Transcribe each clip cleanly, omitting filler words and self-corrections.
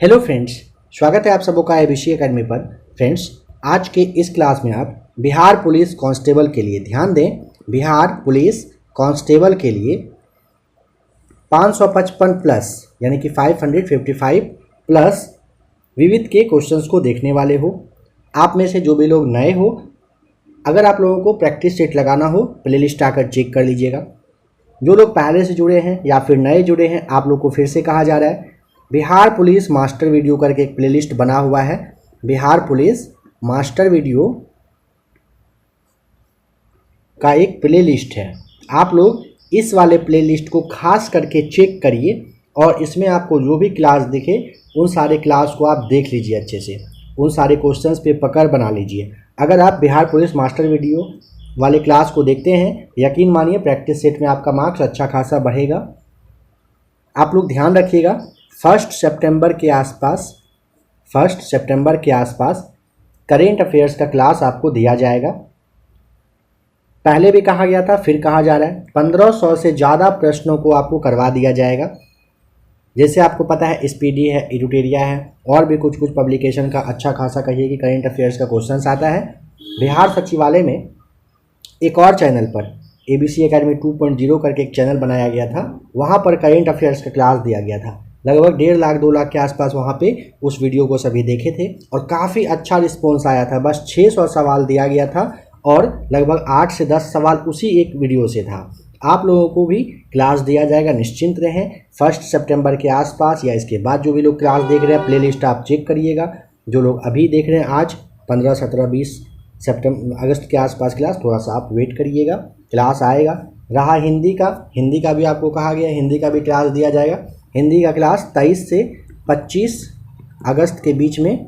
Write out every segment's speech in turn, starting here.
Hello friends, स्वागत है आप सबों का एबीसी एकेडमी पर। फ्रेंड्स, आज के इस क्लास में आप बिहार पुलिस कांस्टेबल के लिए ध्यान दें। बिहार पुलिस कांस्टेबल के लिए 555 प्लस यानी कि 555 प्लस विविध के क्वेश्चंस को देखने वाले हो। आप में से जो भी लोग नए हो, अगर आप लोगों को प्रैक्टिस सेट लगाना हो, प्लेलिस्ट आकर चेक कर लीजिएगा। जो लोग पहले से जुड़े हैं या फिर नए जुड़े हैं, आप लोग को फिर से कहा जा रहा है, बिहार पुलिस मास्टर वीडियो करके एक प्लेलिस्ट बना हुआ है। बिहार पुलिस मास्टर वीडियो का एक प्लेलिस्ट है। आप लोग इस वाले प्लेलिस्ट को खास करके चेक करिए और इसमें आपको जो भी क्लास दिखे उन सारे क्लास को आप देख लीजिए अच्छे से, उन सारे क्वेश्चंस पे पकड़ बना लीजिए। अगर आप बिहार पुलिस मास्टर वीडियो वाले क्लास को देखते हैं, यकीन मानिए प्रैक्टिस सेट में आपका मार्क्स अच्छा खासा बढ़ेगा। आप लोग ध्यान रखिएगा, 1 सितंबर के आसपास करेंट अफेयर्स का क्लास आपको दिया जाएगा। पहले भी कहा गया था, फिर कहा जा रहा है, 1500 से ज़्यादा प्रश्नों को आपको करवा दिया जाएगा। जैसे आपको पता है स्पीडी है, एडुटेरिया है और भी कुछ पब्लिकेशन का अच्छा खासा कहिए कि करेंट अफेयर्स का क्वेश्चन आता है। बिहार सचिवालय में एक और चैनल पर एबीसी एकेडमी 2.0 करके एक चैनल बनाया गया था, वहाँ पर करेंट अफेयर्स का क्लास दिया गया था। लगभग 1.5 लाख 2 लाख के आसपास वहाँ पे उस वीडियो को सभी देखे थे और काफ़ी अच्छा रिस्पॉन्स आया था। बस 600 सवाल दिया गया था और लगभग 8 से 10 सवाल उसी एक वीडियो से था। आप लोगों को भी क्लास दिया जाएगा, निश्चिंत रहें। 1 सितंबर के आसपास या इसके बाद जो भी लोग क्लास देख रहे हैं, प्लेलिस्ट आप चेक करिएगा। जो लोग अभी देख रहे हैं, आज 15, 17, 20 अगस्त के आसपास क्लास, थोड़ा सा आप वेट करिएगा, क्लास आएगा। रहा हिंदी का भी आपको कहा गया, हिंदी का भी क्लास दिया जाएगा। हिंदी का क्लास 23 से 25 अगस्त के बीच में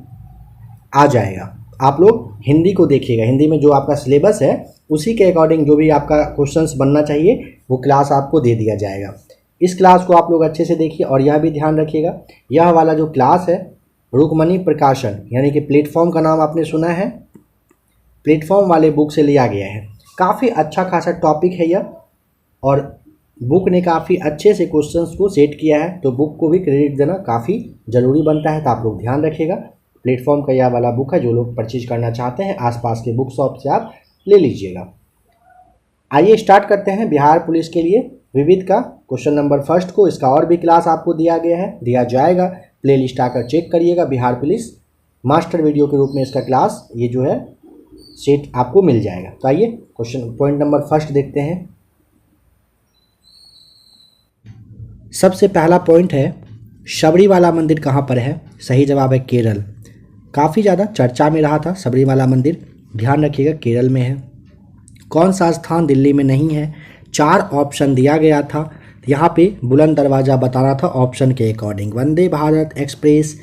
आ जाएगा। आप लोग हिंदी को देखिएगा, हिंदी में जो आपका सिलेबस है उसी के अकॉर्डिंग जो भी आपका क्वेश्चंस बनना चाहिए वो क्लास आपको दे दिया जाएगा। इस क्लास को आप लोग अच्छे से देखिए और यह भी ध्यान रखिएगा, यह वाला जो क्लास है रुक्मणी प्रकाशन यानी कि प्लेटफॉर्म का नाम आपने सुना है, प्लेटफॉर्म वाले बुक से लिया गया है। काफ़ी अच्छा खासा टॉपिक है यह और बुक ने काफ़ी अच्छे से क्वेश्चंस को सेट किया है, तो बुक को भी क्रेडिट देना काफ़ी ज़रूरी बनता है। तो आप लोग ध्यान रखिएगा, प्लेटफॉर्म का यह वाला बुक है, जो लोग परचेज करना चाहते हैं आसपास के बुक शॉप से आप ले लीजिएगा। आइए स्टार्ट करते हैं बिहार पुलिस के लिए विविध का क्वेश्चन नंबर 1 को। इसका और भी क्लास आपको दिया जाएगा, प्लेलिस्ट आकर चेक करिएगा। बिहार पुलिस मास्टर वीडियो के रूप में इसका क्लास ये जो है सेट आपको मिल जाएगा। तो आइए क्वेश्चन पॉइंट नंबर 1 देखते हैं। सबसे पहला पॉइंट है, शबरीवाला मंदिर कहाँ पर है? सही जवाब है केरल। काफ़ी ज़्यादा चर्चा में रहा था शबरीवाला मंदिर, ध्यान रखिएगा केरल में है। कौन सा स्थान दिल्ली में नहीं है? 4 ऑप्शन दिया गया था, यहाँ पे बुलंद दरवाज़ा बताना था ऑप्शन के अकॉर्डिंग। वंदे भारत एक्सप्रेस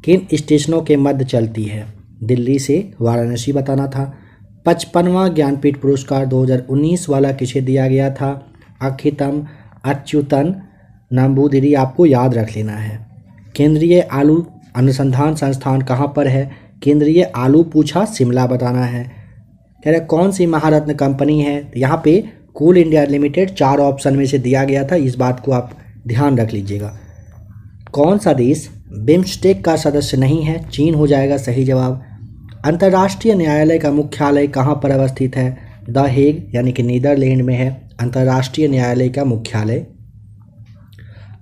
किन स्टेशनों के मध्य चलती है? दिल्ली से वाराणसी बताना था। 55वां ज्ञानपीठ पुरस्कार 2019 वाला किसे दिया गया था? अखितम अच्युतन नंबूदिरी, आपको याद रख लेना है। केंद्रीय आलू अनुसंधान संस्थान कहाँ पर है? केंद्रीय आलू पूछा, शिमला बताना है। कह रहे कौन सी महारत्न कंपनी है? यहाँ पे कोल इंडिया लिमिटेड 4 ऑप्शन में से दिया गया था, इस बात को आप ध्यान रख लीजिएगा। कौन सा देश बिम्स्टेक का सदस्य नहीं है? चीन हो जाएगा सही जवाब। अंतर्राष्ट्रीय न्यायालय का मुख्यालय कहाँ पर अवस्थित है? द हेग यानी कि नीदरलैंड में है अंतर्राष्ट्रीय न्यायालय का मुख्यालय।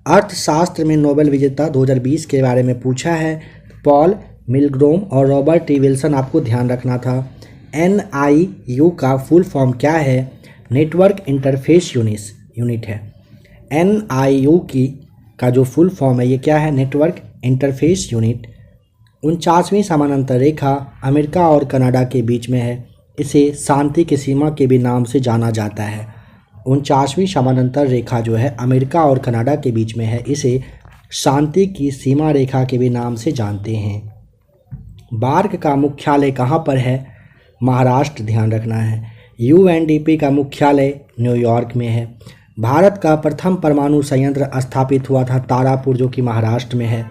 अर्थशास्त्र में नोबेल विजेता 2020 के बारे में पूछा है, पॉल मिलग्रोम और रॉबर्ट टी विल्सन, आपको ध्यान रखना था। NIU का फुल फॉर्म क्या है? नेटवर्क इंटरफेस यूनिट है। NIU का जो फुल फॉर्म है ये क्या है? Network interface unit. 49वीं समानांतर रेखा अमेरिका और कनाडा के बीच में है, इसे शांति की सीमा के भी नाम से जाना जाता है। 49वीं समानांतर रेखा जो है अमेरिका और कनाडा के बीच में है, इसे शांति की सीमा रेखा के भी नाम से जानते हैं। बार्क का मुख्यालय कहाँ पर है? महाराष्ट्र, ध्यान रखना है। UNDP का मुख्यालय न्यूयॉर्क में है। भारत का प्रथम परमाणु संयंत्र स्थापित हुआ था तारापुर, जो कि महाराष्ट्र में है।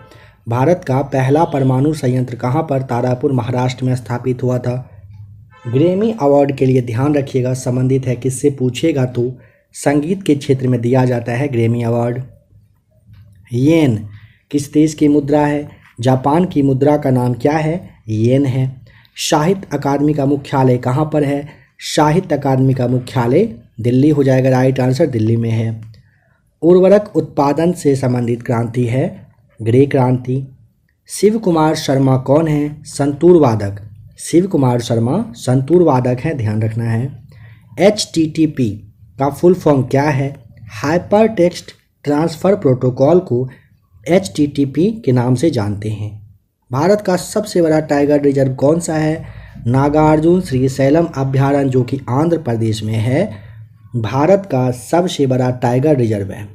भारत का पहला परमाणु संयंत्र कहाँ पर? तारापुर, महाराष्ट्र में स्थापित हुआ था। ग्रैमी अवार्ड के लिए ध्यान रखिएगा, संबंधित है किससे पूछेगा तो संगीत के क्षेत्र में दिया जाता है ग्रैमी अवार्ड। येन किस देश की मुद्रा है? जापान की मुद्रा का नाम क्या है? येन है। साहित्य अकादमी का मुख्यालय कहाँ पर है? साहित्य अकादमी का मुख्यालय दिल्ली हो जाएगा, राइट आंसर दिल्ली में है। उर्वरक उत्पादन से संबंधित क्रांति है ग्रे क्रांति। शिव कुमार शर्मा कौन है? संतूर वादक। शिव कुमार शर्मा संतूर वादक हैं, ध्यान रखना है। HTTP का फुल फॉर्म क्या है? हाइपर टेक्स्ट ट्रांसफ़र प्रोटोकॉल को HTTP के नाम से जानते हैं। भारत का सबसे बड़ा टाइगर रिजर्व कौन सा है? नागार्जुन श्रीशैलम अभयारण्य, जो कि आंध्र प्रदेश में है, भारत का सबसे बड़ा टाइगर रिजर्व है।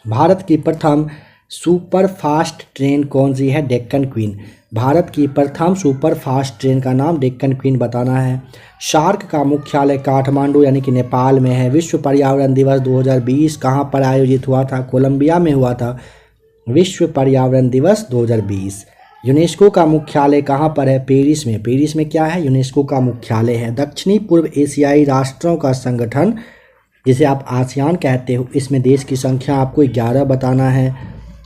भारत की प्रथम सुपर फास्ट ट्रेन कौन सी है? डेक्कन क्वीन। भारत की प्रथम सुपर फास्ट ट्रेन का नाम डेक्कन क्वीन बताना है। सार्क का मुख्यालय काठमांडू यानी कि नेपाल में है। विश्व पर्यावरण दिवस 2020 कहाँ पर आयोजित हुआ था? कोलंबिया में हुआ था विश्व पर्यावरण दिवस 2020। यूनेस्को का मुख्यालय कहाँ पर है? पेरिस में। पेरिस में क्या है? यूनेस्को का मुख्यालय है। दक्षिणी पूर्व एशियाई राष्ट्रों का संगठन, जिसे आप आसियान कहते हो, इसमें देश की संख्या आपको 11 बताना है।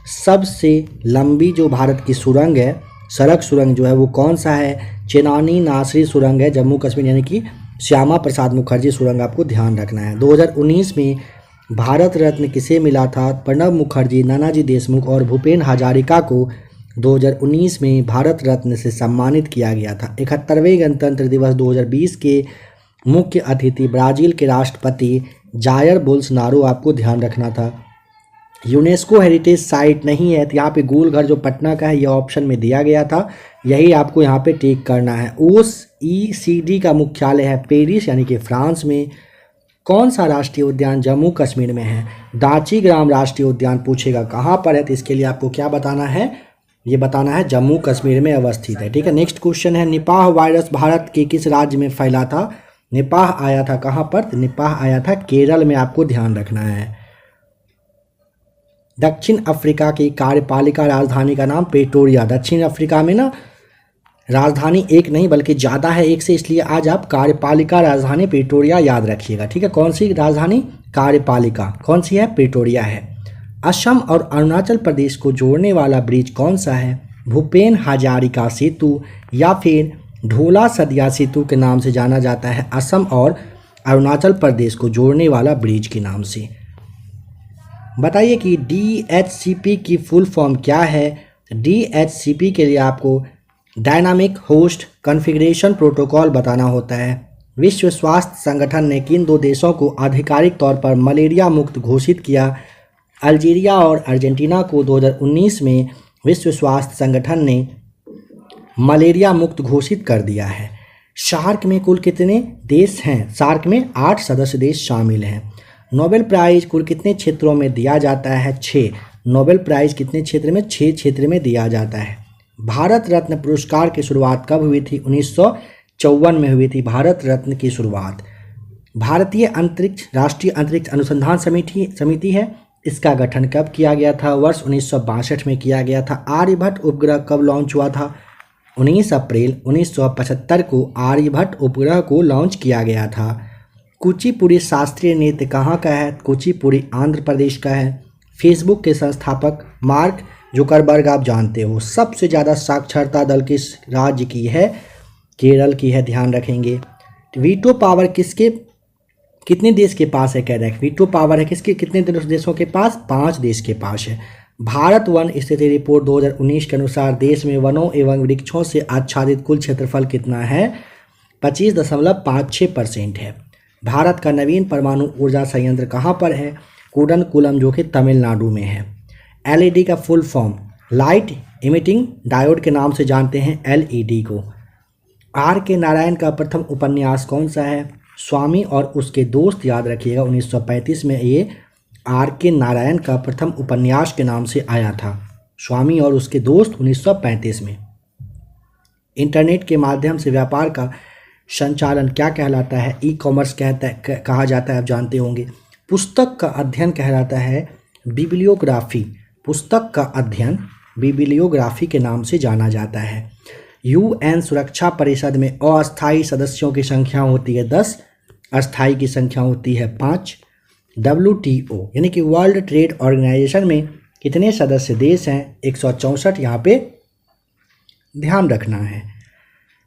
सबसे लंबी जो भारत की सुरंग है, सड़क सुरंग जो है, वो कौन सा है? चेनानी नासरी सुरंग है, जम्मू कश्मीर, यानी कि श्यामा प्रसाद मुखर्जी सुरंग, आपको ध्यान रखना है। 2019 में भारत रत्न किसे मिला था? प्रणब मुखर्जी, नानाजी देशमुख और भूपेन हजारिका को 2019 में भारत रत्न से सम्मानित किया गया था। 71वें गणतंत्र दिवस 2020 के मुख्य अतिथि ब्राज़ील के राष्ट्रपति जायर बोल्सोनारो, आपको ध्यान रखना था। यूनेस्को हेरिटेज साइट नहीं है, तो यहाँ पे गोल घर जो पटना का है, यह ऑप्शन में दिया गया था, यही आपको यहाँ पे टिक करना है। OECD का मुख्यालय है पेरिस यानी कि फ्रांस में। कौन सा राष्ट्रीय उद्यान जम्मू कश्मीर में है? दाची ग्राम राष्ट्रीय उद्यान पूछेगा कहाँ पर है, तो इसके लिए आपको क्या बताना है? ये बताना है जम्मू कश्मीर में अवस्थित है। ठीक है, नेक्स्ट क्वेश्चन है, निपाह वायरस भारत के किस राज्य में फैला था? निपाह आया था कहाँ पर? तो निपाह आया था केरल में, आपको ध्यान रखना है। दक्षिण अफ्रीका की कार्यपालिका राजधानी का नाम प्रेटोरिया। दक्षिण अफ्रीका में ना राजधानी एक नहीं बल्कि ज़्यादा है एक से, इसलिए आज आप कार्यपालिका राजधानी प्रेटोरिया याद रखिएगा। ठीक है, कौन सी राजधानी? कार्यपालिका। कौन सी है? प्रेटोरिया है। असम और अरुणाचल प्रदेश को जोड़ने वाला ब्रिज कौन सा है? भूपेन हजारिका सेतु या फिर ढोला सदिया सेतु के नाम से जाना जाता है असम और अरुणाचल प्रदेश को जोड़ने वाला ब्रिज के नाम से। बताइए कि DHCP की फुल फॉर्म क्या है? DHCP के लिए आपको डायनामिक होस्ट कॉन्फ़िगरेशन प्रोटोकॉल बताना होता है। विश्व स्वास्थ्य संगठन ने किन 2 देशों को आधिकारिक तौर पर मलेरिया मुक्त घोषित किया? अल्जीरिया और अर्जेंटीना को 2019 में विश्व स्वास्थ्य संगठन ने मलेरिया मुक्त घोषित कर दिया है। सार्क में कुल कितने देश हैं? सार्क में 8 सदस्य देश शामिल हैं। नोबेल प्राइज कुल कितने क्षेत्रों में दिया जाता है? 6। नोबेल प्राइज कितने क्षेत्र में? 6 क्षेत्र में दिया जाता है। भारत रत्न पुरस्कार की शुरुआत कब हुई थी? 1954 में हुई थी भारत रत्न की शुरुआत। भारतीय अंतरिक्ष राष्ट्रीय अंतरिक्ष अनुसंधान समिति है, इसका गठन कब किया गया था? वर्ष 1962 में किया गया था। आर्यभट्ट उपग्रह कब लॉन्च हुआ था? 19 अप्रैल 1975 को आर्यभट्ट उपग्रह को लॉन्च किया गया था। कुचिपुड़ी शास्त्रीय नृत्य कहाँ का है? कुचिपुड़ी आंध्र प्रदेश का है। फेसबुक के संस्थापक मार्क जुकरबर्ग आप जानते हो। सबसे ज़्यादा साक्षरता दर किस राज्य की है? केरल की है, ध्यान रखेंगे। वीटो पावर कितने देश के पास है? कह रहे हैं वीटो पावर है किसके, कितने देशों के पास? 5 देश के पास है। भारत वन स्थिति रिपोर्ट 2019 के अनुसार देश में वनों एवं वृक्षों से आच्छादित कुल क्षेत्रफल कितना है? 25.56% है। भारत का नवीन परमाणु ऊर्जा संयंत्र कहाँ पर है? कूडनकुलम, जो कि तमिलनाडु में है। LED का full form light emitting diode के नाम से जानते हैं LED को। R.K. नारायण का प्रथम उपन्यास कौन सा है? स्वामी और उसके दोस्त, याद रखिएगा 1935 में ये R.K. नारायण का प्रथम उपन्यास के नाम से आया था। स्वामी और उसके दोस्त 1935 में। इंटरनेट के माध्यम से व्यापार का संचालन क्या कहलाता है? ई-कॉमर्स कहा जाता है, आप जानते होंगे। पुस्तक का अध्ययन कहलाता है बिब्लियोग्राफी। पुस्तक का अध्ययन बिब्लियोग्राफी के नाम से जाना जाता है। UN सुरक्षा परिषद में अस्थायी सदस्यों की संख्या होती है 10, अस्थायी की संख्या होती है 5। WTO यानी कि वर्ल्ड ट्रेड ऑर्गेनाइजेशन में कितने सदस्य देश हैं? 164 यहाँ पे ध्यान रखना है।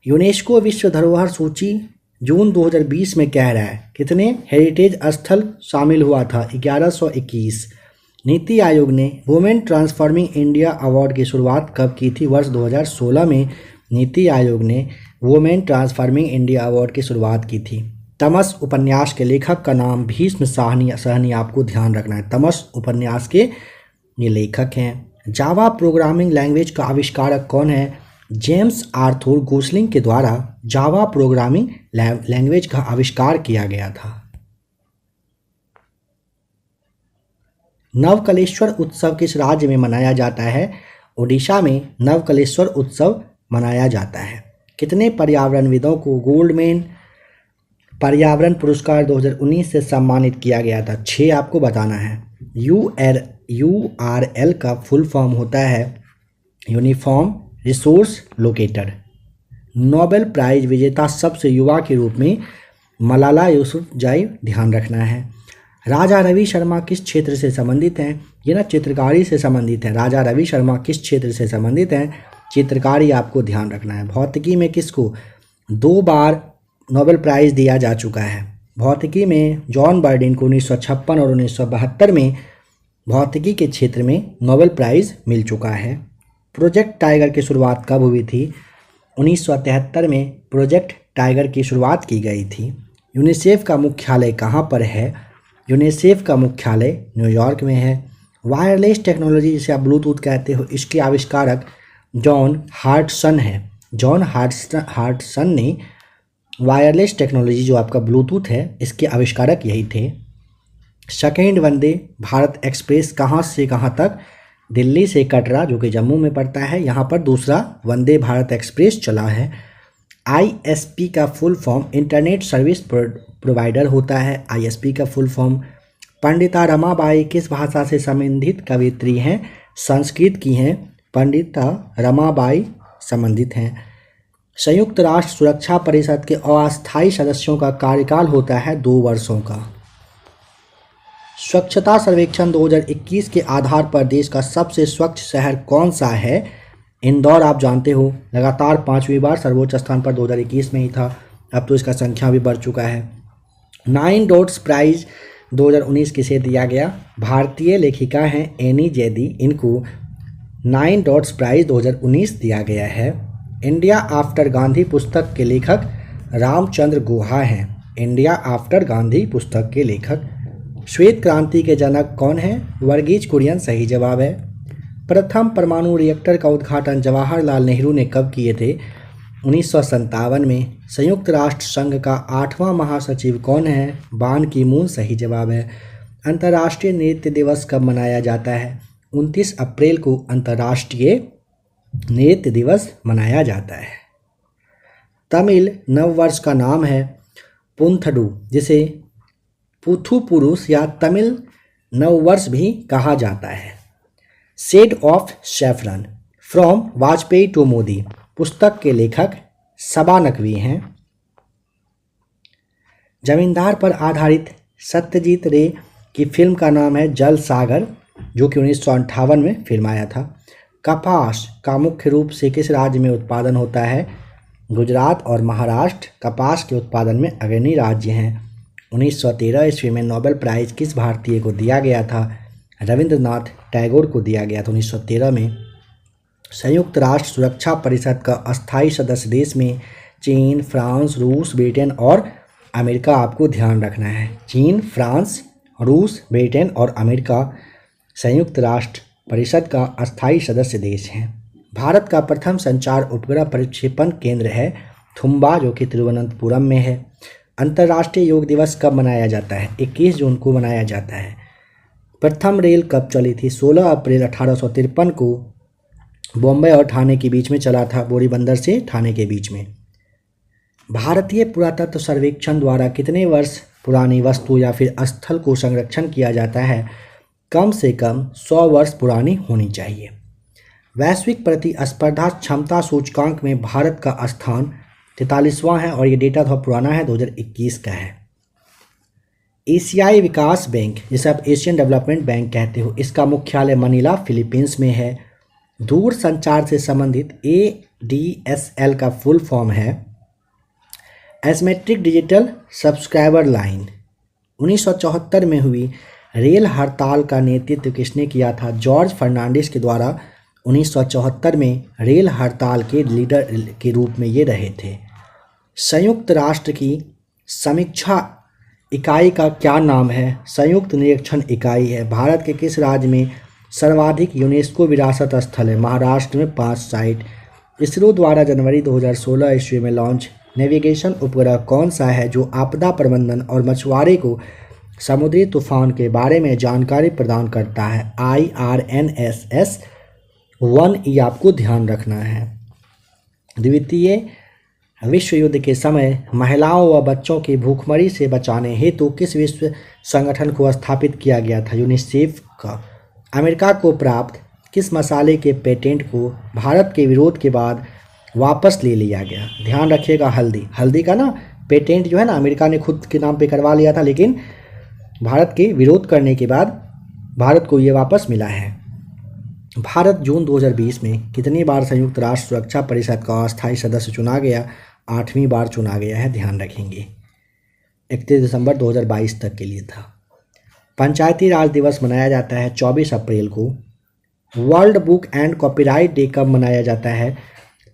यूनेस्को विश्व धरोहर सूची जून 2020 में कह रहा है कितने हेरिटेज स्थल शामिल हुआ था? 1121। नीति आयोग ने वुमेन ट्रांसफॉर्मिंग इंडिया अवार्ड की शुरुआत कब की थी? वर्ष 2016 में नीति आयोग ने वुमेन ट्रांसफॉर्मिंग इंडिया अवार्ड की शुरुआत की थी। तमस उपन्यास के लेखक का नाम भीष्म सहनी आपको ध्यान रखना है। तमस उपन्यास के ये लेखक हैं। जावा प्रोग्रामिंग लैंग्वेज का आविष्कारक कौन है? जेम्स आर्थर गोसलिंग के द्वारा जावा प्रोग्रामिंग लैंग्वेज का आविष्कार किया गया था। नवकलेश्वर उत्सव किस राज्य में मनाया जाता है? ओडिशा में नवकलेश्वर उत्सव मनाया जाता है। कितने पर्यावरणविदों को गोल्डमैन पर्यावरण पुरस्कार 2019 से सम्मानित किया गया था? 6 आपको बताना है। URL का फुल फॉर्म होता है uniform resource locator. Nobel prize विजेता सबसे युवा के रूप में मलाला यूसुफजई ध्यान रखना है। राजा रवि शर्मा किस क्षेत्र से संबंधित हैं? ये ना चित्रकारी से संबंधित है। राजा रवि शर्मा किस क्षेत्र से संबंधित हैं? चित्रकारी आपको ध्यान रखना है। भौतिकी में किसको 2 बार नोबेल प्राइज़ दिया जा चुका है? भौतिकी में जॉन बर्डिन को 1956 और 1972 में भौतिकी के क्षेत्र में नोबेल प्राइज़ मिल चुका है। प्रोजेक्ट टाइगर की शुरुआत कब हुई थी? 1973 में प्रोजेक्ट टाइगर की शुरुआत की गई थी। यूनिसेफ का मुख्यालय कहाँ पर है? यूनिसेफ का मुख्यालय न्यूयॉर्क में है। वायरलेस टेक्नोलॉजी जिसे आप ब्लूटूथ कहते हो, इसके आविष्कारक जॉन हार्टसन है। जॉन हार्टसन ने वायरलेस टेक्नोलॉजी जो आपका ब्लूटूथ है इसके आविष्कारक यही थे। सेकेंड वंदे भारत एक्सप्रेस कहाँ से कहाँ तक? दिल्ली से कटरा जो कि जम्मू में पड़ता है, यहाँ पर दूसरा वंदे भारत एक्सप्रेस चला है। ISP का full form internet service provider होता है। ISP का फुल फॉर्म। पंडिता रमाबाई किस भाषा से संबंधित कवियत्री हैं? संस्कृत की हैं। पंडिता रमाबाई संबंधित हैं। संयुक्त राष्ट्र सुरक्षा परिषद के अस्थायी सदस्यों का कार्यकाल होता है 2 वर्षों का। स्वच्छता सर्वेक्षण 2021 के आधार पर देश का सबसे स्वच्छ शहर कौन सा है? इंदौर आप जानते हो लगातार 5वीं बार सर्वोच्च स्थान पर 2021 में ही था, अब तो इसका संख्या भी बढ़ चुका है। 9 डॉट्स प्राइज 2019 किसे दिया गया? भारतीय लेखिका हैं एनी जैदी, इनको 9 डॉट्स प्राइज 2019 दिया गया है। इंडिया आफ्टर गांधी पुस्तक के लेखक रामचंद्र गुहा हैं। इंडिया आफ्टर गांधी पुस्तक के लेखक। श्वेत क्रांति के जनक कौन हैं? वर्गीज कुरियन सही जवाब है। प्रथम परमाणु रिएक्टर का उद्घाटन जवाहरलाल नेहरू ने कब किए थे? 1957 में। संयुक्त राष्ट्र संघ का 8वां महासचिव कौन है? बान की मून सही जवाब है। अंतर्राष्ट्रीय नृत्य दिवस कब मनाया जाता है? 29 अप्रैल को अंतर्राष्ट्रीय नृत्य दिवस मनाया जाता है। तमिल नववर्ष का नाम है पुंथडू, जिसे पुथुपुरुष या तमिल नववर्ष भी कहा जाता है। Shade of Saffron from Vajpayee to Modi पुस्तक के लेखक सबा नकवी हैं। जमींदार पर आधारित सत्यजीत रे की फिल्म का नाम है जल सागर, जो कि 1958 में फिल्म आया था। कपास का मुख्य रूप से किस राज्य में उत्पादन होता है? गुजरात और महाराष्ट्र कपास के उत्पादन में अग्रणी राज्य हैं। 1913 ईस्वी में नोबेल प्राइज किस भारतीय को दिया गया था? रविंद्रनाथ टैगोर को दिया गया था 1913 में। संयुक्त राष्ट्र सुरक्षा परिषद का अस्थायी सदस्य देश में चीन, फ्रांस, रूस, ब्रिटेन और अमेरिका आपको ध्यान रखना है। चीन, फ्रांस, रूस, ब्रिटेन और अमेरिका संयुक्त राष्ट्र परिषद का अस्थायी सदस्य देश हैं। भारत का प्रथम संचार उपग्रह प्रक्षेपण केंद्र है थुम्बा, जो कि तिरुवनंतपुरम में है। अंतर्राष्ट्रीय योग दिवस कब मनाया जाता है? 21 जून को मनाया जाता है। प्रथम रेल कब चली थी? 16 अप्रैल 1853 को बॉम्बे और ठाणे के बीच में चला था, बोरीबंदर से ठाणे के बीच में। भारतीय पुरातत्व सर्वेक्षण द्वारा कितने वर्ष पुरानी वस्तु या फिर स्थल को संरक्षण किया जाता है? कम से कम 100 वर्ष पुरानी होनी चाहिए। वैश्विक प्रतिस्पर्धा क्षमता सूचकांक में भारत का स्थान 43वां है और ये डेटा थोड़ा पुराना है, 2021 का है। एशियाई विकास बैंक, जिसे आप एशियन डेवलपमेंट बैंक कहते हो, इसका मुख्यालय मनीला फिलीपींस में है। दूर संचार से संबंधित ADSL का फुल फॉर्म है एसिमेट्रिक डिजिटल सब्सक्राइबर लाइन। 1974 में हुई रेल हड़ताल का नेतृत्व किसने किया था? जॉर्ज फर्नांडिस के द्वारा 1974 में रेल हड़ताल के लीडर के रूप में ये रहे थे। संयुक्त राष्ट्र की समीक्षा इकाई का क्या नाम है? संयुक्त निरीक्षण इकाई है। भारत के किस राज्य में सर्वाधिक यूनेस्को विरासत स्थल है? महाराष्ट्र में 5 साइट। इसरो द्वारा जनवरी 2016 ईस्वी में लॉन्च नेविगेशन उपग्रह कौन सा है जो आपदा प्रबंधन और मछुआरे को समुद्री तूफान के बारे में जानकारी प्रदान करता है? IRNSS-1, ये आपको ध्यान रखना है। द्वितीय विश्व युद्ध के समय महिलाओं व बच्चों की भूखमरी से बचाने हेतु किस विश्व संगठन को स्थापित किया गया था? यूनिसेफ का। अमेरिका को प्राप्त किस मसाले के पेटेंट को भारत के विरोध के बाद वापस ले लिया गया? ध्यान रखिएगा, हल्दी का ना पेटेंट जो है ना अमेरिका ने खुद के नाम पे करवा लिया था, लेकिन भारत के विरोध करने के बाद भारत को ये वापस मिला है। भारत जून 2020 में कितनी बार संयुक्त राष्ट्र सुरक्षा परिषद का अस्थायी सदस्य चुना गया? 8वीं बार चुना गया है, ध्यान रखेंगे। 31 दिसंबर 2022 तक के लिए था। पंचायती राज दिवस मनाया जाता है 24 अप्रैल को। World book and copyright day कब मनाया जाता है?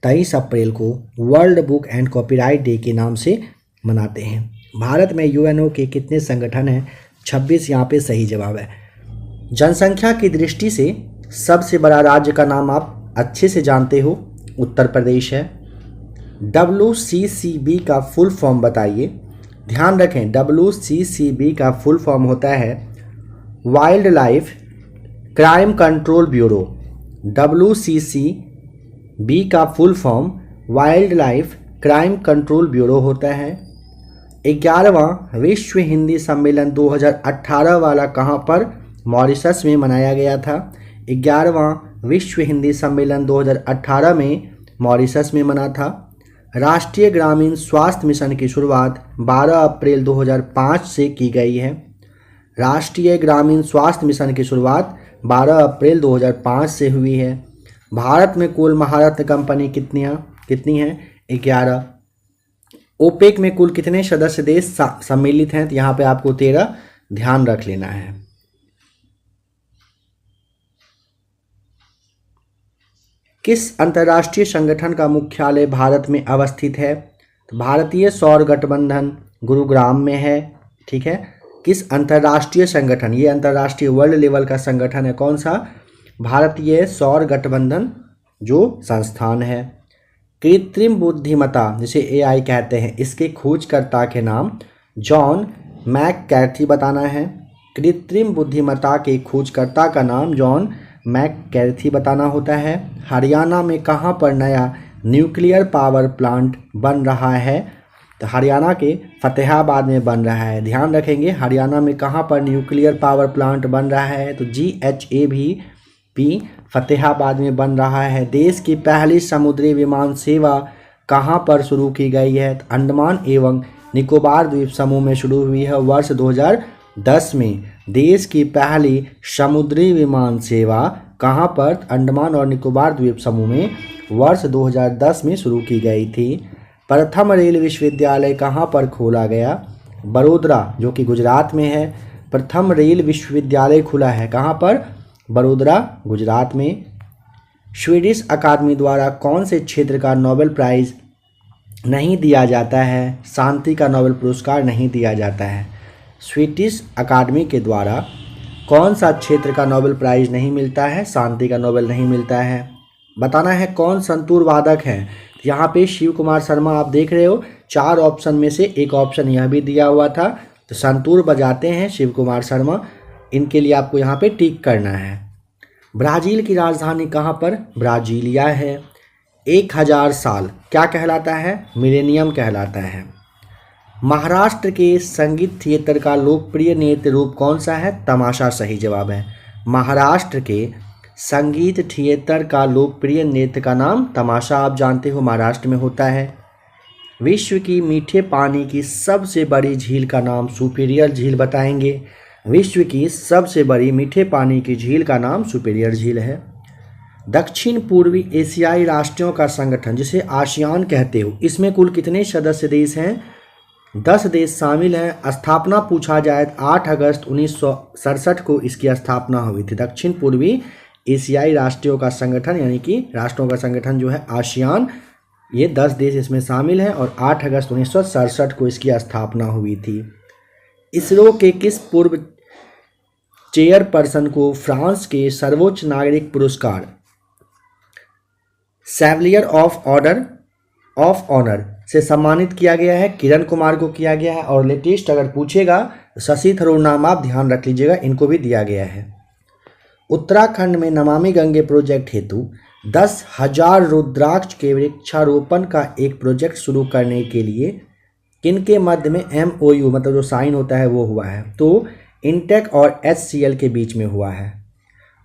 23 अप्रैल को world book and copyright day के नाम से मनाते हैं। भारत में UNO के कितने संगठन हैं? 26 यहाँ पे सही जवाब है। जनसंख्या की दृष्टि से सबसे बड़ा राज्य का नाम आप अच्छे से जानते हो, उत्तर प्रदेश है। WCCB का फुल फॉर्म बताइए। ध्यान रखें, WCCB का फुल फॉर्म होता है wild life crime control bureau. WCCB का full form wild life crime control bureau होता है। 11वां विश्व हिंदी सम्मेलन 2018 वाला कहाँ पर? मॉरिशस में मनाया गया था। 11वां विश्व हिंदी सम्मेलन 2018 में मॉरिशस में मना था। राष्ट्रीय ग्रामीण स्वास्थ्य मिशन की शुरुआत 12 अप्रैल 2005 से की गई है। राष्ट्रीय ग्रामीण स्वास्थ्य मिशन की शुरुआत 12 अप्रैल 2005 से हुई है। भारत में कुल महारत्न कंपनी कितनी हैं? 11। ओपेक में कुल कितने सदस्य देश सम्मिलित हैं? तो यहाँ पे आपको 13 ध्यान रख लेना है। किस अंतर्राष्ट्रीय संगठन का मुख्यालय भारत में अवस्थित है? तो भारतीय सौर गठबंधन गुरुग्राम में है। ठीक है। किस अंतर्राष्ट्रीय संगठन, ये अंतर्राष्ट्रीय वर्ल्ड लेवल का संगठन है, कौन सा? भारतीय सौर गठबंधन जो संस्थान है। कृत्रिम बुद्धिमत्ता जिसे AI कहते हैं, इसके खोजकर्ता के नाम जॉन मैककैर्थी बताना है। कृत्रिम बुद्धिमत्ता के खोजकर्ता का नाम जॉन मैककैर्थी बताना होता है। हरियाणा में कहाँ पर नया न्यूक्लियर पावर प्लांट बन रहा है? तो हरियाणा के फतेहाबाद में बन रहा है। ध्यान रखेंगे, हरियाणा में कहाँ पर न्यूक्लियर पावर प्लांट बन रहा है? तो GHAVP फतेहाबाद में बन रहा है। देश की पहली समुद्री विमान सेवा कहाँ पर शुरू की गई है? तो अंडमान एवं निकोबार द्वीप समूह में शुरू हुई है वर्ष 2010 में। देश की पहली समुद्री विमान सेवा कहाँ पर? अंडमान और निकोबार द्वीप समूह में वर्ष 2010 में शुरू की गई थी। प्रथम रेल विश्वविद्यालय कहाँ पर खोला गया? बड़ोदरा, जो कि गुजरात में है। प्रथम रेल विश्वविद्यालय खुला है कहाँ पर? बड़ोदरा, गुजरात में। स्वीडिश अकादमी द्वारा कौन से क्षेत्र का नोबेल प्राइज़ नहीं दिया जाता है? शांति का नोबेल पुरस्कार नहीं दिया जाता है। स्वीडिश अकादमी के द्वारा कौन सा क्षेत्र का नोबेल प्राइज़ नहीं मिलता है? शांति का नोबेल नहीं मिलता है। बताना है कौन संतूर वादक है। यहाँ पे शिव कुमार शर्मा आप देख रहे हो, 4 ऑप्शन में से एक ऑप्शन यह भी दिया हुआ था, तो संतूर बजाते हैं शिव कुमार शर्मा। इनके लिए आपको यहाँ पे टिक करना है। ब्राज़ील की राजधानी कहाँ पर? ब्राज़ीलिया है। 1000 साल क्या कहलाता है? मिलेनियम कहलाता है। महाराष्ट्र के संगीत थिएटर का लोकप्रिय नृत्य रूप कौन सा है? तमाशा सही जवाब है। महाराष्ट्र के संगीत थिएटर का लोकप्रिय नृत्य का नाम तमाशा, आप जानते हो महाराष्ट्र में होता है। विश्व की मीठे पानी की सबसे बड़ी झील का नाम सुपीरियर झील बताएंगे। विश्व की सबसे बड़ी मीठे पानी की झील का नाम सुपीरियर झील है। दक्षिण पूर्वी एशियाई राष्ट्रों का संगठन जिसे आसियान कहते हो, इसमें कुल कितने सदस्य देश हैं? 10 देश शामिल हैं। स्थापना पूछा जाए 8 अगस्त 1967 को इसकी स्थापना हुई थी। दक्षिण पूर्वी एशियाई राष्ट्रों का संगठन यानी कि राष्ट्रों का संगठन जो है आसियान, ये 10 देश इसमें शामिल हैं और 8 अगस्त 1967 को इसकी स्थापना हुई थी। इसरो के किस पूर्व चेयरपर्सन को फ्रांस के सर्वोच्च नागरिक पुरस्कार सेवलियर ऑफ ऑनर से सम्मानित किया गया है? किरण कुमार को किया गया है। और लेटेस्ट अगर पूछेगा शशि थरूर नाम आप ध्यान रख लीजिएगा, इनको भी दिया गया है। उत्तराखंड में नमामि गंगे प्रोजेक्ट हेतु 10,000 रुद्राक्ष के वृक्षारोपण का एक प्रोजेक्ट शुरू करने के लिए किनके मध्य में MOU मतलब जो साइन होता है वो हुआ है? तो इंटेक और HCL के बीच में हुआ है।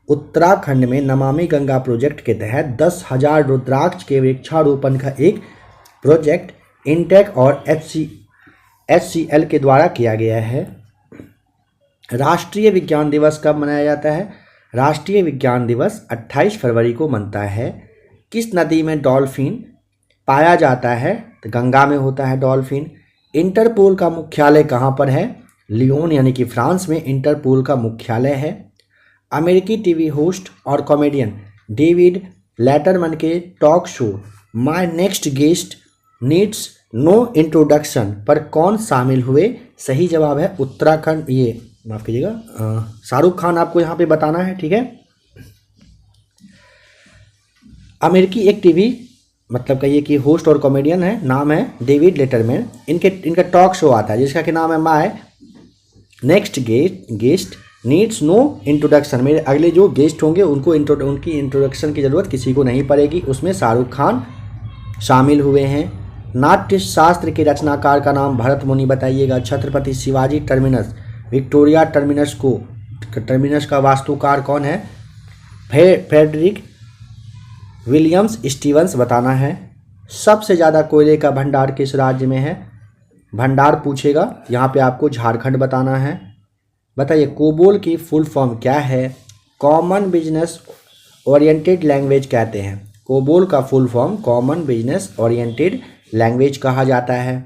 उत्तराखंड में नमामि गंगा प्रोजेक्ट के तहत 10,000 रुद्राक्ष के वृक्षारोपण का एक प्रोजेक्ट इंटेक और HCL के द्वारा किया गया है। राष्ट्रीय विज्ञान दिवस कब मनाया जाता है? राष्ट्रीय विज्ञान दिवस 28 फरवरी को मनता है। किस नदी में डॉल्फिन पाया जाता है? तो गंगा में होता है डॉल्फिन। इंटरपोल का मुख्यालय कहाँ पर है? लियोन यानी कि फ्रांस में इंटरपोल का मुख्यालय है। अमेरिकी टीवी होस्ट और कॉमेडियन डेविड लेटरमैन के talk show My Next Guest Needs No Introduction पर कौन शामिल हुए? सही जवाब है उत्तराखंड, ये माफ कीजिएगा शाहरुख खान आपको यहाँ पे बताना है, ठीक है। अमेरिकी एक टीवी मतलब कहिए कि होस्ट और कॉमेडियन है, नाम है डेविड लेटरमैन। इनका टॉक शो आता है जिसका कि नाम है My Next Guest Needs No Introduction. मेरे अगले जो गेस्ट होंगे उनकी इंट्रोडक्शन की ज़रूरत किसी को नहीं पड़ेगी। उसमें शाहरुख खान शामिल हुए हैं। नाट्य शास्त्र के रचनाकार का नाम भरत मुनि बताइएगा। Chhatrapati Shivaji terminus Victoria terminus का वास्तुकार कौन है? फ्रेडरिक विलियम्स स्टीवंस बताना है। सबसे ज़्यादा कोयले का भंडार किस राज्य में है? भंडार पूछेगा, यहाँ पे आपको झारखंड बताना है। बताइए कोबोल की फुल फॉर्म क्या है? कॉमन बिजनेस ओरिएंटेड लैंग्वेज कहते हैं। कोबोल का full form common business oriented language कहा जाता है।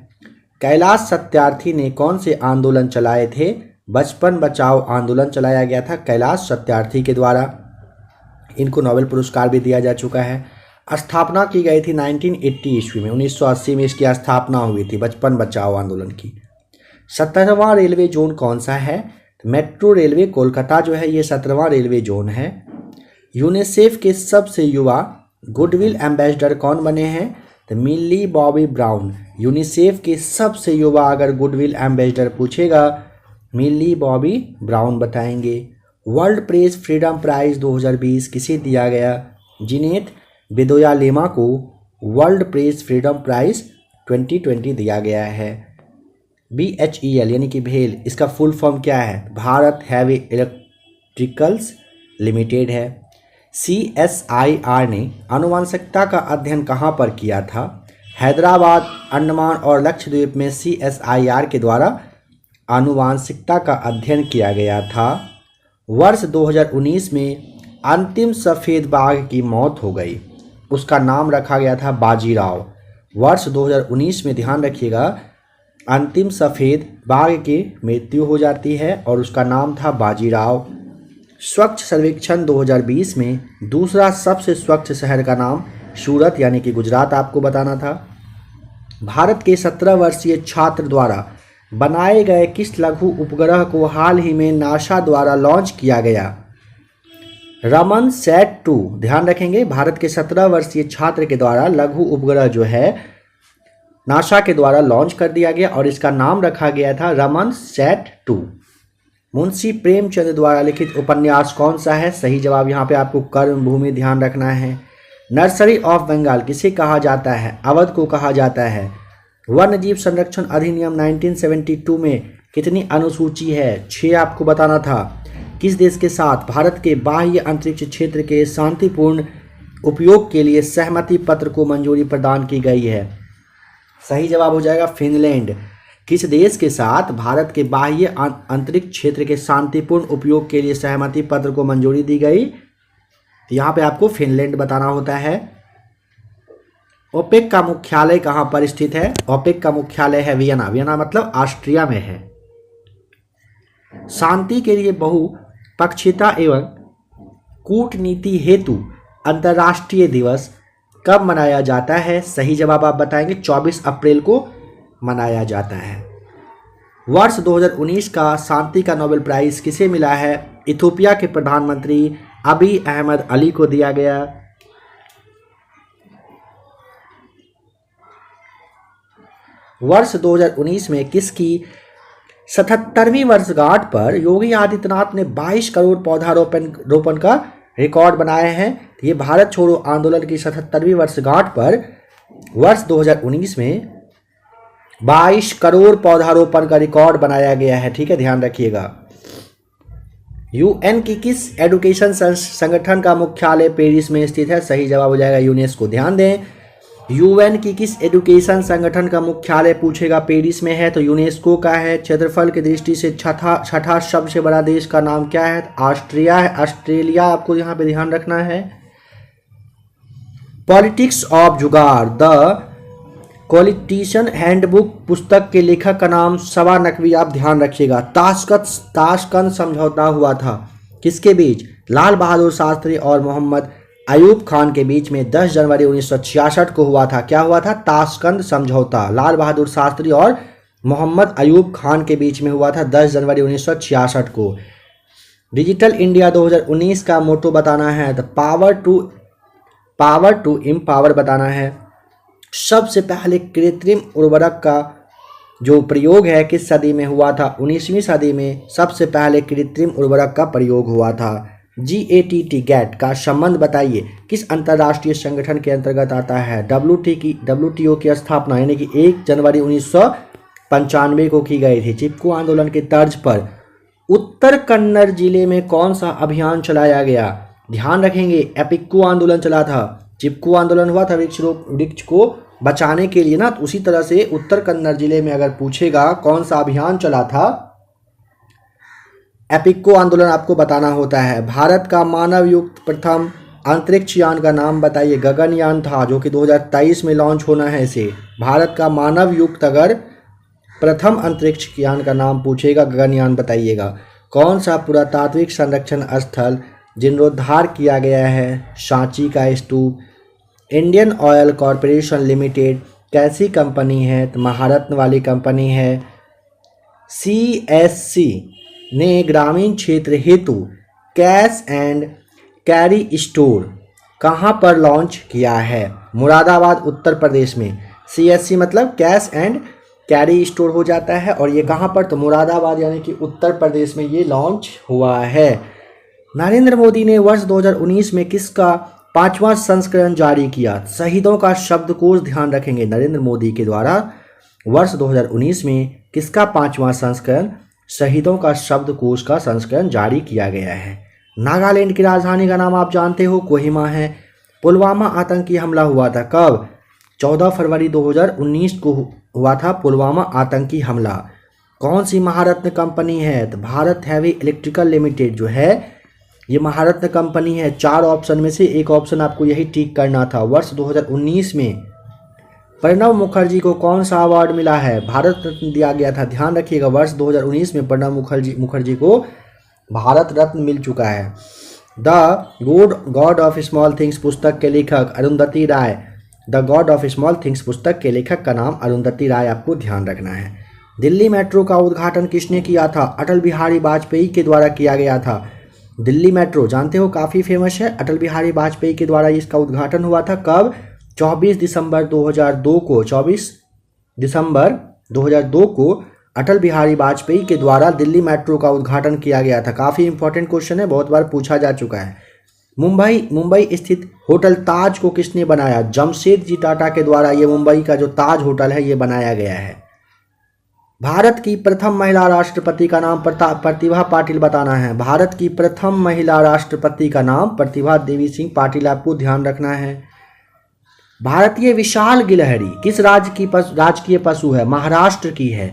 कैलाश सत्यार्थी ने कौन से आंदोलन चलाए थे? बचपन बचाओ आंदोलन चलाया गया था कैलाश सत्यार्थी के द्वारा। इनको नोबेल पुरस्कार भी दिया जा चुका है। स्थापना की गई थी 1980 ईस्वी में, 1980 में इसकी स्थापना हुई थी बचपन बचाओ आंदोलन की। 17वां रेलवे जोन कौन सा है? मेट्रो रेलवे कोलकाता जो है ये 17वां रेलवे जोन है। यूनिसेफ के सबसे युवा गुडविल एम्बेसडर कौन बने हैं? तो मिली बॉबी ब्राउन। यूनिसेफ के सबसे युवा अगर गुडविल एम्बेसडर पूछेगा मिली बॉबी ब्राउन बताएंगे। वर्ल्ड प्रेस फ्रीडम प्राइज़ 2020 किसे दिया गया? जिनेत बेदोया लेमा को वर्ल्ड प्रेस फ्रीडम प्राइज़ 2020 दिया गया है। BHEL यानी कि भेल, इसका फुल फॉर्म क्या है? भारत हैवी इलेक्ट्रिकल्स लिमिटेड है। CSIR ने आनुवंशिकता का अध्ययन कहाँ पर किया था? हैदराबाद, अंडमान और लक्षद्वीप में CSIR के द्वारा आनुवंशिकता का अध्ययन किया गया था। वर्ष 2019 में अंतिम सफ़ेद बाघ की मौत हो गई, उसका नाम रखा गया था बाजीराव। वर्ष 2019 में ध्यान रखिएगा अंतिम सफ़ेद बाघ की मृत्यु हो जाती है और उसका नाम था बाजीराव। स्वच्छ सर्वेक्षण 2020 में दूसरा सबसे स्वच्छ शहर का नाम सूरत यानी कि गुजरात आपको बताना था। भारत के 17 वर्षीय छात्र द्वारा बनाए गए किस लघु उपग्रह को हाल ही में नासा द्वारा लॉन्च किया गया? रमन सैट 2। ध्यान रखेंगे भारत के 17 वर्षीय छात्र के द्वारा लघु उपग्रह जो है नासा के द्वारा लॉन्च कर दिया गया और इसका नाम रखा गया था रमन सैट 2। मुंशी प्रेमचंद द्वारा लिखित उपन्यास कौन सा है? सही जवाब यहाँ पे आपको कर्मभूमि ध्यान रखना है। नर्सरी ऑफ बंगाल किसे कहा जाता है? अवध को कहा जाता है। वन्यजीव संरक्षण अधिनियम 1972 में कितनी अनुसूची है? 6 आपको बताना था। किस देश के साथ भारत के बाह्य अंतरिक्ष क्षेत्र के शांतिपूर्ण उपयोग के लिए सहमति पत्र को मंजूरी प्रदान की गई है? सही जवाब हो जाएगा फिनलैंड। किस देश के साथ भारत के बाह्य अंतरिक्ष क्षेत्र के शांतिपूर्ण उपयोग के लिए सहमति पत्र को मंजूरी दी गई? तो यहाँ पे आपको फिनलैंड बताना होता है। ओपेक का मुख्यालय कहाँ पर स्थित है? ओपेक का मुख्यालय है वियना। वियना मतलब ऑस्ट्रिया में है। शांति के लिए बहुपक्षीयता एवं कूटनीति हेतु अंतर्राष्ट्रीय दिवस कब मनाया जाता है? सही जवाब आप बताएंगे। 24 अप्रैल को मनाया जाता है। वर्ष 2019 का शांति का नोबेल प्राइज किसे मिला है? इथियोपिया के प्रधानमंत्री अबी अहमद अली को दिया गया। वर्ष 2019 में किसकी 77वीं वर्षगांठ पर योगी आदित्यनाथ ने 22 करोड़ पौधारोपण का रिकॉर्ड बनाए हैं? ये भारत छोड़ो आंदोलन की 77वीं वर्षगांठ पर वर्ष 2019 में 22 करोड़ पौधारोपण का रिकॉर्ड बनाया गया है। ठीक है, ध्यान रखिएगा। यूएन की किस एजुकेशन संगठन का मुख्यालय पेरिस में स्थित है? सही जवाब हो जाएगा यूनेस्को। ध्यान दें, यूएन की किस एजुकेशन संगठन का मुख्यालय पूछेगा पेरिस में है तो यूनेस्को का है। क्षेत्रफल की दृष्टि से छठा सबसे बड़ा देश का नाम क्या है? ऑस्ट्रिया है। ऑस्ट्रेलिया आपको यहाँ पे ध्यान रखना है। पॉलिटिक्स ऑफ जुगाड़ द पॉलिटिशियन हैंडबुक पुस्तक के लेखक का नाम सबा नकवी, आप ध्यान रखिएगा। ताशकंद समझौता हुआ था किसके बीच? लाल बहादुर शास्त्री और मोहम्मद अयूब खान के बीच में 10 जनवरी 1966 को हुआ था। क्या हुआ था? ताशकंद समझौता लाल बहादुर शास्त्री और मोहम्मद अयूब खान के बीच में हुआ था 10 जनवरी 1966 को। डिजिटल इंडिया 2019 का मोटो बताना है तो पावर टू एम्पावर बताना है। सबसे पहले कृत्रिम उर्वरक का जो प्रयोग है किस सदी में हुआ था? 19वीं सदी में सबसे पहले कृत्रिम उर्वरक का प्रयोग हुआ था। GATT का संबंध बताइए किस अंतर्राष्ट्रीय संगठन के अंतर्गत आता है? WTO की स्थापना यानी कि 1 जनवरी 1995 को की गई थी। चिपको आंदोलन के तर्ज पर उत्तर कन्नड़ जिले में कौन सा अभियान चलाया गया? ध्यान रखेंगे, एपिक्को आंदोलन चला था। चिपको आंदोलन हुआ था वृक्ष को बचाने के लिए ना, तो उसी तरह से उत्तर कन्नड़ जिले में अगर पूछेगा कौन सा अभियान चला था, एपिक्को आंदोलन आपको बताना होता है। भारत का मानव युक्त प्रथम अंतरिक्ष यान का नाम बताइए। गगनयान था जो कि 2023 में लॉन्च होना है इसे। भारत का मानव युक्त अगर प्रथम अंतरिक्ष यान का नाम पूछेगा गगनयान बताइएगा। कौन सा पुरातात्विक संरक्षण स्थल जीर्णोद्धार किया गया है? सांची का स्तूप। इंडियन ऑयल कॉरपोरेशन लिमिटेड कैसी कंपनी है? तो महारत्न वाली कंपनी है। CSC ने ग्रामीण क्षेत्र हेतु कैश एंड कैरी स्टोर कहाँ पर लॉन्च किया है? मुरादाबाद उत्तर प्रदेश में। CSC मतलब कैश एंड कैरी स्टोर हो जाता है और ये कहाँ पर? तो मुरादाबाद यानी कि उत्तर प्रदेश में ये लॉन्च हुआ है। नरेंद्र मोदी ने वर्ष 2019 में किसका 5वां संस्करण जारी किया? शहीदों का शब्दकोश ध्यान रखेंगे। नरेंद्र मोदी के द्वारा वर्ष 2019 में किसका 5वां संस्करण शहीदों का शब्दकोश का संस्करण जारी किया गया है। नागालैंड की राजधानी का नाम आप जानते हो, कोहिमा है। पुलवामा आतंकी हमला हुआ था कब? 14 फरवरी 2019 को हुआ था पुलवामा आतंकी हमला। कौन सी महारत्न कंपनी है? तो भारत हैवी इलेक्ट्रिकल लिमिटेड जो है ये महारत्न कंपनी है। 4 ऑप्शन में से एक ऑप्शन आपको यही टिक करना था। वर्ष 2019 में प्रणब मुखर्जी को कौन सा अवार्ड मिला है? भारत रत्न दिया गया था। ध्यान रखिएगा, वर्ष 2019 में प्रणब मुखर्जी को भारत रत्न मिल चुका है। The God of Small Things पुस्तक के लेखक Arundhati Roy. The God of Small Things पुस्तक के लेखक का नाम अरुंधति राय आपको ध्यान रखना है। दिल्ली मेट्रो का उद्घाटन किसने किया था? अटल बिहारी वाजपेयी के द्वारा किया गया था। दिल्ली मेट्रो जानते हो काफ़ी फेमस है। अटल बिहारी वाजपेयी के द्वारा इसका उद्घाटन हुआ था कब? 24 दिसंबर 2002 को। 24 दिसंबर 2002 को अटल बिहारी वाजपेयी के द्वारा दिल्ली मेट्रो का उद्घाटन किया गया था। काफ़ी इंपॉर्टेंट क्वेश्चन है, बहुत बार पूछा जा चुका है। मुंबई स्थित होटल ताज को किसने बनाया? जमशेदजी टाटा के द्वारा ये मुंबई का जो ताज होटल है ये बनाया गया है। भारत की प्रथम महिला राष्ट्रपति का नाम प्रतिभा पाटिल बताना है। भारत की प्रथम महिला राष्ट्रपति का नाम प्रतिभा देवी सिंह पाटिल आपको ध्यान रखना है। भारतीय विशाल गिलहरी किस राज्य की राजकीय पशु है? महाराष्ट्र की है।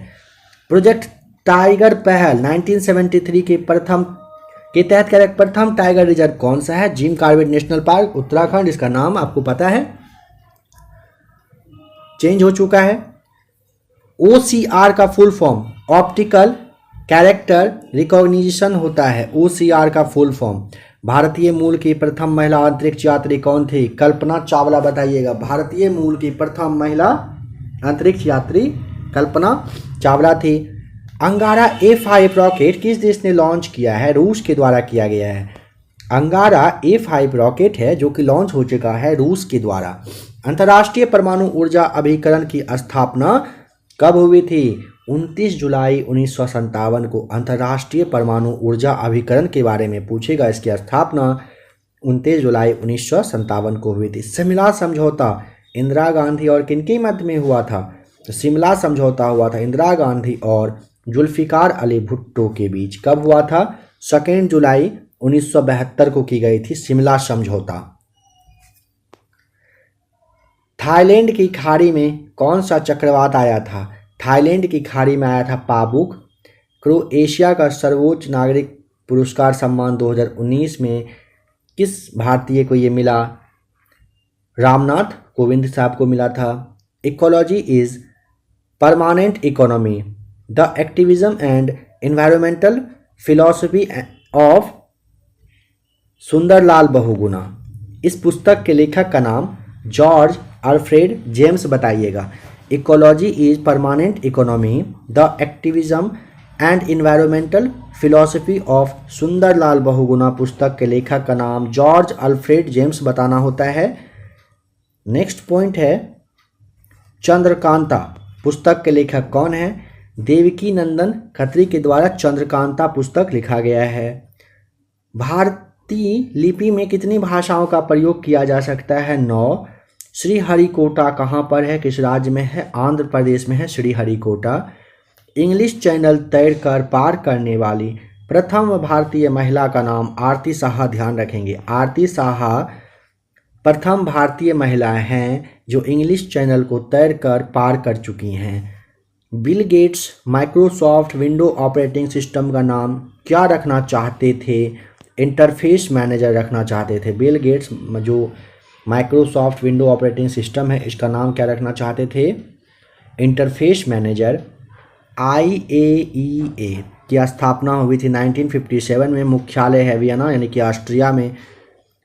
प्रोजेक्ट टाइगर पहल 1973 के तहत प्रथम टाइगर रिजर्व कौन सा है? Jim Corbett national park, Uttarakhand. इसका नाम आपको पता है, चेंज हो चुका है। OCR का full form optical character recognition होता है। OCR का फुल फॉर्म। भारतीय मूल की प्रथम महिला अंतरिक्ष यात्री कौन थी? कल्पना चावला। बताइएगा, भारतीय मूल की प्रथम महिला अंतरिक्ष यात्री कल्पना चावला थी। अंगारा A5 रॉकेट किस देश ने लॉन्च किया है? रूस के द्वारा किया गया है। अंगारा A5 रॉकेट है जो कि लॉन्च हो चुका है रूस के द्वारा। अंतर्राष्ट्रीय परमाणु ऊर्जा अभिकरण की स्थापना कब हुई थी? 29 जुलाई 1957 को अंतर्राष्ट्रीय परमाणु ऊर्जा अभिकरण के बारे में पूछेगा। इसकी स्थापना 29 जुलाई 1957 को हुई थी। शिमला समझौता इंदिरा गांधी और किनके मध्य में हुआ था? तो शिमला समझौता हुआ था इंदिरा गांधी और जुल्फिकार अली भुट्टो के बीच। कब हुआ था? 2 जुलाई 1972 को की गई थी शिमला समझौता। थाईलैंड की खाड़ी में कौन सा चक्रवात आया था? थाईलैंड की खाड़ी में आया था पाबुक। क्रोएशिया का सर्वोच्च नागरिक पुरस्कार सम्मान 2019 में किस भारतीय को ये मिला? रामनाथ कोविंद साहब को मिला था। Ecology is Permanent Economy, the Activism and Environmental Philosophy of Sunderlal Bahuguna. इस पुस्तक के लेखक का नाम जॉर्ज अल्फ्रेड जेम्स। बताइएगा, Ecology is Permanent Economy, the Activism and Environmental Philosophy of Sunderlal Bahuguna पुस्तक के लेखक का नाम जॉर्ज अल्फ्रेड जेम्स बताना होता है। नेक्स्ट पॉइंट है चंद्रकांता पुस्तक के लेखक कौन है? देवकी नंदन खत्री के द्वारा चंद्रकांता पुस्तक लिखा गया है। भारतीय लिपि में कितनी भाषाओं का प्रयोग किया जा सकता है? 9। श्रीहरिकोटा कहाँ पर है? किस राज्य में है? आंध्र प्रदेश में है श्रीहरिकोटा। इंग्लिश चैनल तैरकर पार करने वाली प्रथम भारतीय महिला का नाम आरती साहा। ध्यान रखेंगे, आरती साहा प्रथम भारतीय महिला हैं जो इंग्लिश चैनल को तैरकर पार कर चुकी हैं। Bill Gates Microsoft window operating system का नाम क्या रखना चाहते थे? इंटरफेस मैनेजर रखना चाहते थे। बिल गेट्स जो माइक्रोसॉफ्ट विंडो ऑपरेटिंग सिस्टम है इसका नाम क्या रखना चाहते थे? Interface manager. IAEA की स्थापना हुई थी 1957 में। मुख्यालय है वियना यानी कि ऑस्ट्रिया में।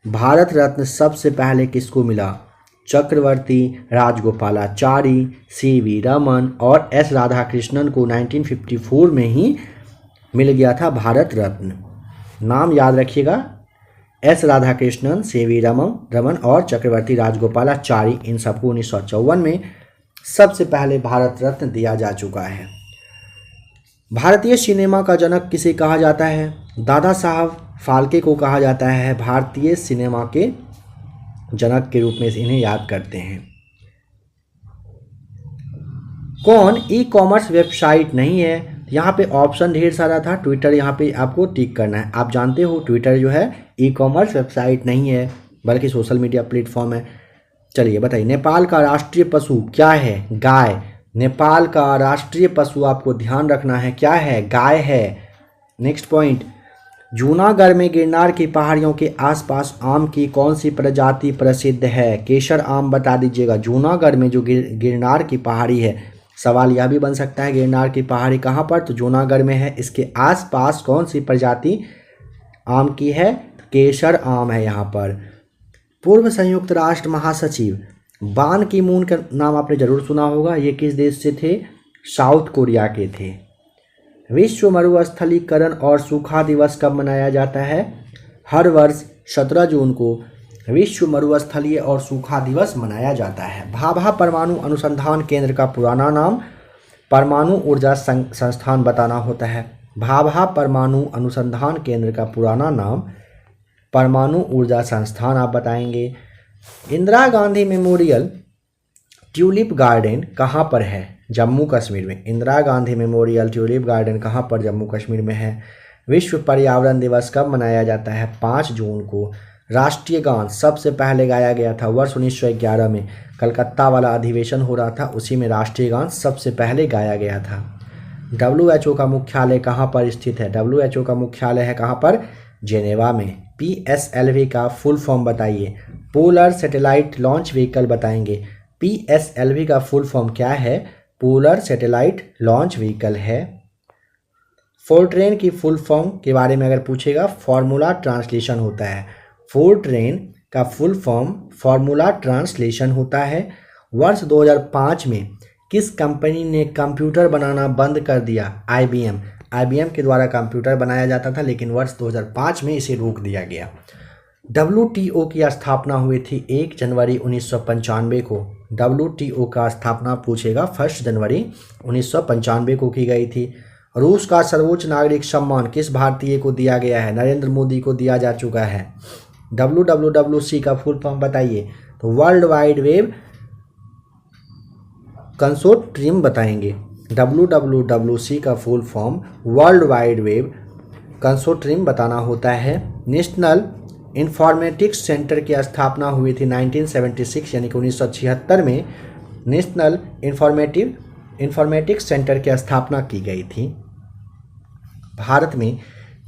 भारत रत्न सबसे पहले किसको मिला? चक्रवर्ती राजगोपालाचारी, CV रमन और S राधाकृष्णन को 1954 में ही मिल गया था भारत रत्न। नाम याद रखिएगा, S राधाकृष्णन, CV रमन और चक्रवर्ती राजगोपालाचारी। इन सबको 1954 में सबसे पहले भारत रत्न दिया जा चुका है। भारतीय सिनेमा का जनक किसे कहा जाता है? दादा साहब फाल्के को कहा जाता है भारतीय सिनेमा के जनक के रूप में इन्हें याद करते हैं। कौन ई-कॉमर्स वेबसाइट नहीं है? यहाँ पे ऑप्शन ढेर सारा था। ट्विटर यहाँ पे आपको टिक करना है। आप जानते हो ट्विटर जो है ई-कॉमर्स वेबसाइट नहीं है बल्कि सोशल मीडिया प्लेटफॉर्म है। चलिए बताइए, नेपाल का राष्ट्रीय पशु क्या है? गाय। नेपाल का राष्ट्रीय पशु आपको ध्यान रखना है क्या है? गाय है। नेक्स्ट पॉइंट, जूनागढ़ में गिरनार की पहाड़ियों के आसपास आम की कौन सी प्रजाति प्रसिद्ध है? केसर आम बता दीजिएगा। जूनागढ़ में जो गिरनार की पहाड़ी है, सवाल यह भी बन सकता है गिरनार की पहाड़ी कहाँ पर? तो जूनागढ़ में है। इसके आसपास कौन सी प्रजाति आम की है? केसर आम है यहाँ पर। पूर्व संयुक्त राष्ट्र महासचिव बान की मून का नाम आपने जरूर सुना होगा। ये किस देश से थे? साउथ कोरिया के थे। विश्व मरुस्थलीकरण और सूखा दिवस कब मनाया जाता है? हर वर्ष 17 जून को विश्व मरुस्थलीय और सूखा दिवस मनाया जाता है। भाभा परमाणु अनुसंधान केंद्र का पुराना नाम परमाणु ऊर्जा संस्थान बताना होता है। भाभा परमाणु अनुसंधान केंद्र का पुराना नाम परमाणु ऊर्जा संस्थान आप बताएंगे। Indira Gandhi memorial tulip garden कहाँ पर है? जम्मू कश्मीर में। Indira Gandhi memorial tulip garden कहाँ पर? जम्मू कश्मीर में है। विश्व पर्यावरण दिवस कब मनाया जाता है? 5 जून को। राष्ट्रीय गान सबसे पहले गाया गया था वर्ष 1911 में, कलकत्ता वाला अधिवेशन हो रहा था, उसी में राष्ट्रीय गान सबसे पहले गाया गया था। WHO का मुख्यालय कहाँ पर स्थित है? WHO का मुख्यालय है कहाँ पर? जेनेवा में। PSLV का फुल फॉर्म बताइए। पोलर सैटेलाइट लॉन्च व्हीकल बताएंगे। PSLV का फुल फॉर्म क्या है? पोलर सैटेलाइट लॉन्च व्हीकल है। फोर्ट्रेन की फुल फॉर्म के बारे में अगर पूछेगा, फॉर्मूला ट्रांसलेशन होता है। फोर्ट्रेन का फुल फॉर्म फॉर्मूला ट्रांसलेशन होता है। वर्ष 2005 में किस कंपनी ने कंप्यूटर बनाना बंद कर दिया? IBM के द्वारा कंप्यूटर बनाया जाता था, लेकिन वर्ष 2005 में इसे रोक दिया गया। WTO की स्थापना हुई थी 1 जनवरी 1995 को। WTO का स्थापना पूछेगा 1 जनवरी 1995 को की गई थी। रूस का सर्वोच्च नागरिक सम्मान किस भारतीय को दिया गया है? नरेंद्र मोदी को दिया जा चुका है। WWWC का फुल फॉर्म बताइए। तो वर्ल्ड वाइड वेब कंसोर्टियम बताएंगे। WWWC का full form world wide web consortium बताना होता है। नेशनल इंफॉर्मेटिक्स सेंटर की स्थापना हुई थी 1976 यानी कि 1976 में नेशनल इंफॉर्मेटिक्स सेंटर की स्थापना की गई थी। भारत में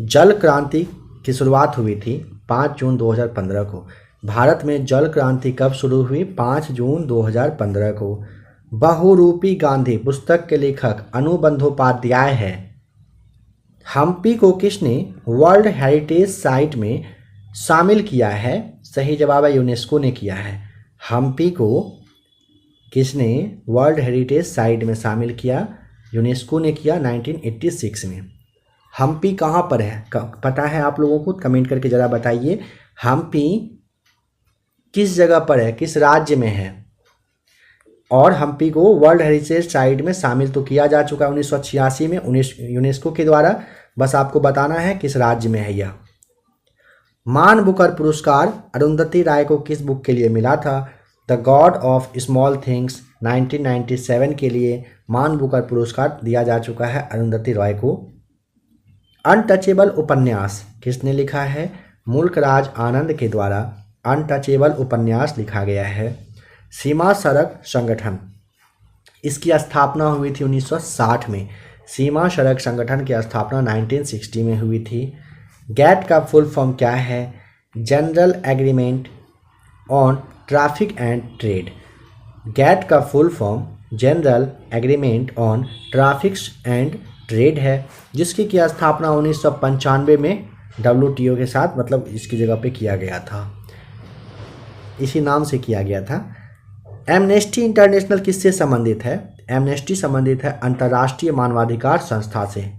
जल क्रांति की शुरुआत हुई थी 5 जून 2015 को। भारत में जल क्रांति कब शुरू हुई? 5 जून 2015 को। बहुरूपी गांधी पुस्तक के लेखक अनु बंदोपाध्याय है। हम्पी को किसने वर्ल्ड हेरिटेज साइट में शामिल किया है? सही जवाब है यूनेस्को ने किया है। हम्पी को किसने वर्ल्ड हेरिटेज साइट में शामिल किया? यूनेस्को ने किया 1986 में। हम्पी कहाँ पर है? पता है आप लोगों को? कमेंट करके ज़रा बताइए। हम्पी किस जगह पर है, किस राज्य में है? और हम्पी को वर्ल्ड हेरिटेज साइट में शामिल तो किया जा चुका है 1986 में यूनेस्को के द्वारा। बस आपको बताना है किस राज्य में है यह। मान बुकर पुरस्कार अरुंधति राय को किस बुक के लिए मिला था? The God of Small things 1997 के लिए मान बुकर पुरस्कार दिया जा चुका है अरुंधति रॉय को। अनटचेबल उपन्यास किसने लिखा है? मुल्क राज आनंद के द्वारा अनटचेबल उपन्यास लिखा गया है। सीमा सड़क संगठन, इसकी स्थापना हुई थी 1960 में। सीमा सड़क संगठन की स्थापना 1960 में हुई थी। गैट का फुल फॉर्म क्या है? General agreement on traffic and trade. GATT का full form general agreement on traffic and trade है, जिसकी की स्थापना 1995 में WTO के साथ मतलब इसकी जगह पे किया गया था, इसी नाम से किया गया था। एमनेस्टी इंटरनेशनल किससे संबंधित है? एमनेस्टी संबंधित है अंतर्राष्ट्रीय मानवाधिकार संस्था से।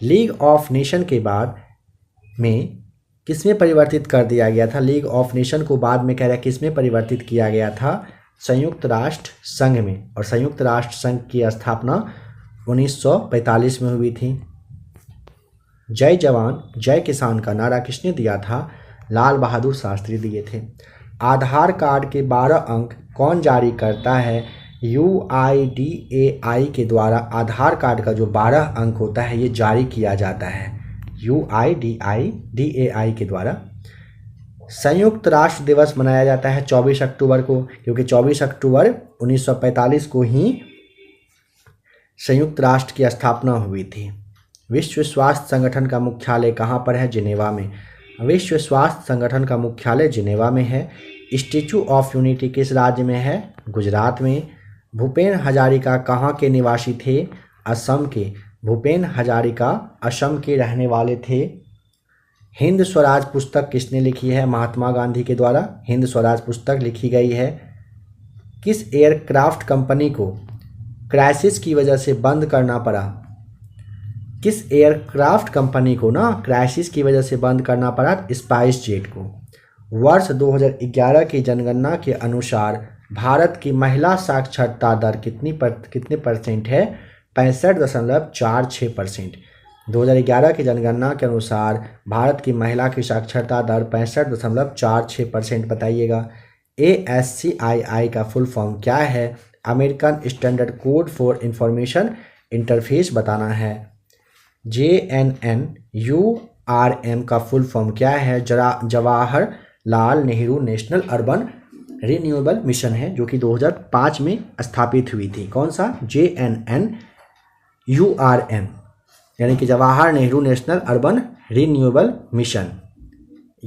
लीग ऑफ नेशन के बाद में किसमें परिवर्तित कर दिया गया था? लीग ऑफ नेशन को बाद में कह रहा है किसमें परिवर्तित किया गया था? संयुक्त राष्ट्र संघ में। और संयुक्त राष्ट्र संघ की स्थापना 1945 में हुई थी। जय जवान जय किसान का नारा किसने दिया था? लाल बहादुर शास्त्री दिए थे। आधार कार्ड के 12 अंक कौन जारी करता है? UIDAI के द्वारा आधार कार्ड का जो 12 अंक होता है ये जारी किया जाता है UIDAI के द्वारा। संयुक्त राष्ट्र दिवस मनाया जाता है 24 अक्टूबर को, क्योंकि 24 अक्टूबर 1945 को ही संयुक्त राष्ट्र की स्थापना हुई थी। विश्व स्वास्थ्य संगठन का मुख्यालय कहाँ पर है? जिनेवा में। विश्व स्वास्थ्य संगठन का मुख्यालय जिनेवा में है। स्टैचू ऑफ यूनिटी किस राज्य में है? गुजरात में। भूपेन हजारिका कहाँ के निवासी थे? असम के। भूपेन हजारिका असम के रहने वाले थे। हिंद स्वराज पुस्तक किसने लिखी है? महात्मा गांधी के द्वारा हिंद स्वराज पुस्तक लिखी गई है। किस एयरक्राफ्ट कंपनी को क्राइसिस की वजह से बंद करना पड़ा? किस एयरक्राफ्ट कंपनी को ना क्राइसिस की वजह से बंद करना पड़ा? स्पाइस जेट को। वर्ष 2011 की जनगणना के अनुसार भारत की महिला साक्षरता दर कितने परसेंट है? 65.46%। 2011 की जनगणना के अनुसार भारत की महिला की साक्षरता दर 65.46% बताइएगा। ASCII का फुल फॉर्म क्या है? American standard code for information interface बताना है। JNNU URM का फुल फॉर्म क्या है? Jawaharlal Nehru national urban renewable mission है, जो कि 2005 में स्थापित हुई थी। कौन सा? JNNURM, यानी कि Jawahar Nehru national urban renewable mission.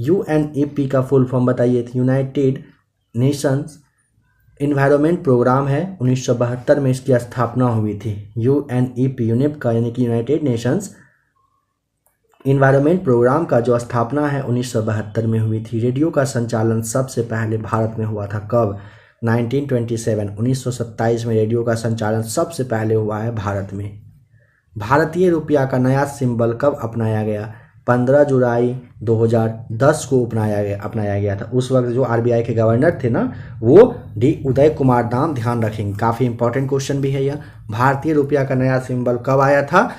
UNEP का फुल फॉर्म बताइए। यूनाइटेड नेशंस इन्वायरमेंट प्रोग्राम है, 1972 में इसकी स्थापना हुई थी। UNEP यूनिप का यानी कि यूनाइटेड नेशंस इन्वायरमेंट प्रोग्राम का जो स्थापना है 1972 में हुई थी। रेडियो का संचालन सबसे पहले भारत में हुआ था। कब? 1927 में रेडियो का संचालन सबसे पहले हुआ है भारत में। भारतीय रुपया का नया सिंबल कब अपनाया गया? 15 जुलाई 2010 को अपनाया गया था। उस वक्त जो RBI के गवर्नर थे ना, वो D उदय कुमार नाम, ध्यान रखेंगे, काफ़ी इंपॉर्टेंट क्वेश्चन भी है यह। भारतीय रुपया का नया सिंबल कब आया था?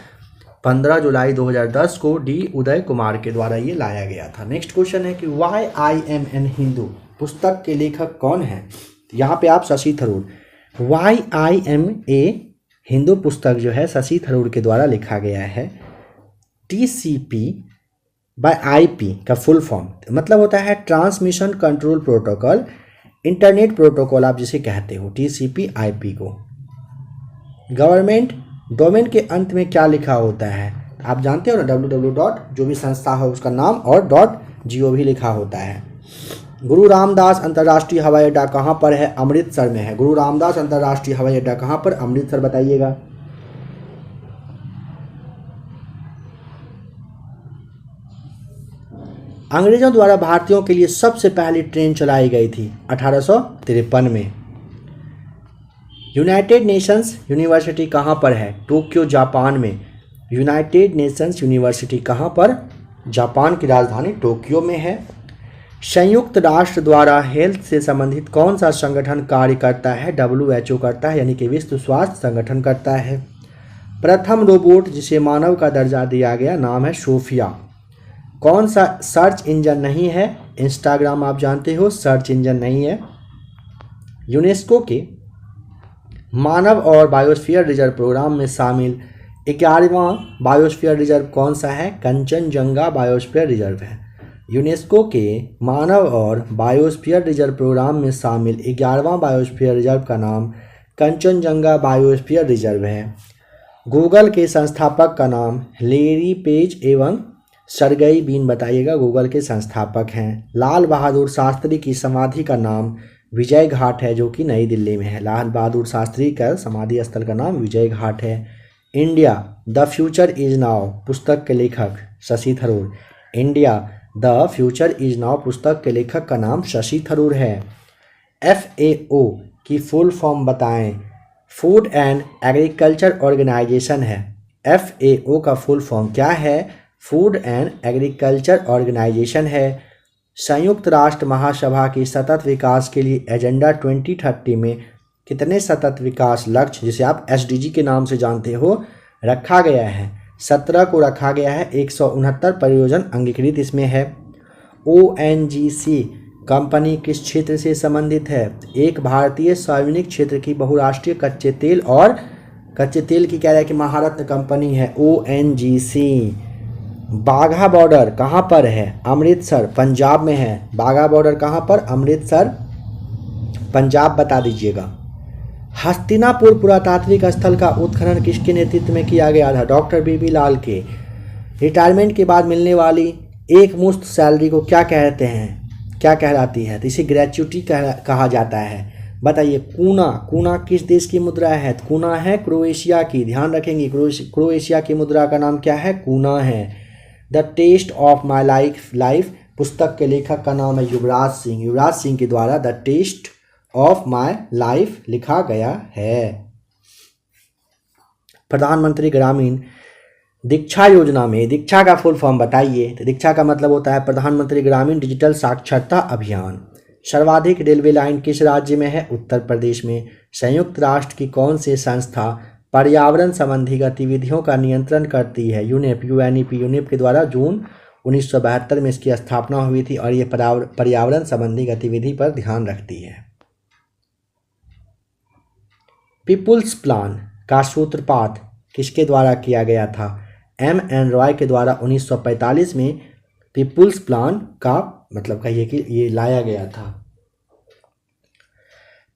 15 जुलाई 2010 को D उदय कुमार के द्वारा ये लाया गया था। नेक्स्ट क्वेश्चन है कि YIMN हिंदू पुस्तक के लेखक कौन है? यहाँ पे आप शशि थरूर। YIMA हिंदू पुस्तक जो है शशि थरूर के द्वारा लिखा गया है। TCP/IP का फुल फॉर्म मतलब होता है transmission control protocol, internet protocol आप जिसे कहते हो, TCP/IP को। गवर्नमेंट डोमेन के अंत में क्या लिखा होता है? आप जानते हो ना, www. जो भी संस्था है उसका नाम और .gov लिखा होता है। गुरु रामदास अंतर्राष्ट्रीय हवाई अड्डा कहाँ पर है? अमृतसर में है। गुरु रामदास अंतर्राष्ट्रीय हवाई अड्डा कहाँ पर? अमृतसर, बताइएगा। अंग्रेजों द्वारा भारतीयों के लिए सबसे पहली ट्रेन चलाई गई थी 1853 में। यूनाइटेड नेशंस यूनिवर्सिटी कहाँ पर है? टोक्यो, जापान में। यूनाइटेड नेशंस यूनिवर्सिटी कहाँ पर? जापान की राजधानी टोक्यो में है। संयुक्त राष्ट्र द्वारा हेल्थ से संबंधित कौन सा संगठन कार्य करता है? WHO करता है, यानी कि विश्व स्वास्थ्य संगठन करता है। प्रथम रोबोट जिसे मानव का दर्जा दिया गया, नाम है सोफिया। कौन सा सर्च इंजन नहीं है? इंस्टाग्राम आप जानते हो, सर्च इंजन नहीं है। यूनेस्को के मानव और बायोस्फीयर रिजर्व प्रोग्राम में शामिल 11वां बायोस्फीयर रिजर्व कौन सा है? कंचनजंगा बायोस्फीयर रिजर्व है। यूनेस्को के मानव और बायोस्फीयर रिजर्व प्रोग्राम में शामिल 11वां बायोस्फीयर रिजर्व का नाम कंचनजंगा बायोस्फीयर रिजर्व है। गूगल के संस्थापक का नाम लेरी पेज एवं सरगई बीन, बताइएगा। गूगल के संस्थापक हैं। लाल बहादुर शास्त्री की समाधि का नाम विजय घाट है, जो कि नई दिल्ली में है। लाल बहादुर शास्त्री का समाधि स्थल का नाम विजय घाट है। India the future is now पुस्तक के लेखक Shashi Tharoor. India the future is now पुस्तक के लेखक का नाम शशि थरूर है। FAO की फुल फॉर्म बताएं। फूड एंड एग्रीकल्चर ऑर्गेनाइजेशन है। FAO का फुल फॉर्म क्या है? फूड एंड एग्रीकल्चर ऑर्गेनाइजेशन है। संयुक्त राष्ट्र महासभा की सतत विकास के लिए एजेंडा 2030 में कितने सतत विकास लक्ष्य, जिसे आप SDG के नाम से जानते हो, रखा गया है? 17 को रखा गया है। 169 परियोजना अंगीकृत इसमें है। ONGC कंपनी किस क्षेत्र से संबंधित है? एक भारतीय सार्वजनिक क्षेत्र की बहुराष्ट्रीय कच्चे तेल की कह रहा है कि महारत्न कंपनी है ONGC। बाघा बॉर्डर कहाँ पर है? अमृतसर, पंजाब में है। बाघा बॉर्डर कहाँ पर? अमृतसर, पंजाब, बता दीजिएगा। हस्तिनापुर पुरातात्विक स्थल का उत्खनन किसके नेतृत्व में किया गया था? डॉक्टर BB लाल के। रिटायरमेंट के बाद मिलने वाली एक मुश्त सैलरी को क्या कहते हैं, क्या कहलाती है? तो इसे ग्रेच्युटी कहा जाता है। बताइए, कूना किस देश की मुद्रा है? कूना है क्रोएशिया की, ध्यान रखेंगे। क्रोएशिया की मुद्रा का नाम क्या है? कूना है। The Test of My Life पुस्तक के लेखक का नाम है युवराज सिंह। युवराज सिंह के द्वारा The Test of My Life लिखा गया है। प्रधानमंत्री ग्रामीण दीक्षा योजना में दीक्षा का फुल फॉर्म बताइए। तो दीक्षा का मतलब होता है प्रधानमंत्री ग्रामीण डिजिटल साक्षरता अभियान। सर्वाधिक रेलवे लाइन किस राज्य में है? उत्तर प्रदेश में। संयुक्त राष्ट्र की कौन सी संस्था पर्यावरण संबंधी गतिविधियों का नियंत्रण करती है? UNEP के द्वारा जून 1972 में इसकी स्थापना हुई थी और ये पर्यावरण संबंधी गतिविधि पर ध्यान रखती है। पीपुल्स प्लान का सूत्रपात किसके द्वारा किया गया था? M.N. रॉय के द्वारा 1945 में पीपुल्स प्लान का मतलब कहिए कि ये लाया गया था।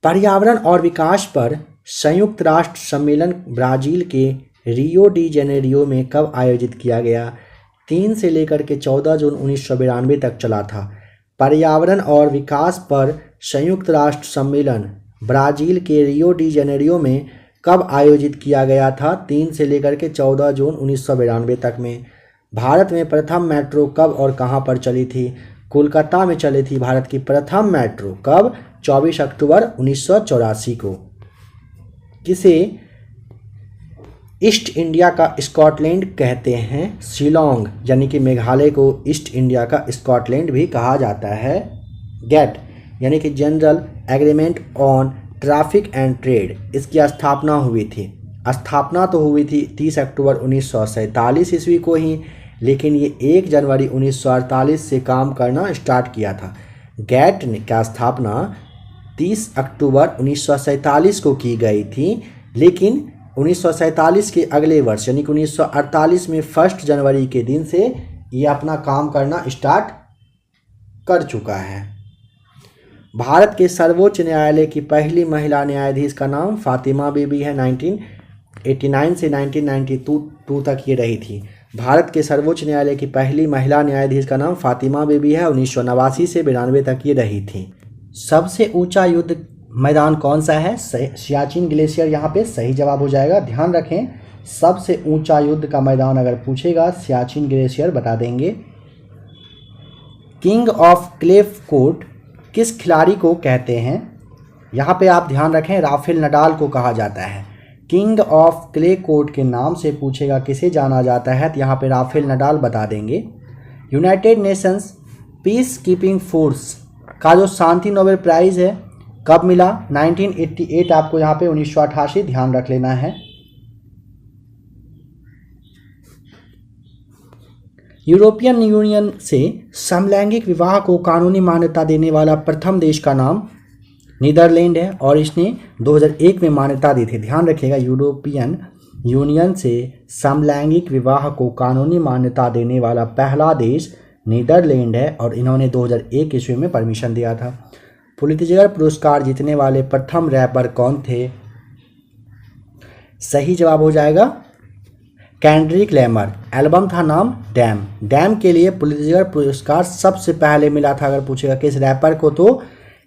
पर्यावरण और विकास पर संयुक्त राष्ट्र सम्मेलन ब्राजील के रियो डी जेनेरियो में कब आयोजित किया गया? 3 से लेकर के 14 जून 1992 तक चला था। पर्यावरण और विकास पर संयुक्त राष्ट्र सम्मेलन ब्राजील के रियो डी जेनेरियो में कब आयोजित किया गया था? 3 से लेकर के 14 जून 1992 तक में। भारत में प्रथम मेट्रो कब और कहां पर चली थी? कोलकाता में चली थी भारत की प्रथम मेट्रो। कब? 24 अक्टूबर 1984 को। किसे ईस्ट इंडिया का स्कॉटलैंड कहते हैं? शिलोंग यानी कि मेघालय को ईस्ट इंडिया का स्कॉटलैंड भी कहा जाता है। गेट यानी कि general agreement on traffic and trade, इसकी स्थापना हुई थी। स्थापना तो हुई थी 30 अक्टूबर 1947 ईस्वी को ही, लेकिन ये 1 जनवरी 1948 से काम करना स्टार्ट किया था। गेट का स्थापना 30 अक्टूबर 1947 को की गई थी, लेकिन 1947 के अगले वर्ष यानी कि 1948 में 1 जनवरी के दिन से ये अपना काम करना स्टार्ट कर चुका है। भारत के सर्वोच्च न्यायालय की पहली महिला न्यायाधीश का नाम फातिमा बीबी है। 1989 से 1992 तक ये रही थी। भारत के सर्वोच्च न्यायालय की पहली महिला न्यायाधीश का नाम फातिमा बीबी है। 1989 से 92 तक ये रही थी। सबसे ऊंचा युद्ध मैदान कौन सा है? सियाचिन ग्लेशियर यहाँ पे सही जवाब हो जाएगा। ध्यान रखें, सबसे ऊंचा युद्ध का मैदान अगर पूछेगा सियाचिन ग्लेशियर बता देंगे। किंग ऑफ क्ले कोर्ट किस खिलाड़ी को कहते हैं? यहाँ पे आप ध्यान रखें, राफेल नडाल को कहा जाता है। किंग ऑफ क्ले कोर्ट के नाम से पूछेगा किसे जाना जाता है, तो यहाँ पे राफेल नडाल बता देंगे। United Nations peace keeping force का जो शांति नोबेल प्राइज़ है कब मिला? 1988 आपको यहाँ पे 1988 ध्यान रख लेना है। यूरोपियन यूनियन से समलैंगिक विवाह को कानूनी मान्यता देने वाला प्रथम देश का नाम नीदरलैंड है और इसने 2001 में मान्यता दी थी। ध्यान रखिएगा, यूरोपियन यूनियन से समलैंगिक विवाह को कानूनी मान्यता देने वाला पहला देश नीदरलैंड है और इन्होंने 2001 ईस्वी में परमिशन दिया था। पुलित्जर पुरस्कार जीतने वाले प्रथम रैपर कौन थे? सही जवाब हो जाएगा केंड्रिक लैमर। एल्बम था नाम डैम। डैम के लिए पुलित्जर पुरस्कार सबसे पहले मिला था। अगर पूछेगा किस रैपर को, तो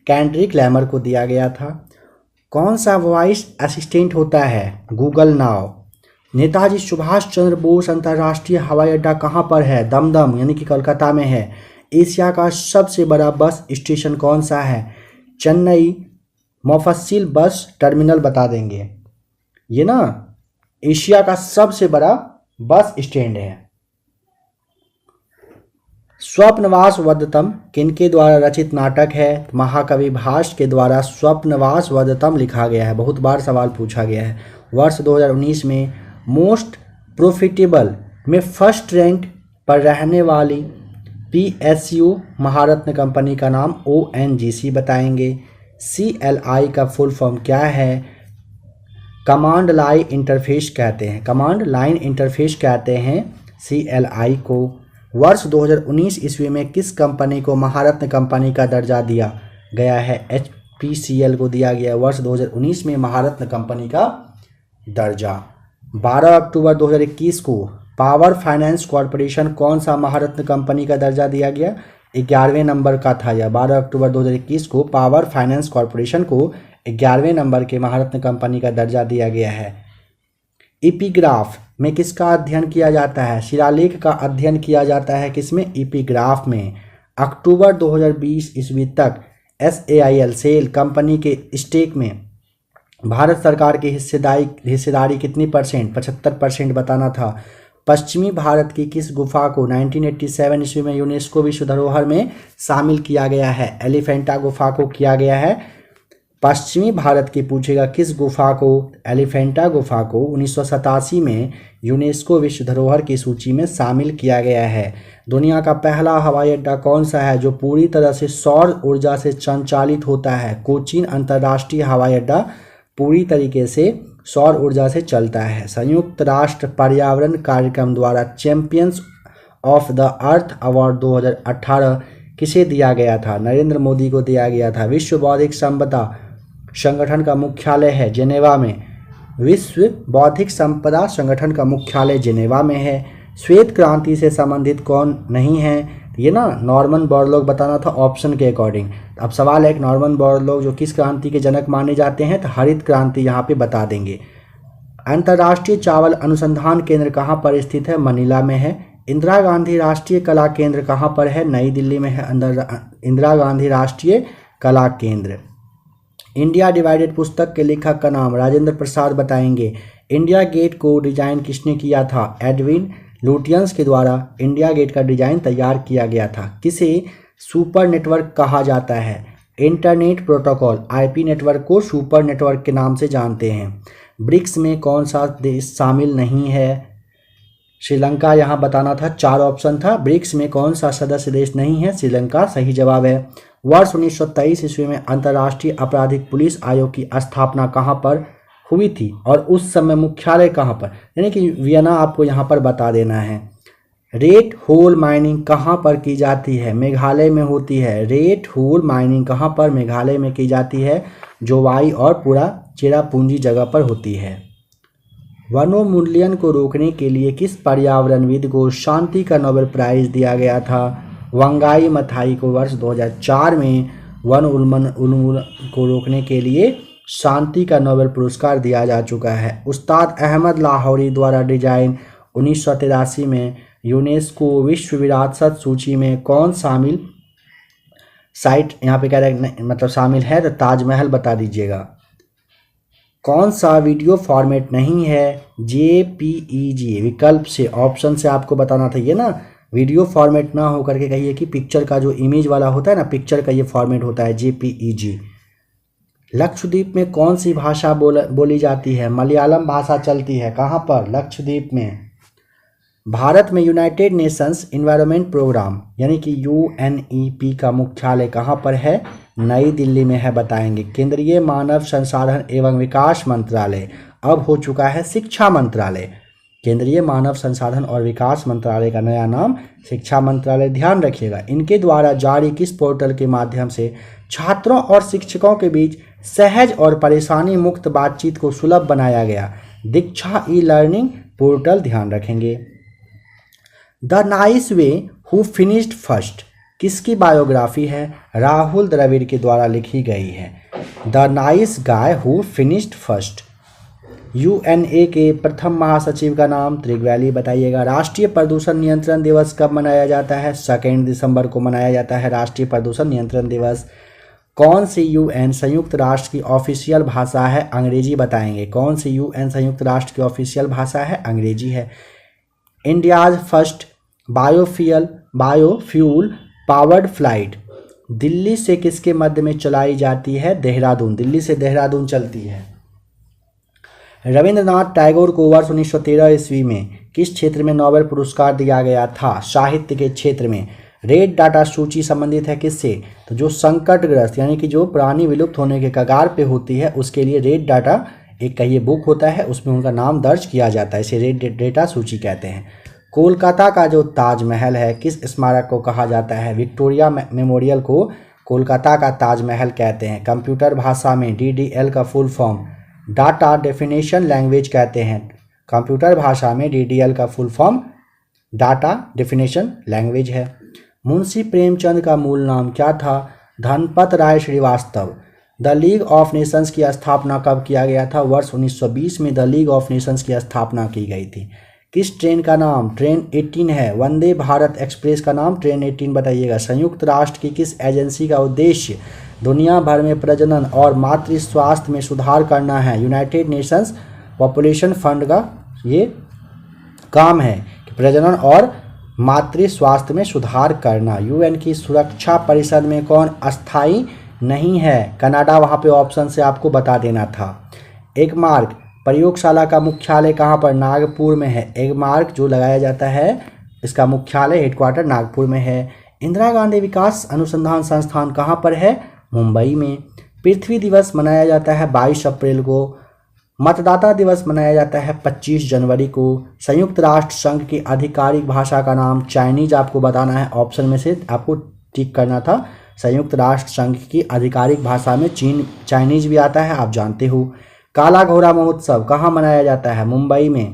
केंड्रिक लैमर को दिया गया था। कौन सा वॉइस असिस्टेंट होता है गूगल नाउ? नेताजी सुभाष चंद्र बोस अंतर्राष्ट्रीय हवाई अड्डा कहाँ पर है? दमदम यानी कि कोलकाता में है। एशिया का सबसे बड़ा बस स्टेशन कौन सा है? चेन्नई मुफस्सिल बस टर्मिनल बता देंगे। ये ना एशिया का सबसे बड़ा बस स्टैंड है। स्वप्नवास वदतम किनके द्वारा रचित नाटक है? महाकवि भास के द्वारा स्वप्नवास वदतम लिखा गया है। बहुत बार सवाल पूछा गया है। वर्ष 2019 में मोस्ट प्रॉफिटेबल में फर्स्ट रैंक पर रहने वाली PSU महारत्न कंपनी का नाम ONGC बताएंगे। CLI का फुल फॉर्म क्या है? कमांड लाइन इंटरफेस कहते हैं। कमांड लाइन इंटरफेस कहते हैं CLI को। वर्ष 2019 ईस्वी में किस कंपनी को महारत्न कंपनी का दर्जा दिया गया है? HPCL को दिया गया वर्ष 2019 में महारत्न कंपनी का दर्जा। 12 अक्टूबर 2021 को पावर फाइनेंस कॉरपोरेशन कौन सा महारत्न कंपनी का दर्जा दिया गया? 11वें नंबर का था यह। 12 अक्टूबर 2021 को पावर फाइनेंस कॉरपोरेशन को 11वें नंबर के महारत्न कंपनी का दर्जा दिया गया है। एपिग्राफ में किसका अध्ययन किया जाता है? शिलालेख का अध्ययन किया जाता है। किसमें? एपिग्राफ में। अक्टूबर 2020 ईस्वी तक SAIL सेल कंपनी के स्टेक में भारत सरकार की हिस्सेदारी कितनी परसेंट? 75% बताना था। पश्चिमी भारत की किस गुफा को 1987 ईस्वी में यूनेस्को विश्व धरोहर में शामिल किया गया है? एलिफेंटा गुफा को किया गया है। पश्चिमी भारत की पूछेगा किस गुफा को? एलिफेंटा गुफा को 1987 में यूनेस्को विश्व धरोहर की सूची में शामिल किया गया है। दुनिया का पहला हवाई अड्डा कौन सा है जो पूरी तरह से सौर ऊर्जा से संचालित होता है? कोचीन अंतर्राष्ट्रीय हवाई अड्डा पूरी तरीके से सौर ऊर्जा से चलता है। संयुक्त राष्ट्र पर्यावरण कार्यक्रम द्वारा champions of the earth award 2018 किसे दिया गया था? नरेंद्र मोदी को दिया गया था। विश्व बौद्धिक संपदा संगठन का मुख्यालय है जेनेवा में। विश्व बौद्धिक संपदा संगठन का मुख्यालय जेनेवा में है। श्वेत क्रांति से संबंधित कौन नहीं है? ये ना नॉर्मन बोरलॉग बताना था ऑप्शन के अकॉर्डिंग। अब सवाल है कि नॉर्मन बोरलॉग जो किस क्रांति के जनक माने जाते हैं, तो हरित क्रांति यहाँ पे बता देंगे। अंतर्राष्ट्रीय चावल अनुसंधान केंद्र कहाँ पर स्थित है? मनीला में है। इंदिरा गांधी राष्ट्रीय कला केंद्र कहाँ पर है? नई दिल्ली में है इंदिरा गांधी राष्ट्रीय कला केंद्र। इंडिया डिवाइडेड पुस्तक के लेखक का नाम? राजेंद्र प्रसाद बताएंगे। इंडिया गेट को डिजाइन किसने किया था? एडविन लुटियंस के द्वारा इंडिया गेट का डिजाइन तैयार किया गया था। किसे सुपर नेटवर्क कहा जाता है? इंटरनेट प्रोटोकॉल आईपी नेटवर्क को सुपर नेटवर्क के नाम से जानते हैं। ब्रिक्स में कौन सा देश शामिल नहीं है? श्रीलंका। यहाँ बताना था, 4 ऑप्शन था। ब्रिक्स में कौन सा सदस्य देश नहीं है? श्रीलंका सही जवाब है। वर्ष 1923 ईस्वी में अंतर्राष्ट्रीय आपराधिक पुलिस आयोग की स्थापना कहाँ पर हुई थी और उस समय मुख्यालय कहाँ पर? यानी कि वियना आपको यहाँ पर बता देना है। रेड होल माइनिंग कहाँ पर की जाती है? मेघालय में होती है। रेड होल माइनिंग कहाँ पर? मेघालय में की जाती है। जोवाई और पूरा चेरापूंजी जगह पर होती है। वनोन्मूलन को रोकने के लिए किस पर्यावरणविद को शांति का नोबेल प्राइज दिया गया था? वंगाई मथाई को वर्ष 2004 में वन उन्मूलन को रोकने के लिए शांति का नोबेल पुरस्कार दिया जा चुका है। उस्ताद अहमद लाहौरी द्वारा डिजाइन 1983 में यूनेस्को विश्व विरासत सूची में कौन शामिल साइट यहाँ पे कह रहे हैं मतलब शामिल है, तो ताजमहल बता दीजिएगा। कौन सा वीडियो फॉर्मेट नहीं है? JPEG विकल्प से ऑप्शन से आपको बताना था। ये ना वीडियो फॉर्मेट ना हो करके कहिए कि पिक्चर का जो इमेज वाला होता है ना, पिक्चर का ये फॉर्मेट होता है JPEG। लक्षद्वीप में कौन सी भाषा बोली जाती है? मलयालम भाषा चलती है। कहाँ पर? लक्षद्वीप में। भारत में यूनाइटेड नेशंस एनवायरनमेंट प्रोग्राम यानी कि UNEP का मुख्यालय कहाँ पर है? नई दिल्ली में है, बताएंगे। केंद्रीय मानव संसाधन एवं विकास मंत्रालय अब हो चुका है शिक्षा मंत्रालय। केंद्रीय मानव संसाधन और विकास मंत्रालय का नया नाम शिक्षा मंत्रालय, ध्यान रखिएगा। इनके द्वारा जारी किस पोर्टल के माध्यम से छात्रों और शिक्षकों के बीच सहज और परेशानी मुक्त बातचीत को सुलभ बनाया गया? दीक्षा ई-लर्निंग पोर्टल, ध्यान रखेंगे। The nice way who finished first किसकी बायोग्राफी है? राहुल द्रविड़ के द्वारा लिखी गई है। The nice guy who finished first. UNA के प्रथम महासचिव का नाम? त्रिगवैली, बताइएगा। राष्ट्रीय प्रदूषण नियंत्रण दिवस कब मनाया जाता है? 2 दिसंबर को मनाया जाता है राष्ट्रीय प्रदूषण नियंत्रण दिवस। कौन सी UN संयुक्त राष्ट्र की ऑफिशियल भाषा है? अंग्रेजी, बताएंगे। कौन सी UN संयुक्त राष्ट्र की ऑफिशियल भाषा है? अंग्रेजी है। India's first biofuel powered flight Delhi से किसके मध्य में चलाई जाती है? देहरादून। दिल्ली से देहरादून चलती है। रविंद्रनाथ टैगोर को वर्ष 1913 ईस्वी में किस क्षेत्र में नोबेल पुरस्कार दिया गया था? साहित्य के क्षेत्र में। रेड डाटा सूची संबंधित है किससे? तो जो संकटग्रस्त यानी कि जो प्राणी विलुप्त होने के कगार पे होती है उसके लिए रेड डाटा एक का ये बुक होता है, उसमें उनका नाम दर्ज किया जाता है, इसे रेड डेटा सूची कहते हैं। कोलकाता का जो ताजमहल है किस स्मारक को कहा जाता है? विक्टोरिया मेमोरियल को कोलकाता का ताजमहल कहते हैं। कंप्यूटर भाषा में DDL का full form data definition language कहते हैं। कंप्यूटर भाषा में DDL का full form data definition language है। मुंशी प्रेमचंद का मूल नाम क्या था? Dhanpat Rai Srivastava. The League of Nations की स्थापना कब किया गया था? वर्ष 1920 में द लीग ऑफ नेशंस की स्थापना की गई थी। किस ट्रेन का नाम ट्रेन 18 है? वंदे भारत एक्सप्रेस का नाम ट्रेन 18, बताइएगा। संयुक्त राष्ट्र की किस एजेंसी का उद्देश्य दुनिया भर में प्रजनन और मातृ स्वास्थ्य में सुधार करना है? यूनाइटेड नेशंस पॉपुलेशन फंड का ये काम है कि प्रजनन और मातृ स्वास्थ्य में सुधार करना। UN की सुरक्षा परिषद में कौन अस्थायी नहीं है? कनाडा, वहाँ पे ऑप्शन से आपको बता देना था। एगमार्क प्रयोगशाला का मुख्यालय कहाँ पर? नागपुर में है। एगमार्क जो लगाया जाता है इसका मुख्यालय हेडक्वार्टर नागपुर में है। इंदिरा गांधी विकास अनुसंधान संस्थान कहाँ पर है? मुंबई में। पृथ्वी दिवस मनाया जाता है 22 अप्रैल को। मतदाता दिवस मनाया जाता है 25 जनवरी को। संयुक्त राष्ट्र संघ की आधिकारिक भाषा का नाम चाइनीज आपको बताना है, ऑप्शन में से आपको टिक करना था। संयुक्त राष्ट्र संघ की आधिकारिक भाषा में चाइनीज भी आता है, आप जानते हो। काला घोड़ा महोत्सव कहाँ मनाया जाता है? मुंबई में।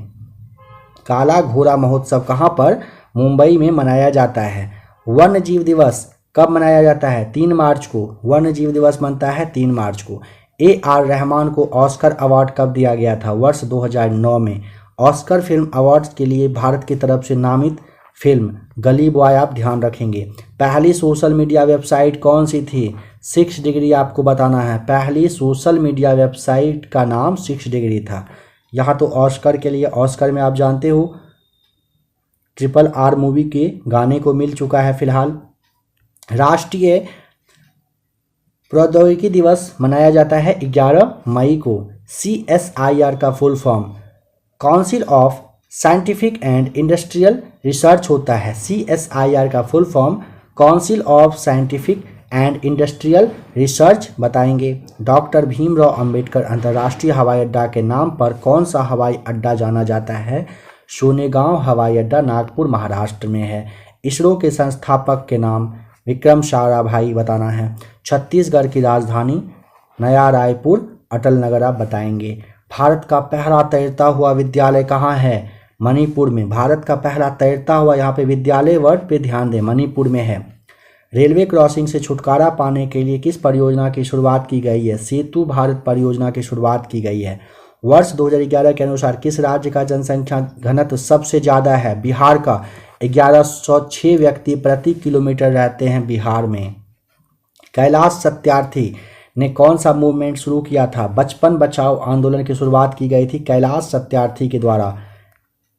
काला घोड़ा महोत्सव कहाँ पर? मुंबई में मनाया जाता है। वन्य जीव दिवस कब मनाया जाता है? 3 मार्च को। वन्य जीव दिवस मनता है 3 मार्च को। AR रहमान को ऑस्कर अवार्ड कब दिया गया था? वर्ष 2009 में। ऑस्कर फिल्म अवार्ड्स के लिए भारत की तरफ से नामित फिल्म गली बॉय आप ध्यान रखेंगे। पहली सोशल मीडिया वेबसाइट कौन सी थी? 6 डिग्री आपको बताना है। पहली सोशल मीडिया वेबसाइट का नाम 6 डिग्री था। यहाँ तो ऑस्कर के लिए, ऑस्कर में आप जानते हो RRR मूवी के गाने को मिल चुका है फिलहाल। राष्ट्रीय प्रौद्योगिकी दिवस मनाया जाता है 11 मई को। CSIR का full form council of scientific and industrial research होता है। CSIR का full form council of scientific and industrial research बताएंगे। डॉक्टर भीमराव अंबेडकर अंतर्राष्ट्रीय हवाई अड्डा के नाम पर कौन सा हवाई अड्डा जाना जाता है? सोनेगांव हवाई अड्डा नागपुर महाराष्ट्र में है। इसरो के संस्थापक के नाम विक्रम साराभाई बताना है। छत्तीसगढ़ की राजधानी नया रायपुर, अटल नगर आप बताएंगे। भारत का पहला तैरता हुआ विद्यालय कहाँ है? मणिपुर में। भारत का पहला तैरता हुआ, यहाँ पे विद्यालय वर्ड पे ध्यान दें, मणिपुर में है। रेलवे क्रॉसिंग से छुटकारा पाने के लिए किस परियोजना की शुरुआत की गई है? सेतु भारत परियोजना की शुरुआत की गई है। वर्ष 2011 के अनुसार किस राज्य का जनसंख्या घनत्व सबसे ज़्यादा है? बिहार का। 1106 व्यक्ति प्रति किलोमीटर रहते हैं बिहार में। कैलाश सत्यार्थी ने कौन सा मूवमेंट शुरू किया था? बचपन बचाओ आंदोलन की शुरुआत की गई थी कैलाश सत्यार्थी के द्वारा।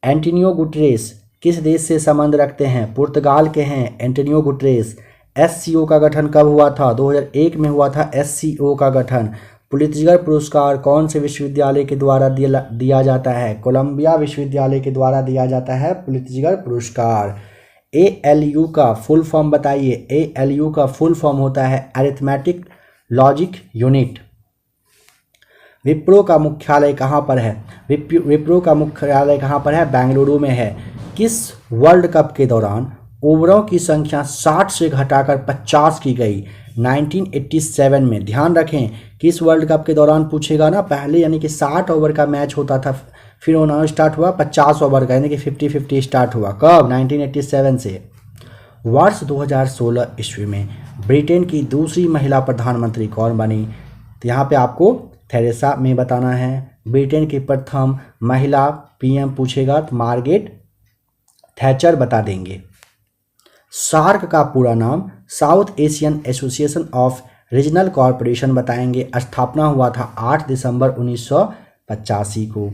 एंटोनियो गुटरेस किस देश से संबंध रखते हैं? पुर्तगाल के हैं एंटोनियो गुटरेस। SCO का गठन कब हुआ था? 2001 में हुआ था SCO का गठन। पुलित्जर पुरस्कार कौन से विश्वविद्यालय के द्वारा दिया जाता है? कोलंबिया विश्वविद्यालय के द्वारा दिया जाता है पुलित्जर पुरस्कार। ALU का फुल फॉर्म बताइए। ALU का फुल फॉर्म होता है अरिथमेटिक लॉजिक यूनिट। विप्रो का मुख्यालय कहाँ पर है? विप्रो का मुख्यालय कहाँ पर है? बेंगलुरु में है। किस वर्ल्ड कप के दौरान ओवरों की संख्या 60 से घटाकर 50 की गई? 1987 में। ध्यान रखें किस वर्ल्ड कप के दौरान पूछेगा ना, पहले यानी कि 60 ओवर का मैच होता था, फिर उन्होंने स्टार्ट हुआ 50 ओवर का, यानी कि 50-50 स्टार्ट हुआ। कब? 1987 से। वर्ष 2016 ईस्वी में ब्रिटेन की दूसरी महिला प्रधानमंत्री कौन बनी? तो यहाँ पे आपको थेरेसा मे बताना है। ब्रिटेन की प्रथम महिला PM पूछेगा तो मार्गरेट थैचर बता देंगे। सार्क का पूरा नाम south Asian association of regional corporation बताएंगे। स्थापना हुआ था 8 दिसंबर 1985 को।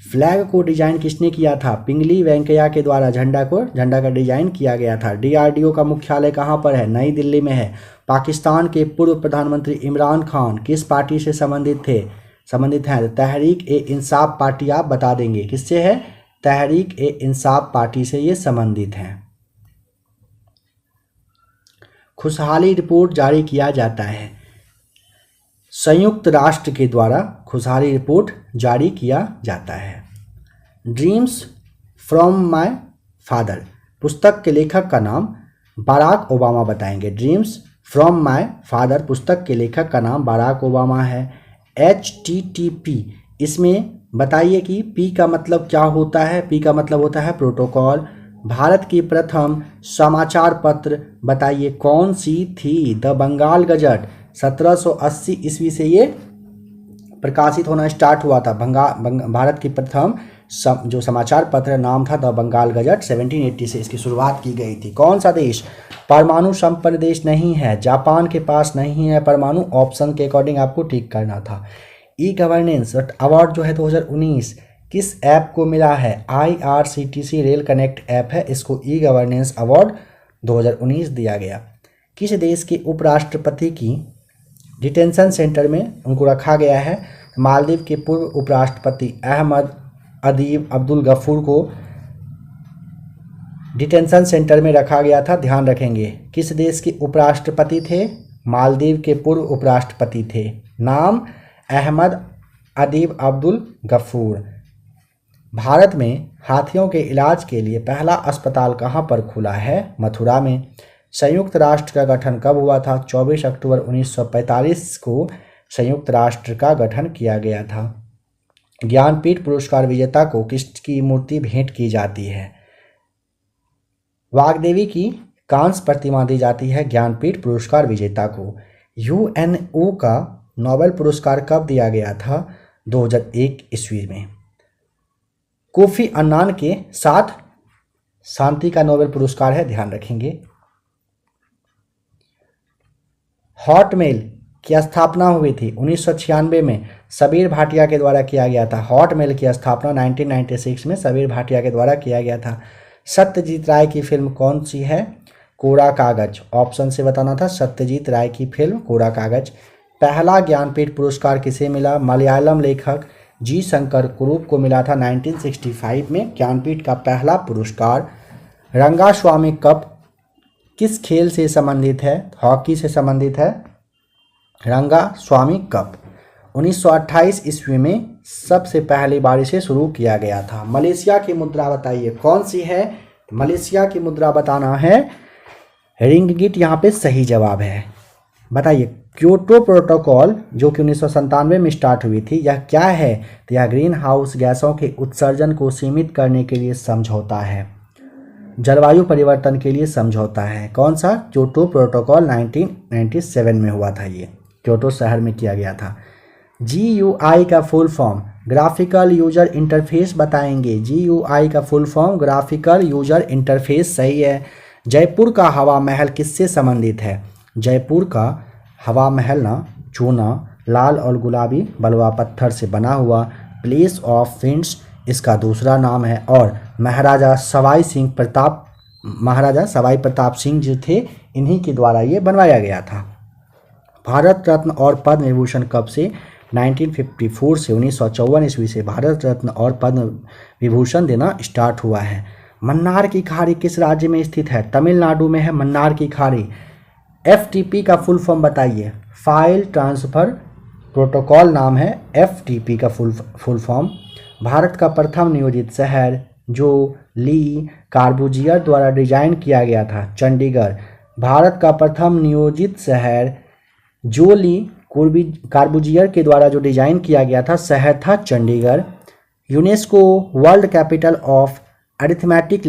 फ्लैग को डिजाइन किसने किया था? पिंगली वेंकैया के द्वारा झंडा का डिजाइन किया गया था। DRDO का मुख्यालय कहाँ पर है? नई दिल्ली में है। पाकिस्तान के पूर्व प्रधानमंत्री इमरान खान किस पार्टी से संबंधित हैं? तहरीक-ए-इंसाफ पार्टी आप बता देंगे। किससे है? तहरीक-ए-इंसाफ पार्टी से ये संबंधित हैं। खुशहाली रिपोर्ट जारी किया जाता है। संयुक्त राष्ट्र के द्वारा खुशहाली रिपोर्ट जारी किया जाता है। ड्रीम्स फ्रॉम माय फादर पुस्तक के लेखक का नाम बराक ओबामा बताएंगे। ड्रीम्स फ्रॉम माय फादर पुस्तक के लेखक का नाम बराक ओबामा है। HTTP इसमें बताइए कि P का मतलब क्या होता है? P का मतलब होता है प्रोटोकॉल। भारत की प्रथम समाचार पत्र बताइए कौन सी थी? The Bengal gazette. 1780 ईस्वी से ये प्रकाशित होना स्टार्ट हुआ था। भारत की प्रथम जो समाचार पत्र नाम था द बंगाल गजट। 1780 से इसकी शुरुआत की गई थी। कौन सा देश परमाणु संपन्न देश नहीं है? जापान के पास नहीं है परमाणु। ऑप्शन के अकॉर्डिंग आपको ठीक करना था। ई-गवर्नेंस अवार्ड जो है 2019 किस ऐप को मिला है? IRCTC रेल कनेक्ट ऐप है, इसको ई-गवर्नेंस अवार्ड 2019 दिया गया। किस देश के उपराष्ट्रपति की डिटेंशन सेंटर में उनको रखा गया है? मालदीव के पूर्व उपराष्ट्रपति अहमद अदीब अब्दुल गफूर को डिटेंशन सेंटर में रखा गया था। ध्यान रखेंगे। किस देश के उपराष्ट्रपति थे? मालदीव के पूर्व उपराष्ट्रपति थे। नाम अहमद अदीब अब्दुल गफूर। भारत में हाथियों के इलाज के लिए पहला अस्पताल कहाँ पर खुला है? मथुरा में। संयुक्त राष्ट्र का गठन कब हुआ था? 24 अक्टूबर 1945 को संयुक्त राष्ट्र का गठन किया गया था। ज्ञानपीठ पुरस्कार विजेता को किसकी मूर्ति भेंट की जाती है? वाग्देवी की कांस्य प्रतिमा दी जाती है ज्ञानपीठ पुरस्कार विजेता को। यूएनओ का नोबेल पुरस्कार कब दिया गया था? 2001 ईस्वी में। कोफी अन्नान के साथ शांति का नोबेल पुरस्कार है, ध्यान रखेंगे। हॉटमेल की स्थापना हुई थी 1996 में सबीर भाटिया के द्वारा किया गया था। हॉटमेल की स्थापना 1996 में सबीर भाटिया के द्वारा किया गया था। सत्यजीत राय की फिल्म कौन सी है? कोरा कागज। ऑप्शन से बताना था, सत्यजीत राय की फिल्म कोरा कागज। पहला ज्ञानपीठ पुरस्कार किसे मिला? मलयालम लेखक जी शंकर कुरूप को मिला था 1965 में ज्ञानपीठ का पहला पुरस्कार। रंगास्वामी कप किस खेल से संबंधित है? हॉकी से संबंधित है रंगास्वामी कप। 1928 ईस्वी में सबसे पहली बार इसे शुरू किया गया था। मलेशिया की मुद्रा बताइए कौन सी है? मलेशिया की मुद्रा बताना है रिंगगिट, यहाँ पे सही जवाब है। बताइए क्योटो प्रोटोकॉल जो कि 1997 में स्टार्ट हुई थी, यह क्या है? तो यह ग्रीन हाउस गैसों के उत्सर्जन को सीमित करने के लिए समझौता है, जलवायु परिवर्तन के लिए समझौता है। कौन सा? क्योटो प्रोटोकॉल 1997 में हुआ था, ये क्योटो शहर में किया गया था। GUI का full form graphical user interface बताएंगे। GUI का full form graphical user interface, सही है। जयपुर का हवा महल किससे संबंधित है? जयपुर का हवा महल ना चूना, लाल और गुलाबी बलुआ पत्थर से बना हुआ प्लेस ऑफ विंड्स इसका दूसरा नाम है। और महाराजा सवाई प्रताप सिंह जो थे, इन्हीं के द्वारा ये बनवाया गया था। भारत रत्न और पद्म विभूषण कब से? 1954 से 1954 ईस्वी से भारत रत्न और पद्म विभूषण देना स्टार्ट हुआ है। मन्नार की खाड़ी किस राज्य में स्थित है? तमिलनाडु में है मन्नार की खाड़ी। FTP का फुल फॉर्म बताइए। फाइल ट्रांसफ़र प्रोटोकॉल नाम है FTP का फुल फॉर्म। भारत का प्रथम नियोजित शहर जो ली कार्बूजियर द्वारा डिजाइन किया गया था, चंडीगढ़। भारत का प्रथम नियोजित शहर जो ली कार्बूजियर के द्वारा जो डिजाइन किया गया था, शहर था Chandigarh. UNESCO world capital of arithmetic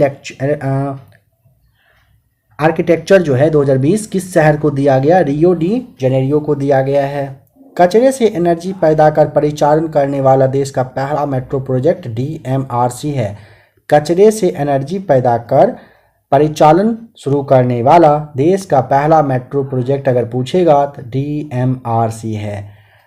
architecture जो है 2020 किस शहर को दिया गया? रियो डी जनेरियो को दिया गया है। कचरे से एनर्जी पैदा कर परिचालन करने वाला देश का पहला मेट्रो प्रोजेक्ट DMRC है। कचरे से एनर्जी पैदा कर परिचालन शुरू करने वाला देश का पहला मेट्रो प्रोजेक्ट अगर पूछेगा तो DMRC है।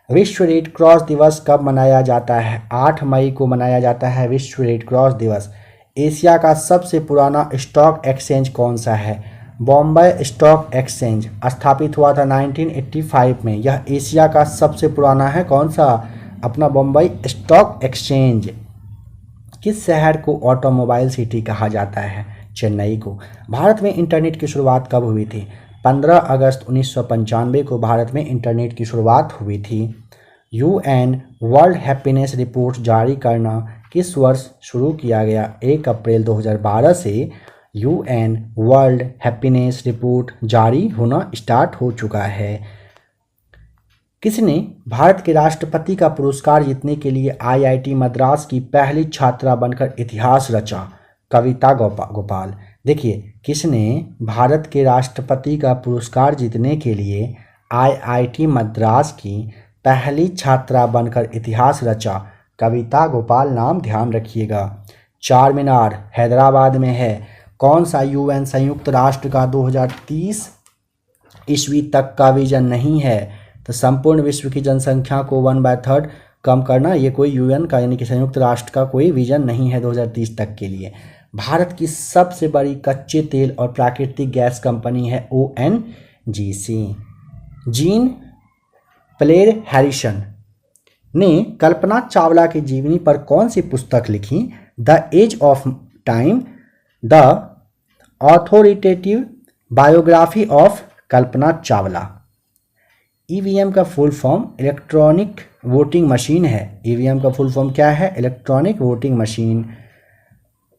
विश्व रेड क्रॉस दिवस कब मनाया जाता है? 8 मई को मनाया जाता है विश्व रेड क्रॉस दिवस। एशिया का सबसे पुराना स्टॉक एक्सचेंज कौन सा है? बॉम्बे स्टॉक एक्सचेंज स्थापित हुआ था 1985 में। यह एशिया का सबसे पुराना है। कौन सा? अपना बॉम्बे स्टॉक एक्सचेंज। किस शहर को ऑटोमोबाइल सिटी कहा जाता है? चेन्नई को। भारत में इंटरनेट की शुरुआत कब हुई थी? 15 अगस्त 1995 को भारत में इंटरनेट की शुरुआत हुई थी। UN वर्ल्ड हैप्पीनेस रिपोर्ट जारी करना किस वर्ष शुरू किया गया? 1 अप्रैल 2012 से UN वर्ल्ड हैप्पीनेस रिपोर्ट जारी होना स्टार्ट हो चुका है। किसने भारत के राष्ट्रपति का पुरस्कार जीतने के लिए IIT मद्रास की पहली छात्रा बनकर इतिहास रचा? कविता गोपाल। देखिए किसने भारत के राष्ट्रपति का पुरस्कार जीतने के लिए IIT मद्रास की पहली छात्रा बनकर इतिहास रचा? कविता गोपाल नाम ध्यान रखिएगा। चार मीनार हैदराबाद में है। कौन सा UN संयुक्त राष्ट्र का 2030 ईस्वी तक का विजन नहीं है? तो संपूर्ण विश्व की जनसंख्या को 1/3 कम करना, ये कोई UN का यानी कि संयुक्त राष्ट्र का कोई विजन नहीं है 2030 तक के लिए। भारत की सबसे बड़ी कच्चे तेल और प्राकृतिक गैस कंपनी है ONGC। जीन प्लेर हैरिसन ने कल्पना चावला की जीवनी पर कौन सी पुस्तक लिखी? The Edge of Time, the authoritative biography of Kalpana Chawla. EVM का full form electronic voting machine है। ईवीएम का फुल फॉर्म क्या है? Electronic voting machine.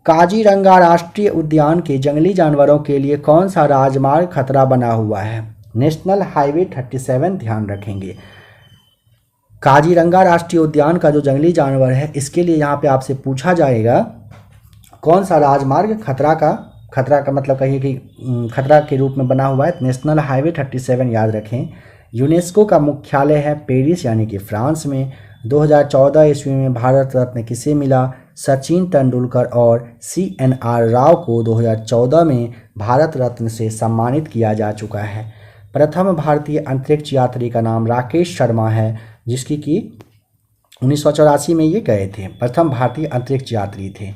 काजीरंगा राष्ट्रीय उद्यान के जंगली जानवरों के लिए कौन सा राजमार्ग खतरा बना हुआ है? नेशनल हाईवे 37, ध्यान रखेंगे। काजीरंगा राष्ट्रीय उद्यान का जो जंगली जानवर है, इसके लिए यहाँ पे आपसे पूछा जाएगा कौन सा राजमार्ग खतरा का मतलब कहिए कि खतरा के रूप में बना हुआ है। नेशनल हाईवे 37 याद रखें। यूनेस्को का मुख्यालय है पेरिस यानी कि फ्रांस में। 2014 ईस्वी में भारत रत्न किसे मिला? सचिन तेंदुलकर और CNR राव को 2014 में भारत रत्न से सम्मानित किया जा चुका है। प्रथम भारतीय अंतरिक्ष यात्री का नाम राकेश शर्मा है, जिसकी कि 1984 में ये गए थे, प्रथम भारतीय अंतरिक्ष यात्री थे।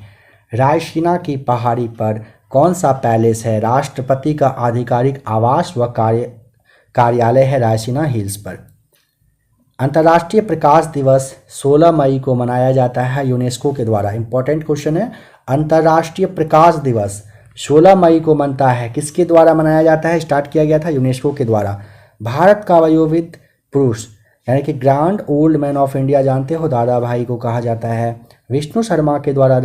रायसीना की पहाड़ी पर कौन सा पैलेस है? राष्ट्रपति का आधिकारिक आवास व कार्यालय है रायसीना हिल्स पर। अंतर्राष्ट्रीय प्रकाश दिवस 16 मई को मनाया जाता है यूनेस्को के द्वारा। इंपॉर्टेंट क्वेश्चन है। अंतर्राष्ट्रीय प्रकाश दिवस 16 मई को मनता है, किसके द्वारा मनाया जाता है? स्टार्ट किया गया था यूनेस्को के द्वारा। भारत का वयोवृद्ध पुरुष यानी कि grand old man of India जानते हो, दादा भाई को कहा जाता है। विष्णु शर्मा के द्वारा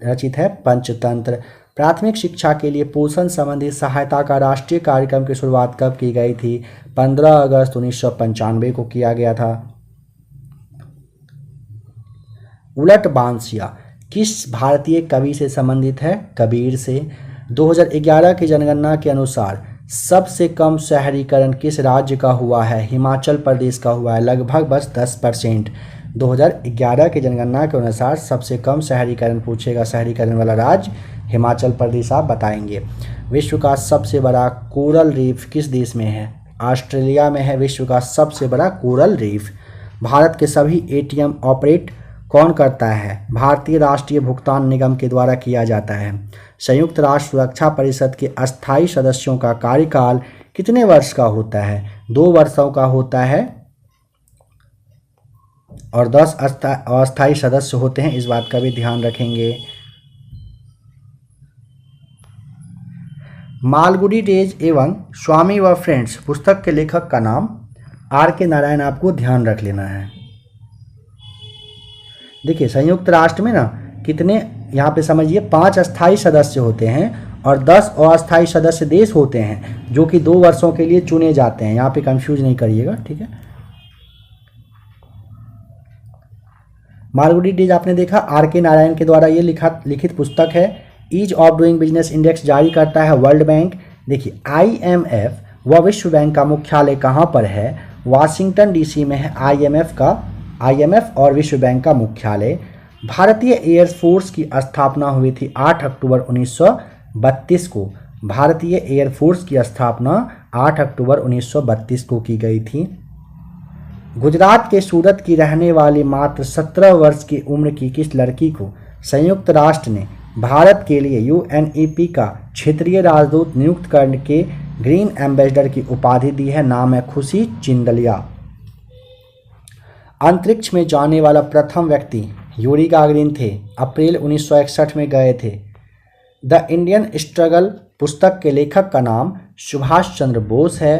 रचित है पंचतंत्र। प्राथमिक शिक्षा के लिए पोषण संबंधी सहायता का राष्ट्रीय कार्यक्रम की शुरुआत कब की गई थी? 15 अगस्त 1995 को किया गया था। उलट बांसिया किस भारतीय कवि से संबंधित है? कबीर से। 2011 की जनगणना के अनुसार सबसे कम शहरीकरण किस राज्य का हुआ है? हिमाचल प्रदेश का हुआ है, लगभग बस 10%। 2011 की जनगणना के अनुसार सबसे कम शहरीकरण पूछेगा, शहरीकरण वाला राज्य हिमाचल प्रदेश आप बताएंगे। विश्व का सबसे बड़ा कोरल रीफ किस देश में है? ऑस्ट्रेलिया में है विश्व का सबसे बड़ा कोरल रीफ। भारत के सभी ATM ऑपरेट कौन करता है? भारतीय राष्ट्रीय भुगतान निगम के द्वारा किया जाता है। संयुक्त राष्ट्र सुरक्षा परिषद के अस्थायी सदस्यों का कार्यकाल कितने वर्ष का होता है? 2 वर्षों का होता है और 10 अस्थायी सदस्य होते हैं, इस बात का भी ध्यान रखेंगे। मालगुडी डेज एवं स्वामी व फ्रेंड्स पुस्तक के लेखक का नाम RK नारायण, आपको ध्यान रख लेना है। देखिए संयुक्त राष्ट्र में ना कितने, यहाँ पे समझिए 5 अस्थायी सदस्य होते हैं और 10 अस्थायी सदस्य देश होते हैं जो कि 2 वर्षों के लिए चुने जाते हैं। यहाँ पे कंफ्यूज नहीं करिएगा, ठीक है। मालगुडी डेज आपने देखा, RK नारायण के द्वारा ये लिखित पुस्तक है। Ease of doing business index जारी करता है वर्ल्ड बैंक। देखिए IMF व विश्व बैंक का मुख्यालय कहाँ पर है? वाशिंगटन DC में है IMF और विश्व बैंक का मुख्यालय। भारतीय एयरफोर्स की स्थापना हुई थी 8 अक्टूबर 1932 को। भारतीय एयरफोर्स की स्थापना 8 अक्टूबर 1932 को की गई थी। गुजरात के सूरत की रहने वाली मात्र 17 वर्ष की उम्र की किस लड़की को संयुक्त राष्ट्र ने भारत के लिए UNEP का क्षेत्रीय राजदूत नियुक्त करके ग्रीन एम्बेसडर की उपाधि दी है? नाम है खुशी चिंदलिया। अंतरिक्ष में जाने वाला प्रथम व्यक्ति यूरी गागरिन थे, अप्रैल 1961 में गए थे। द इंडियन स्ट्रगल पुस्तक के लेखक का नाम सुभाष चंद्र बोस है।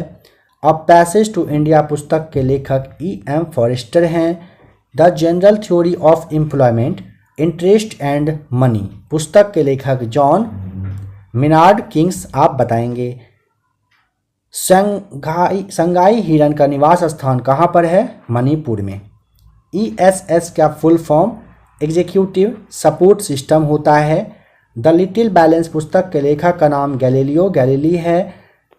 अ पैसेज टू इंडिया पुस्तक के लेखक E.M. फॉरेस्टर हैं। The general theory of employment, interest and money पुस्तक के लेखक जॉन मिनार्ड किंग्स, आप बताएंगे। संगाई हिरन का निवास स्थान कहाँ पर है? मणिपुर में। ESS का full form executive support system होता है। द लिटिल बैलेंस पुस्तक के लेखक का नाम गैलीलियो गैलीली है।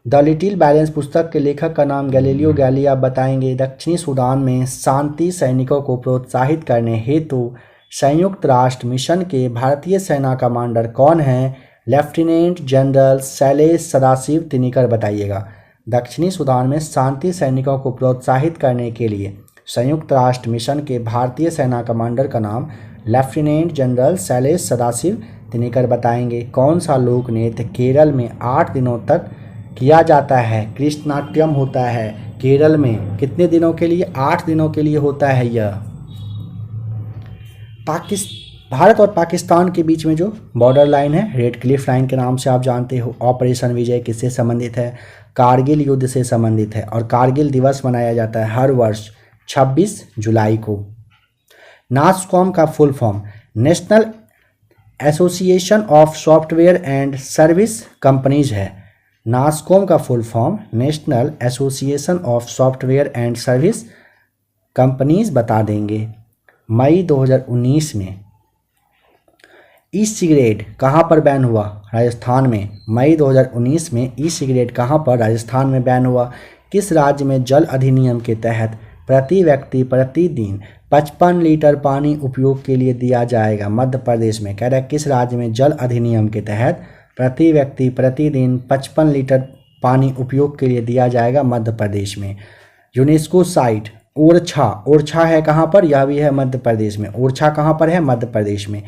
द लिटिल बैलेंस पुस्तक के लेखक का नाम गैलीलियो गैली, आप बताएंगे। दक्षिणी सूडान में शांति सैनिकों को प्रोत्साहित करने हेतु संयुक्त राष्ट्र मिशन के भारतीय सेना कमांडर कौन हैं? लेफ्टिनेंट जनरल शैलेश सदाशिव तिनिकर, बताइएगा। दक्षिणी सूडान में शांति सैनिकों को प्रोत्साहित करने के लिए संयुक्त राष्ट्र मिशन के भारतीय सेना कमांडर का नाम लेफ्टिनेंट जनरल शैलेश सदाशिव तिनिकर, बताएंगे। कौन सा लोक नृत्य केरल में 8 दिनों तक किया जाता है? कृष्णाट्यम होता है। केरल में कितने दिनों के लिए? 8 दिनों के लिए होता है यह। भारत और पाकिस्तान के बीच में जो बॉर्डर लाइन है रेड क्लिफ लाइन के नाम से आप जानते हो। ऑपरेशन विजय किससे संबंधित है? कारगिल युद्ध से संबंधित है और कारगिल दिवस मनाया जाता है हर वर्ष 26 जुलाई को। नासकॉम का full form national association of software and service companies है। नासकॉम का full form national association of software and service companies बता देंगे। मई 2019 में ई सिगरेट कहाँ पर बैन हुआ? राजस्थान में। मई 2019 में ई सिगरेट कहाँ पर? राजस्थान में बैन हुआ। किस राज्य में जल अधिनियम के तहत प्रति व्यक्ति प्रतिदिन 55 लीटर पानी उपयोग के लिए दिया जाएगा? मध्य प्रदेश में। कह रहा है किस राज्य में जल अधिनियम के तहत प्रति व्यक्ति प्रतिदिन 55 लीटर पानी उपयोग के लिए दिया जाएगा? मध्य प्रदेश में। यूनेस्को साइट ओरछा, ओरछा है कहाँ पर? यह भी है मध्य प्रदेश में। ओरछा कहाँ पर है? मध्य प्रदेश में।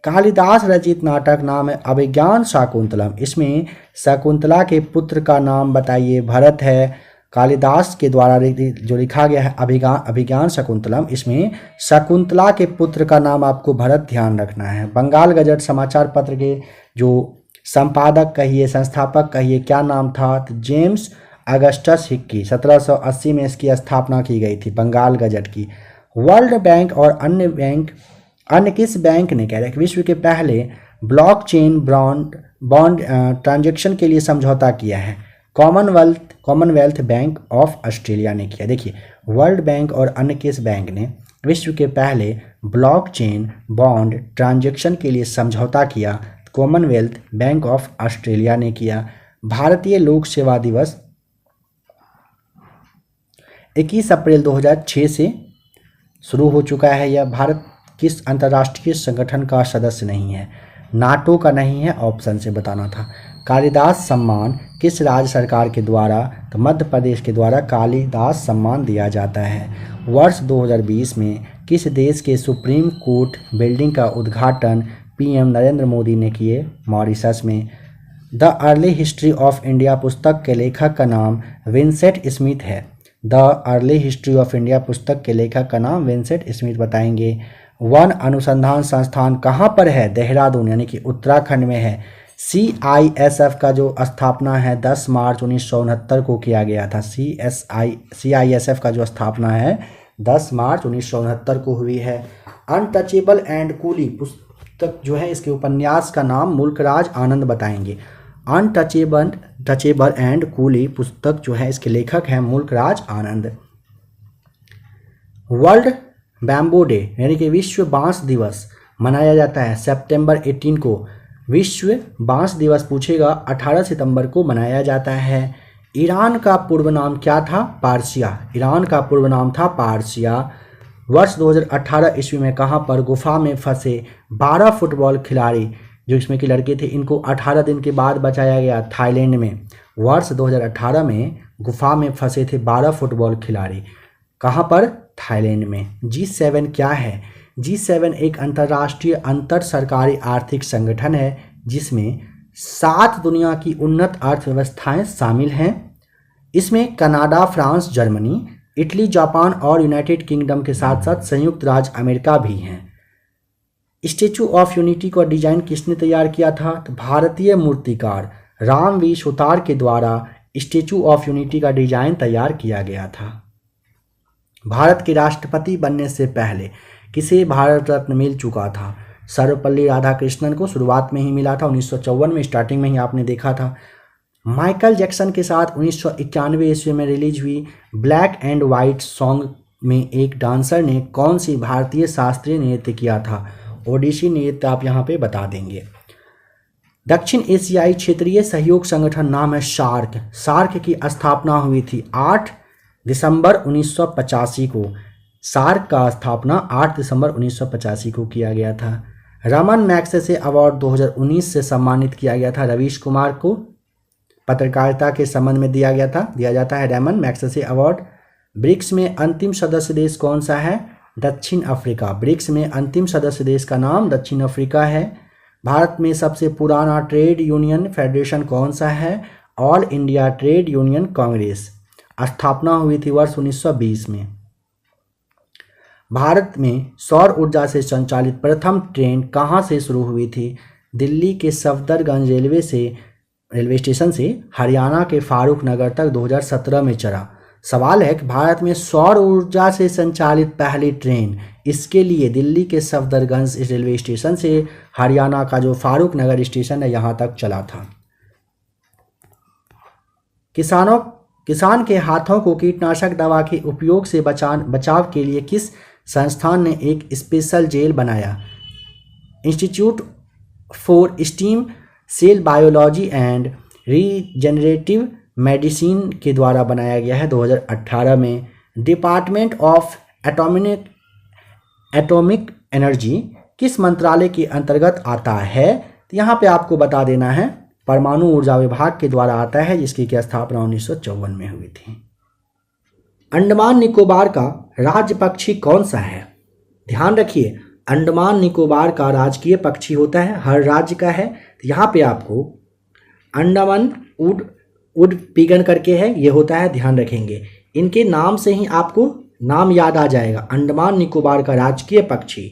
कालिदास रचित नाटक नाम है अभिज्ञान शाकुंतलम। इसमें शकुंतला के पुत्र का नाम बताइए। भरत है। कालिदास के द्वारा जो लिखा गया है अभिज्ञान शाकुंतलम, इसमें शकुंतला के पुत्र का नाम आपको भरत ध्यान रखना है। बंगाल गजट समाचार पत्र के जो संपादक कहिए, संस्थापक कहिए, क्या नाम था? तो जेम्स अगस्टस हिक्की। 1780 में इसकी स्थापना की गई थी बंगाल गजट की। वर्ल्ड बैंक और अन्य किस बैंक ने, कह रहे हैं विश्व के पहले ब्लॉकचेन बॉन्ड ट्रांजैक्शन के लिए समझौता किया है? कॉमनवेल्थ बैंक ऑफ ऑस्ट्रेलिया ने किया। देखिए, वर्ल्ड बैंक और अन्य किस बैंक ने विश्व के पहले ब्लॉकचेन बॉन्ड ट्रांजैक्शन के लिए समझौता किया? कॉमनवेल्थ बैंक ऑफ ऑस्ट्रेलिया ने किया। भारतीय लोक सेवा दिवस 21 अप्रैल 2006 से शुरू हो चुका है। यह भारत किस अंतर्राष्ट्रीय संगठन का सदस्य नहीं है? नाटो का नहीं है, ऑप्शन से बताना था। कालिदास सम्मान किस राज्य सरकार के द्वारा? तो मध्य प्रदेश के द्वारा कालिदास सम्मान दिया जाता है। वर्ष 2020 में किस देश के सुप्रीम कोर्ट बिल्डिंग का उद्घाटन पीएम नरेंद्र मोदी ने किए? मॉरिशस में। The early history of India पुस्तक के लेखक का नाम विंसेंट स्मिथ है। The early history of India पुस्तक के लेखक का नाम विंसेंट स्मिथ बताएंगे। वन अनुसंधान संस्थान कहाँ पर है? देहरादून, यानी कि उत्तराखंड में है। CISF का जो स्थापना है 10 मार्च 1969 को किया गया था। CISF का जो स्थापना है 10 मार्च 1969 को हुई है। अनटचेबल एंड कूली पुस्तक जो है, इसके उपन्यास का नाम मुल्कराज आनंद बताएंगे। अनटचेबल एंड कूली पुस्तक जो है, इसके लेखक हैं मुल्कराज आनंद। वर्ल्ड बैम्बो डे यानी कि विश्व बांस दिवस मनाया जाता है सितंबर 18 को। विश्व बांस दिवस पूछेगा 18 सितंबर को मनाया जाता है। ईरान का पूर्व नाम क्या था? पारसिया। ईरान का पूर्व नाम था पारसिया। वर्ष 2018 ईस्वी में कहाँ पर गुफा में फंसे 12 फुटबॉल खिलाड़ी जो इसमें के लड़के थे, इनको 18 दिन के बाद बचाया गया? थाईलैंड में। वर्ष 2018 में गुफा में फंसे थे 12 फुटबॉल खिलाड़ी। कहाँ पर? थाईलैंड में। G7 क्या है? G7 एक अंतर्राष्ट्रीय अंतर सरकारी आर्थिक संगठन है जिसमें 7 दुनिया की उन्नत अर्थव्यवस्थाएं शामिल हैं। इसमें Canada, France, Germany, Italy, Japan और यूनाइटेड किंगडम के साथ साथ संयुक्त राज्य अमेरिका भी हैं। स्टैचू ऑफ यूनिटी का डिजाइन किसने तैयार किया था? तो भारतीय मूर्तिकार राम वी सुतार के द्वारा स्टैचू ऑफ यूनिटी का डिजाइन तैयार किया गया था। भारत के राष्ट्रपति बनने से पहले किसे भारत रत्न मिल चुका था? सर्वपल्ली राधाकृष्णन को शुरुआत में ही मिला था, 1954 में, स्टार्टिंग में ही आपने देखा था। माइकल जैक्सन के साथ 1991 ईस्वी में रिलीज हुई ब्लैक एंड वाइट सॉन्ग में एक डांसर ने कौन सी भारतीय शास्त्रीय नृत्य किया था? ओडिसी नृत्य आप यहाँ पे बता देंगे। दक्षिण एशियाई क्षेत्रीय सहयोग संगठन नाम है सार्क। सार्क की स्थापना हुई थी 8 दिसंबर 1985 को। सार्क का स्थापना 8 दिसंबर 1985 को किया गया था। रमन मैग्सेसे अवार्ड 2019 से सम्मानित किया गया था रवीश कुमार को, पत्रकारिता के संबंध में दिया जाता है रमन मैग्सेसे अवार्ड। ब्रिक्स में अंतिम सदस्य देश कौन सा है? दक्षिण अफ्रीका। ब्रिक्स में अंतिम सदस्य देश का नाम दक्षिण अफ्रीका है। भारत में सबसे पुराना ट्रेड यूनियन फेडरेशन कौन सा है? All India trade union Congress. स्थापना हुई थी वर्ष 1920 में। भारत में सौर ऊर्जा से संचालित प्रथम ट्रेन कहाँ से शुरू हुई थी? दिल्ली के सफदरगंज रेलवे से रेलवे स्टेशन से हरियाणा के फारूक नगर तक 2017 में चला। सवाल है कि भारत में सौर ऊर्जा से संचालित पहली ट्रेन, इसके लिए दिल्ली के सफदरगंज रेलवे स्टेशन से हरियाणा का जो फारूक नगर स्टेशन है यहाँ तक चला था। किसान के हाथों को कीटनाशक दवा के उपयोग से बचाव के लिए किस संस्थान ने एक स्पेशल जेल बनाया? Institute for Stem Cell Biology and Regenerative Medicine के द्वारा बनाया गया है 2018 में। डिपार्टमेंट ऑफ एटॉमिक एनर्जी किस मंत्रालय के अंतर्गत आता है? तो यहाँ पे आपको बता देना है परमाणु ऊर्जा विभाग के द्वारा आता है, जिसकी की स्थापना 1954 में हुई थी। अंडमान निकोबार का राज्य पक्षी कौन सा है? ध्यान रखिए, अंडमान निकोबार का राजकीय पक्षी होता है, हर राज्य का है। तो यहाँ पे आपको अंडमान उड पिगन करके है, ये होता है, ध्यान रखेंगे। इनके नाम से ही आपको नाम याद आ जाएगा। अंडमान निकोबार का राजकीय पक्षी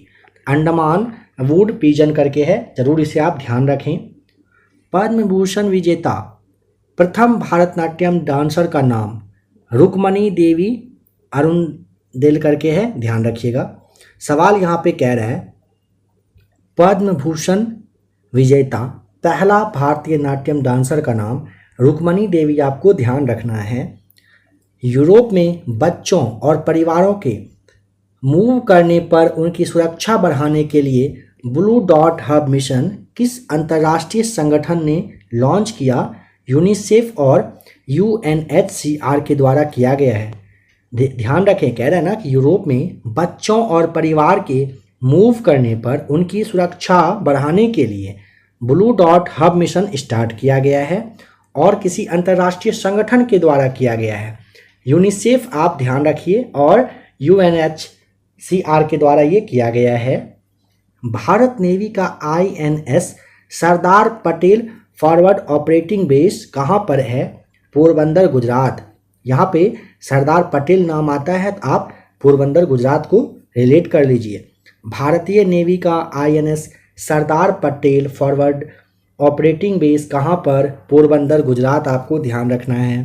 अंडमान वुड पिजन करके है, जरूर इसे आप ध्यान रखें। पद्म भूषण विजेता प्रथम भारतनाट्यम डांसर का नाम रुक्मणी देवी अरुणदेल करके है, ध्यान रखिएगा। सवाल यहाँ पे कह रहा है पद्म भूषण विजेता पहला भारतीय नाट्यम डांसर का नाम रुक्मणी देवी, आपको ध्यान रखना है। यूरोप में बच्चों और परिवारों के मूव करने पर उनकी सुरक्षा बढ़ाने के लिए ब्लू डॉट हब मिशन किस अंतर्राष्ट्रीय संगठन ने लॉन्च किया? यूनिसेफ और UNHCR के द्वारा किया गया है। ध्यान रखें, कह रहा है ना कि यूरोप में बच्चों और परिवार के मूव करने पर उनकी सुरक्षा बढ़ाने के लिए blue dot hub mission start किया गया है और किसी अंतर्राष्ट्रीय संगठन के द्वारा किया गया है। यूनिसेफ आप ध्यान रखिए और UNHCR के द्वारा ये किया गया है। भारत नेवी का INS Sardar Patel forward operating base कहाँ पर है? पोरबंदर, गुजरात। यहाँ पे सरदार पटेल नाम आता है, तो आप पोरबंदर गुजरात को रिलेट कर लीजिए। भारतीय नेवी का INS Sardar Patel forward operating base कहाँ पर? पोरबंदर, गुजरात, आपको ध्यान रखना है।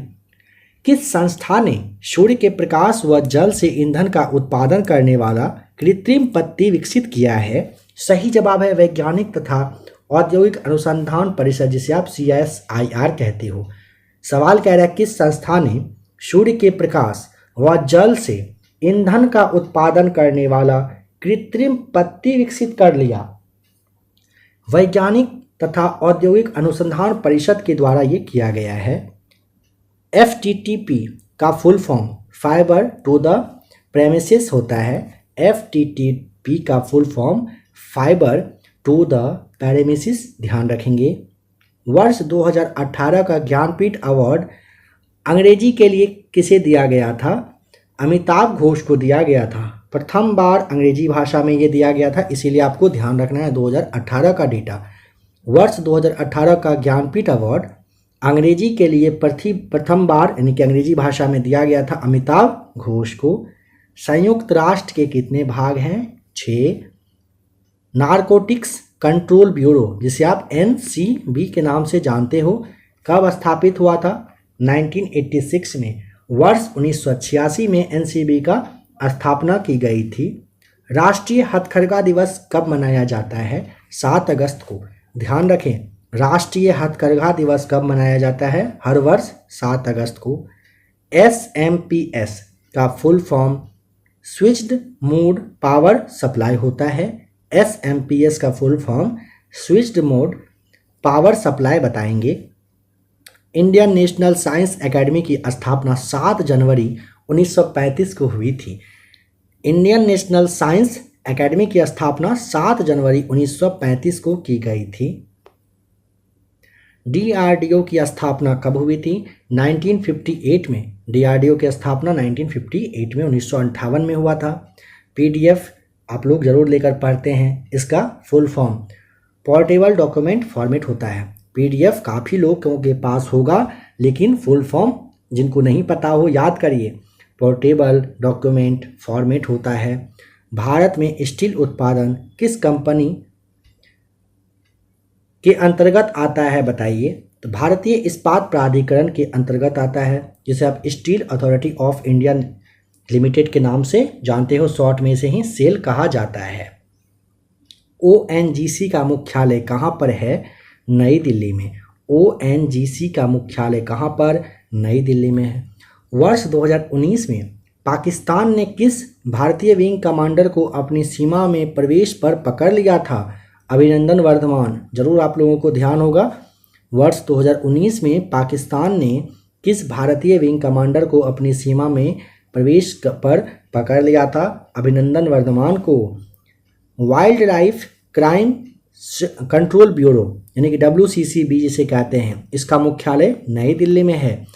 किस संस्था ने सूर्य के प्रकाश व जल से ईंधन का उत्पादन करने वाला कृत्रिम पत्ती विकसित किया है? सही जवाब है वैज्ञानिक तथा औद्योगिक अनुसंधान परिषद, जिसे आप CSIR कहते हो। सवाल कह रहा है किस संस्था ने सूर्य के प्रकाश व जल से ईंधन का उत्पादन करने वाला कृत्रिम पत्ती विकसित कर लिया? वैज्ञानिक तथा औद्योगिक अनुसंधान परिषद के द्वारा ये किया गया है। FTTP का full form fibre to the premises होता है। FTTP का full form fibre to the premises, ध्यान रखेंगे। वर्ष 2018 का ज्ञानपीठ अवार्ड अंग्रेजी के लिए किसे दिया गया था? अमिताभ घोष को दिया गया था। प्रथम बार अंग्रेजी भाषा में ये दिया गया था, इसीलिए आपको ध्यान रखना है 2018 का डेटा। वर्ष 2018 का ज्ञानपीठ अवार्ड अंग्रेजी के लिए प्रथम बार यानी कि अंग्रेजी भाषा में दिया गया था अमिताभ घोष को। संयुक्त राष्ट्र के कितने भाग हैं? 6। नारकोटिक्स कंट्रोल ब्यूरो, जिसे आप NCB के नाम से जानते हो, कब स्थापित हुआ था? 1986 में। वर्ष 1986 में NCB का स्थापना की गई थी। राष्ट्रीय हथकरघा दिवस कब मनाया जाता है? 7 अगस्त को। ध्यान रखें, राष्ट्रीय हथकरघा दिवस कब मनाया जाता है? हर वर्ष 7 अगस्त को। SMPS का full form switched mode power supply होता है। SMPS का full form switched mode power supply बताएंगे। इंडियन नेशनल साइंस एकेडमी की स्थापना 7 जनवरी 1935 को हुई थी। इंडियन नेशनल साइंस एकेडमी की स्थापना 7 जनवरी 1935 को की गई थी। DRDO की स्थापना कब हुई थी? 1958 में। DRDO की स्थापना 1958 में 1958 में हुआ था। PDF आप लोग जरूर लेकर पढ़ते हैं। इसका full form portable document format होता है। PDF काफ़ी लोगों के पास होगा, लेकिन फुल फॉर्म जिनको नहीं पता हो याद करिए। पोर्टेबल डॉक्यूमेंट फॉर्मेट होता है। भारत में स्टील उत्पादन किस कंपनी के अंतर्गत आता है बताइए? तो भारतीय इस्पात प्राधिकरण के अंतर्गत आता है, जिसे आप steel authority of India limited के नाम से जानते हो, शॉर्ट में से ही सेल कहा जाता है। ओएनजीसी का मुख्यालय कहाँ पर है? नई दिल्ली में। ओएनजीसी का मुख्यालय कहाँ पर? नई दिल्ली में है। वर्ष 2019 में पाकिस्तान ने किस भारतीय विंग कमांडर को अपनी सीमा में प्रवेश पर पकड़ लिया था? अभिनंदन वर्धमान। जरूर आप लोगों को ध्यान होगा, वर्ष 2019 में पाकिस्तान ने किस भारतीय विंग कमांडर को अपनी सीमा में प्रवेश पर पकड़ लिया था? अभिनंदन वर्धमान को। Wild life crime control bureau यानी कि WCCB जिसे कहते हैं, इसका मुख्यालय नई दिल्ली में है।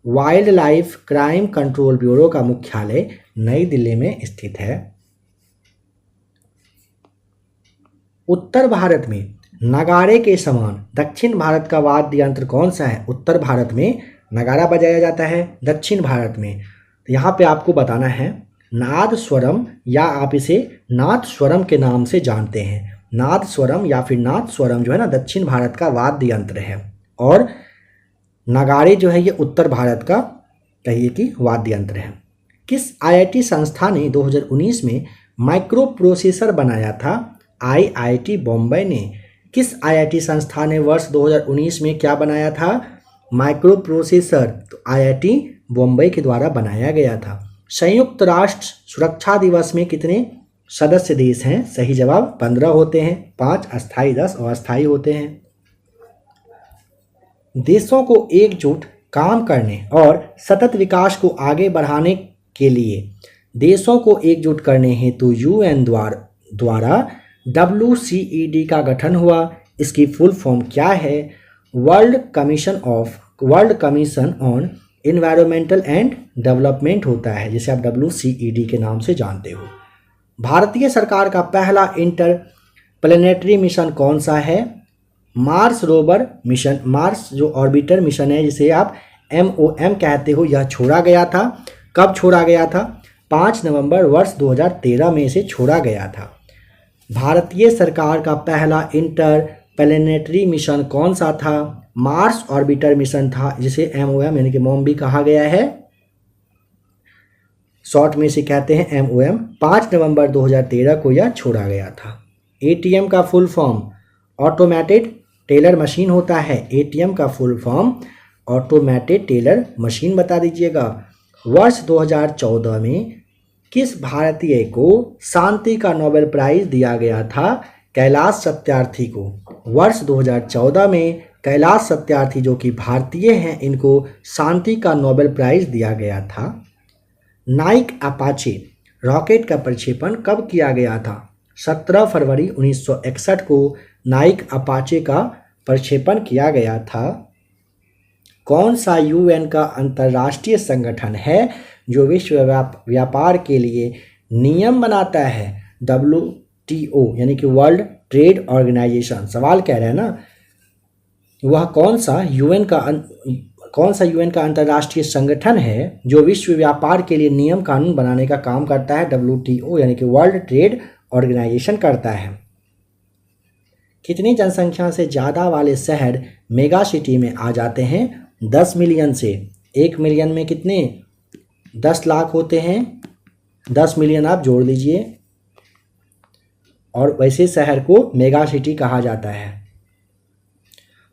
Wild life crime control bureau का मुख्यालय नई दिल्ली में स्थित है। उत्तर भारत में नगाड़े के समान दक्षिण भारत का वाद्य यंत्र कौन सा है? उत्तर भारत में नगाड़ा बजाया जाता है, दक्षिण भारत में यहाँ पे आपको बताना है नाद स्वरम, या आप इसे नाद स्वरम के नाम से जानते हैं। नाद स्वरम या फिर नाद स्वरम जो है ना, दक्षिण भारत का वाद्य यंत्र है, और नगाड़े जो है ये उत्तर भारत का कहिए कि वाद्य यंत्र है। किस IIT संस्था ने 2019 में माइक्रो प्रोसेसर बनाया था? IIT बॉम्बे ने। किस IIT संस्था ने वर्ष 2019 में क्या बनाया था? Micro processor. तो IIT बॉम्बे के द्वारा बनाया गया था। संयुक्त राष्ट्र सुरक्षा दिवस में कितने सदस्य देश हैं? सही जवाब 15 होते हैं, 5 अस्थायी, 10 अस्थायी होते हैं। देशों को एकजुट काम करने और सतत विकास को आगे बढ़ाने के लिए देशों को एकजुट करने हेतु UN द्वारा WCED का गठन हुआ। इसकी फुल फॉर्म क्या है? World commission on environmental and development होता है, जिसे आप WCED के नाम से जानते हो। भारतीय सरकार का पहला इंटर प्लेनेटरी मिशन कौन सा है? Mars rover mission. मार्स जो ऑर्बिटर मिशन है, जिसे आप MOM कहते हो, यह छोड़ा गया था। कब छोड़ा गया था? 5 नवंबर वर्ष 2013 में इसे छोड़ा गया था। भारतीय सरकार का पहला इंटर प्लेनेटरी मिशन कौन सा था? मार्स ऑर्बिटर मिशन था, जिसे MOM यानी कि मॉम भी कहा गया है, शॉर्ट में से कहते हैं MOM। 5 नवंबर 2013 को यह छोड़ा गया था। ATM का full form automated teller machine होता है। ATM का full form automated teller machine बता दीजिएगा। वर्ष 2014 में किस भारतीय को शांति का नोबेल प्राइज दिया गया था? कैलाश सत्यार्थी को। वर्ष 2014 में कैलाश सत्यार्थी जो कि भारतीय हैं, इनको शांति का नोबेल प्राइज दिया गया था। नाइक अपाचे रॉकेट का प्रक्षेपण कब किया गया था? 17 फरवरी 1961 को नाइक अपाचे का प्रक्षेपण किया गया था। कौन सा UN का अंतर्राष्ट्रीय संगठन है जो विश्व व्यापार के लिए नियम बनाता है? WTO यानी कि वर्ल्ड ट्रेड ऑर्गेनाइजेशन। सवाल कह रहे हैं ना, वह कौन सा UN का अंतर्राष्ट्रीय संगठन है जो विश्व व्यापार के लिए नियम कानून बनाने का काम करता है? WTO यानी कि वर्ल्ड ट्रेड ऑर्गेनाइजेशन करता है। कितनी जनसंख्या से ज़्यादा वाले शहर मेगा सिटी में आ जाते हैं? 10 मिलियन से। 1 मिलियन में कितने? 10 लाख होते हैं। 10 मिलियन आप जोड़ लीजिए, और वैसे शहर को मेगा सिटी कहा जाता है।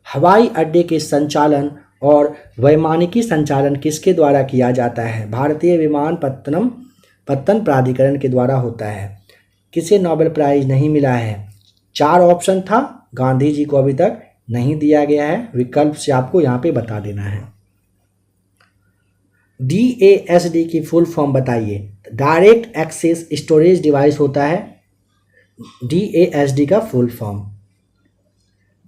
हवाई अड्डे के संचालन और वैमानिकी संचालन किसके द्वारा किया जाता है? भारतीय विमानपत्तन प्राधिकरण के द्वारा होता है। किसे नोबेल प्राइज नहीं मिला है? 4 ऑप्शन था, गांधी जी को अभी तक नहीं दिया गया है। विकल्प से आपको यहाँ पे बता देना है। DASD की फुल फॉर्म बताइए। डायरेक्ट एक्सेस स्टोरेज डिवाइस होता है DASD का फुल फॉर्म।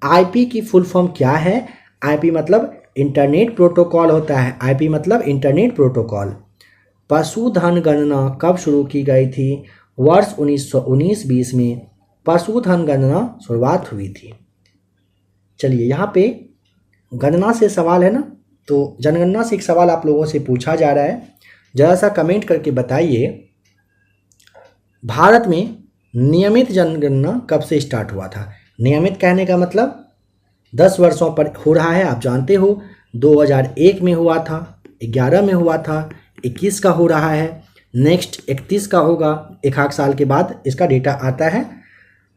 IP की फुल फॉर्म क्या है? IP मतलब इंटरनेट प्रोटोकॉल होता है। IP मतलब इंटरनेट प्रोटोकॉल। पशुधन गणना कब शुरू की गई थी? वर्ष 1919-20 में पशुधन गणना शुरुआत हुई थी। चलिए, यहाँ पे गणना से सवाल है ना, तो जनगणना से एक सवाल आप लोगों से पूछा जा रहा है, जरा सा कमेंट करके बताइए। भारत में नियमित जनगणना कब से स्टार्ट हुआ था? नियमित कहने का मतलब 10 वर्षों पर हो रहा है। आप जानते हो 2001 में हुआ था, 11 में हुआ था, 21 का हो रहा है, नेक्स्ट 31 का होगा। एक आध साल के बाद इसका डेटा आता है।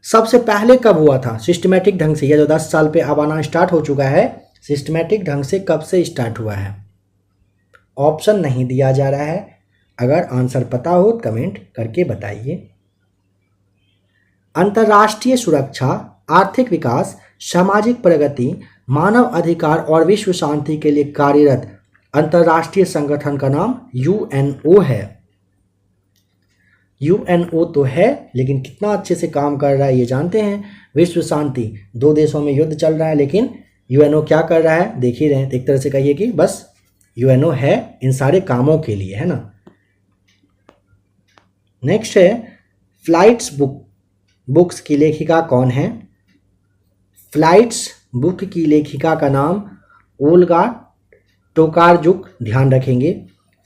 सबसे पहले कब हुआ था सिस्टमेटिक ढंग से? यह जो 10 साल पे अब आना स्टार्ट हो चुका है, सिस्टमेटिक ढंग से कब से स्टार्ट हुआ है? ऑप्शन नहीं दिया जा रहा है। अगर आंसर पता हो कमेंट करके बताइए। अंतर्राष्ट्रीय सुरक्षा, आर्थिक विकास, सामाजिक प्रगति, मानव अधिकार और विश्व शांति के लिए कार्यरत अंतर्राष्ट्रीय संगठन का नाम यूएनओ है। यूएनओ तो है, लेकिन कितना अच्छे से काम कर रहा है ये जानते हैं? विश्व शांति, 2 देशों में युद्ध चल रहा है, लेकिन यूएनओ क्या कर रहा है देख ही रहे हैं। एक तरह से कहिए कि बस यूएनओ है इन सारे कामों के लिए, है ना। नेक्स्ट है फ्लाइट्स बुक्स की लेखिका कौन है? फ्लाइट्स बुक की लेखिका का नाम ओल्गा टोकारजुक, ध्यान रखेंगे।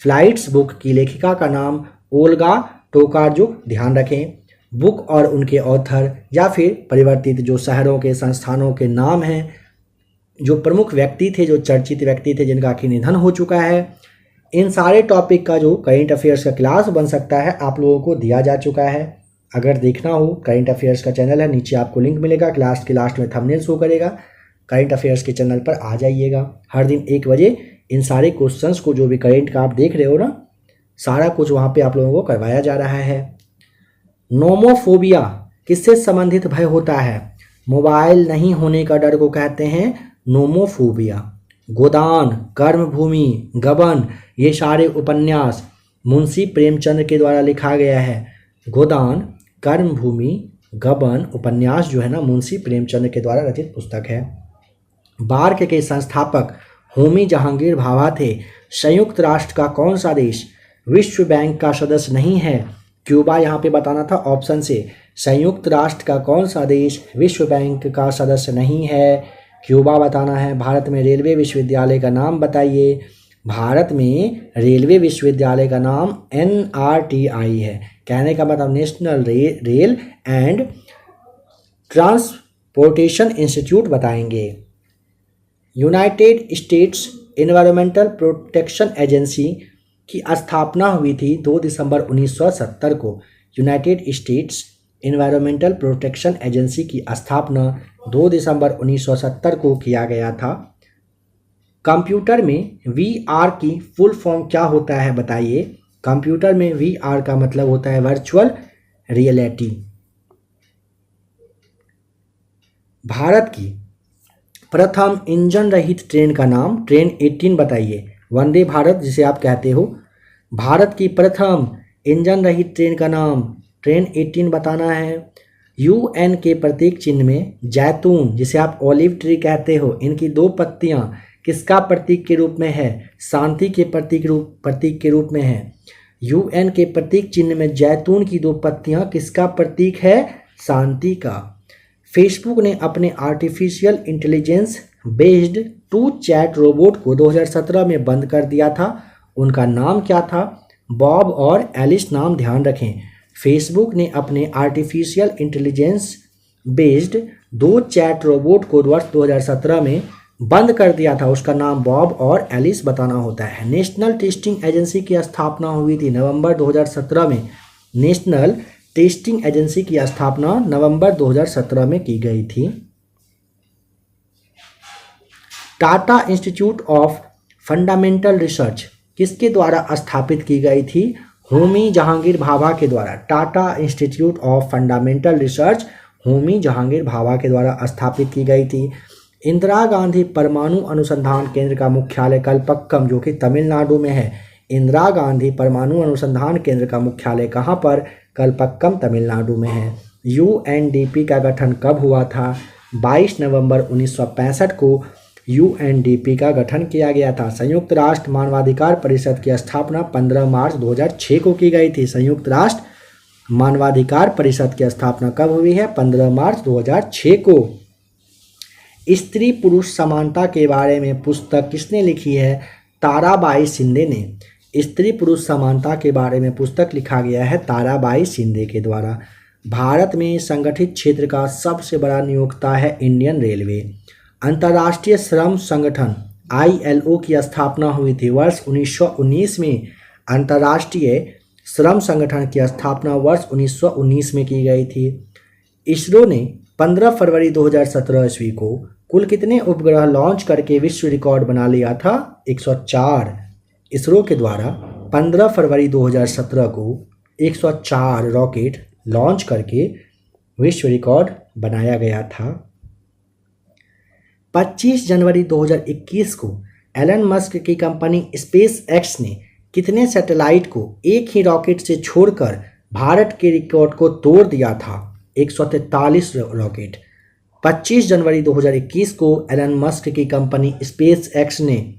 फ्लाइट्स बुक की लेखिका का नाम ओल्गा टोकारजुक, ध्यान रखें। बुक और उनके ऑथर या फिर परिवर्तित जो शहरों के संस्थानों के नाम हैं, जो प्रमुख व्यक्ति थे, जो चर्चित व्यक्ति थे जिनका कि निधन हो चुका है, इन सारे टॉपिक का जो करेंट अफेयर्स का क्लास बन सकता है आप लोगों को दिया जा चुका है। अगर देखना हो करेंट अफेयर्स का चैनल है, नीचे आपको लिंक मिलेगा, क्लास के लास्ट में थंबनेल शो करेगा। करेंट अफेयर्स के चैनल पर आ जाइएगा। हर दिन 1 बजे इन सारे क्वेश्चंस को जो भी करेंट का आप देख रहे हो ना, सारा कुछ वहाँ पे आप लोगों को करवाया जा रहा है। नोमोफोबिया किससे संबंधित भय होता है? मोबाइल नहीं होने का डर को कहते हैं नोमोफोबिया। गोदान, कर्मभूमि, गबन, ये सारे उपन्यास मुंशी प्रेमचंद के द्वारा लिखा गया है। गोदान, कर्मभूमि, गबन उपन्यास जो है ना मुंशी प्रेमचंद के द्वारा रचित पुस्तक है। बार्क के संस्थापक होमी जहांगीर भाभा थे। संयुक्त राष्ट्र का कौन सा देश विश्व बैंक का सदस्य नहीं है? क्यूबा यहाँ पे बताना था ऑप्शन से। संयुक्त राष्ट्र का कौन सा देश विश्व बैंक का सदस्य नहीं है? क्यूबा बताना है। भारत में रेलवे विश्वविद्यालय का नाम बताइए। भारत में रेलवे विश्वविद्यालय का नाम NRTI है। कहने का मतलब national rail and transportation institute बताएंगे। United States Environmental Protection Agency की स्थापना हुई थी 2 दिसंबर 1970 को। United States Environmental Protection Agency की स्थापना 2 दिसंबर 1970 को किया गया था। कंप्यूटर में VR की फुल फॉर्म क्या होता है बताइए? कंप्यूटर में VR का मतलब होता है वर्चुअल रियलिटी। भारत की प्रथम इंजन रहित ट्रेन का नाम ट्रेन 18 बताइए। वंदे भारत जिसे आप कहते हो। भारत की प्रथम इंजन रहित ट्रेन का नाम ट्रेन 18 बताना है। UN के प्रतीक चिन्ह में जैतून जिसे आप ऑलिव ट्री कहते हो, इनकी 2 पत्तियां किसका प्रतीक के रूप में है? शांति के प्रतीक के रूप में है। UN के प्रतीक चिन्ह में जैतून की 2 पत्तियां किसका प्रतीक है? शांति का। फेसबुक ने अपने artificial intelligence based 2 chat robot को 2017 में बंद कर दिया था। उनका नाम क्या था? बॉब और एलिस नाम, ध्यान रखें। फेसबुक ने अपने artificial intelligence based 2 chat robot को वर्ष 2017 में बंद कर दिया था। उसका नाम बॉब और एलिस बताना होता है। नेशनल टेस्टिंग एजेंसी की स्थापना हुई थी नवंबर 2017 में। नेशनल टेस्टिंग एजेंसी की स्थापना नवंबर 2017 में की गई थी। Tata institute of fundamental research किसके द्वारा स्थापित की गई थी? होमी जहांगीर भाभा के द्वारा। Tata institute of fundamental research Homi Jahangir Bhabha के द्वारा स्थापित की गई थी। इंदिरा गांधी परमाणु अनुसंधान केंद्र का मुख्यालय कलपक्कम जो कि तमिलनाडु में है। इंदिरा गांधी परमाणु अनुसंधान केंद्र का मुख्यालय कहाँ पर? कलपक्कम तमिलनाडु में है। UNDP का गठन कब हुआ था? 22 नवंबर 1965 को UNDP का गठन किया गया था। संयुक्त राष्ट्र मानवाधिकार परिषद की स्थापना 15 मार्च 2006 को की गई थी। संयुक्त राष्ट्र मानवाधिकार परिषद की स्थापना कब हुई है? 15 मार्च 2006 को। स्त्री पुरुष समानता के बारे में पुस्तक किसने लिखी है? ताराबाई शिंदे ने। स्त्री पुरुष समानता के बारे में पुस्तक लिखा गया है ताराबाई शिंदे के द्वारा। भारत में संगठित क्षेत्र का सबसे बड़ा नियोक्ता है इंडियन रेलवे। अंतर्राष्ट्रीय श्रम संगठन ILO की स्थापना हुई थी वर्ष 1919 में। अंतर्राष्ट्रीय श्रम संगठन की स्थापना वर्ष 1919 में की गई थी। इसरो ने 15 फरवरी 2017 ईस्वी को कुल कितने उपग्रह लॉन्च करके विश्व रिकॉर्ड बना लिया था? 104। इसरो के द्वारा 15 फरवरी 2017 को 104 रॉकेट लॉन्च करके विश्व रिकॉर्ड बनाया गया था। 25 जनवरी 2021 को एलन मस्क की कंपनी स्पेस एक्स ने कितने सैटेलाइट को एक ही रॉकेट से छोड़कर भारत के रिकॉर्ड को तोड़ दिया था? 143 रॉकेट। 25 जनवरी 2021 को एलन मस्क की कंपनी स्पेस एक्स ने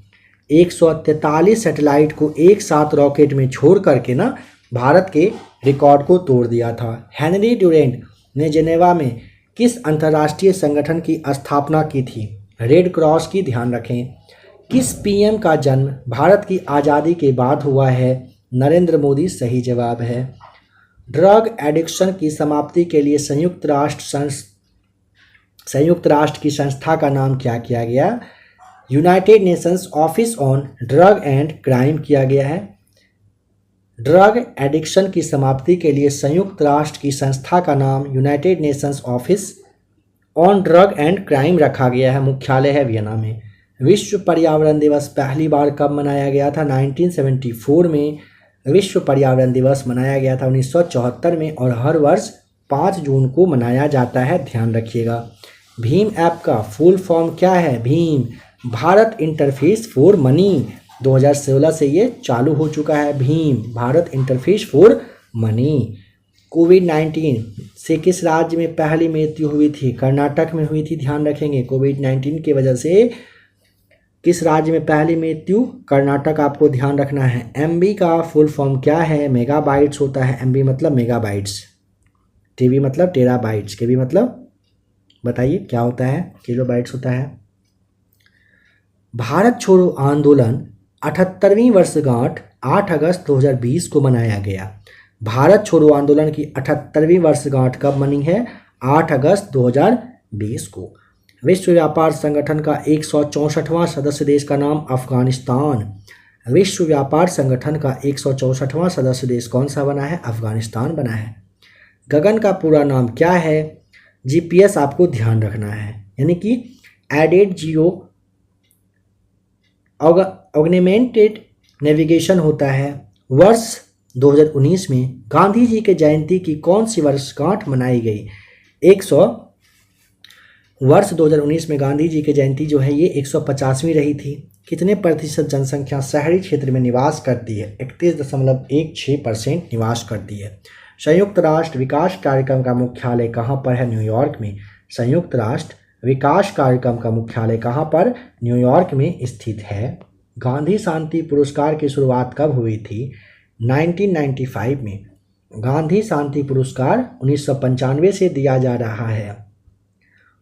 143 सैटेलाइट को एक साथ रॉकेट में छोड़ करके ना भारत के रिकॉर्ड को तोड़ दिया था। हेनरी ड्यूरेंट ने जेनेवा में किस अंतर्राष्ट्रीय संगठन की स्थापना की थी? रेड क्रॉस की। ध्यान रखें। किस पीएम का जन्म भारत की आज़ादी के बाद हुआ है? नरेंद्र मोदी सही जवाब है। ड्रग एडिक्शन की समाप्ति के लिए संयुक्त राष्ट्र की संस्था का नाम क्या किया गया? United Nations office on drug and crime किया गया है। ड्रग एडिक्शन की समाप्ति के लिए संयुक्त राष्ट्र की संस्था का नाम United Nations office on drug and crime रखा गया है। मुख्यालय है वियना में। विश्व पर्यावरण दिवस पहली बार कब मनाया गया था? 1974 में विश्व पर्यावरण दिवस मनाया गया था 1974 में, और हर वर्ष 5 जून को मनाया जाता है। ध्यान रखिएगा। भीम ऐप का फुल फॉर्म क्या है? भीम भारत इंटरफेस फॉर मनी। 2016 से ये चालू हो चुका है। भीम भारत इंटरफेस फॉर मनी। कोविड-19 से किस राज्य में पहली मृत्यु हुई थी? कर्नाटक में हुई थी। ध्यान रखेंगे। कोविड-19 की वजह से किस राज्य में पहली मृत्यु? कर्नाटक। आपको ध्यान रखना है। MB का फुल फॉर्म क्या है? मेगाबाइट्स होता है। MB मतलब मेगाबाइट्स। TB मतलब टेराबाइट्स। KB मतलब बताइए क्या होता है? किलोबाइट्स होता है। भारत छोड़ो आंदोलन 78वीं वर्षगांठ 8 अगस्त 2020 को मनाया गया। भारत छोड़ो आंदोलन की 78वीं वर्षगांठ कब मनी है? 8 अगस्त 2020 को। विश्व व्यापार संगठन का 164वां सदस्य देश का नाम अफगानिस्तान। विश्व व्यापार संगठन का 164वां सदस्य देश कौन सा बना है? अफगानिस्तान बना है। गगन का पूरा नाम क्या है? GPS आपको ध्यान रखना है, यानी कि एडेड जियो ऑगमेंटेड नेविगेशन होता है। वर्ष 2019 में गांधी जी के जयंती की कौन सी वर्षगांठ मनाई गई? वर्ष 2019 में गांधी जी की जयंती जो है ये 150वीं रही थी। कितने प्रतिशत जनसंख्या शहरी क्षेत्र में निवास करती है? 31.16% निवास करती है। संयुक्त राष्ट्र विकास कार्यक्रम का मुख्यालय कहाँ पर है? न्यूयॉर्क में। संयुक्त राष्ट्र विकास कार्यक्रम का मुख्यालय कहाँ पर? न्यूयॉर्क में स्थित है। गांधी शांति पुरस्कार की शुरुआत कब हुई थी? 1995 में। गांधी शांति पुरस्कार 1995 से दिया जा रहा है।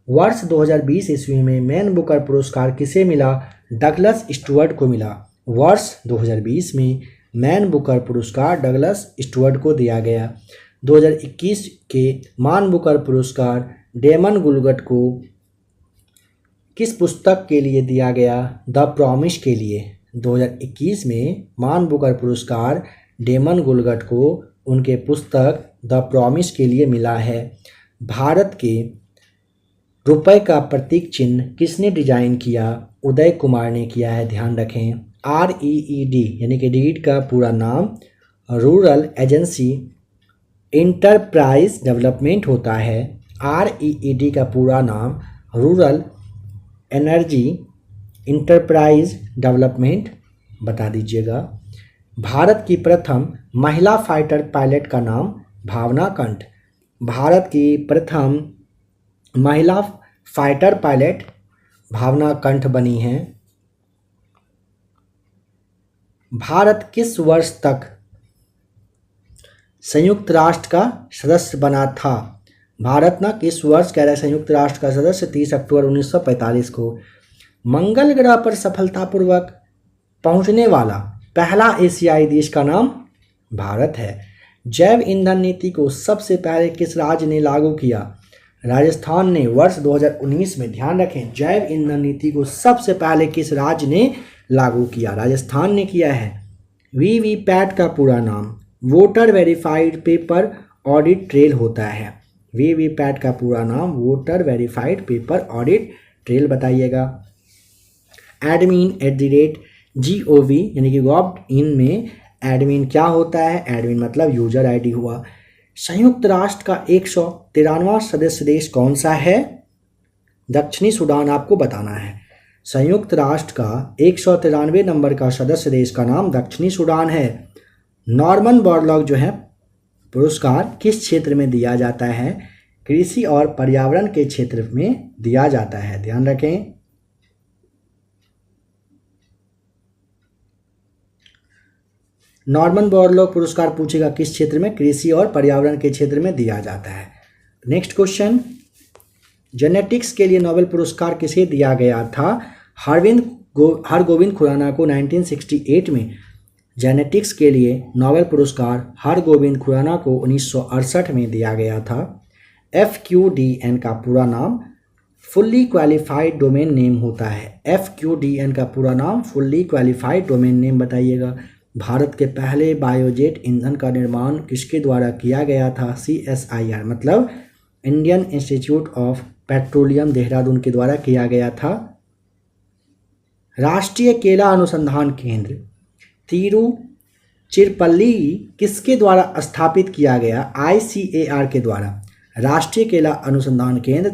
वर्ष 2020 ईस्वी में मैन बुकर पुरस्कार किसे मिला? डगलस स्टुअर्ट को मिला। वर्ष 2020 में मैन बुकर पुरस्कार डगलस स्टुअर्ट को दिया गया। 2021 के मान बुकर पुरस्कार डेमन गुलगट को किस पुस्तक के लिए दिया गया? द प्रॉमिस के लिए। 2021 में मान बुकर पुरस्कार डेमन गुलगट को उनके पुस्तक द प्रॉमिस के लिए मिला है। भारत के रुपए का प्रतीक चिन्ह किसने डिजाइन किया? उदय कुमार ने किया है। ध्यान रखें। REED यानी कि रीड का पूरा नाम रूरल एजेंसी इंटरप्राइज डेवलपमेंट होता है। REED का पूरा नाम रूरल एनर्जी इंटरप्राइज डेवलपमेंट बता दीजिएगा। भारत की प्रथम महिला फाइटर पायलट का नाम भावना कंठ। भारत की प्रथम महिला फाइटर पायलट भावना कंठ बनी हैं। भारत किस वर्ष तक संयुक्त राष्ट्र का सदस्य बना था? भारत ना किस वर्ष कह रहा है संयुक्त राष्ट्र का सदस्य? 30 अक्टूबर 1945 को। मंगल ग्रह पर सफलतापूर्वक पहुंचने वाला पहला एशियाई देश का नाम भारत है। जैव ईंधन नीति को सबसे पहले किस राज्य ने लागू किया? राजस्थान ने वर्ष 2019 में, ध्यान रखें, जैव ईंधन नीति को सबसे पहले किस राज्य ने लागू किया? राजस्थान ने किया है। वीवीपैट का पूरा नाम voter verified paper audit trail होता है। वीवीपैट का पूरा नाम voter verified paper audit trail बताइएगा। admin@gov यानी कि gov.in में एडमिन क्या होता है? एडमिन मतलब यूजर आईडी हुआ। संयुक्त राष्ट्र का 193वां सदस्य देश कौन सा है? दक्षिणी सूडान आपको बताना है। संयुक्त राष्ट्र का 193 नंबर का सदस्य देश का नाम दक्षिणी सूडान है। नॉर्मन बोरलॉग जो है पुरस्कार किस क्षेत्र में दिया जाता है? कृषि और पर्यावरण के क्षेत्र में दिया जाता है, ध्यान रखें। नॉर्मन बोरलॉग पुरस्कार पूछेगा किस क्षेत्र में? कृषि और पर्यावरण के क्षेत्र में दिया जाता है। नेक्स्ट क्वेश्चन, जेनेटिक्स के लिए नोबेल पुरस्कार किसे दिया गया था? हरगोविंद खुराना को 1968 में जेनेटिक्स के लिए नोबेल पुरस्कार हरगोविंद खुराना को 1968 में दिया गया था। FQDN का पूरा नाम फुल्ली क्वालिफाइड डोमेन नेम होता है। FQDN का पूरा नाम फुल्ली क्वालिफाइड डोमेन नेम बताइएगा। भारत के पहले बायोजेट ईंधन का निर्माण किसके द्वारा किया गया था? CSIR मतलब Indian institute of petroleum Dehradun के द्वारा किया गया था। राष्ट्रीय केला अनुसंधान केंद्र तिरुचिरापल्ली किसके द्वारा स्थापित किया गया? ICAR के द्वारा। राष्ट्रीय केला अनुसंधान केंद्र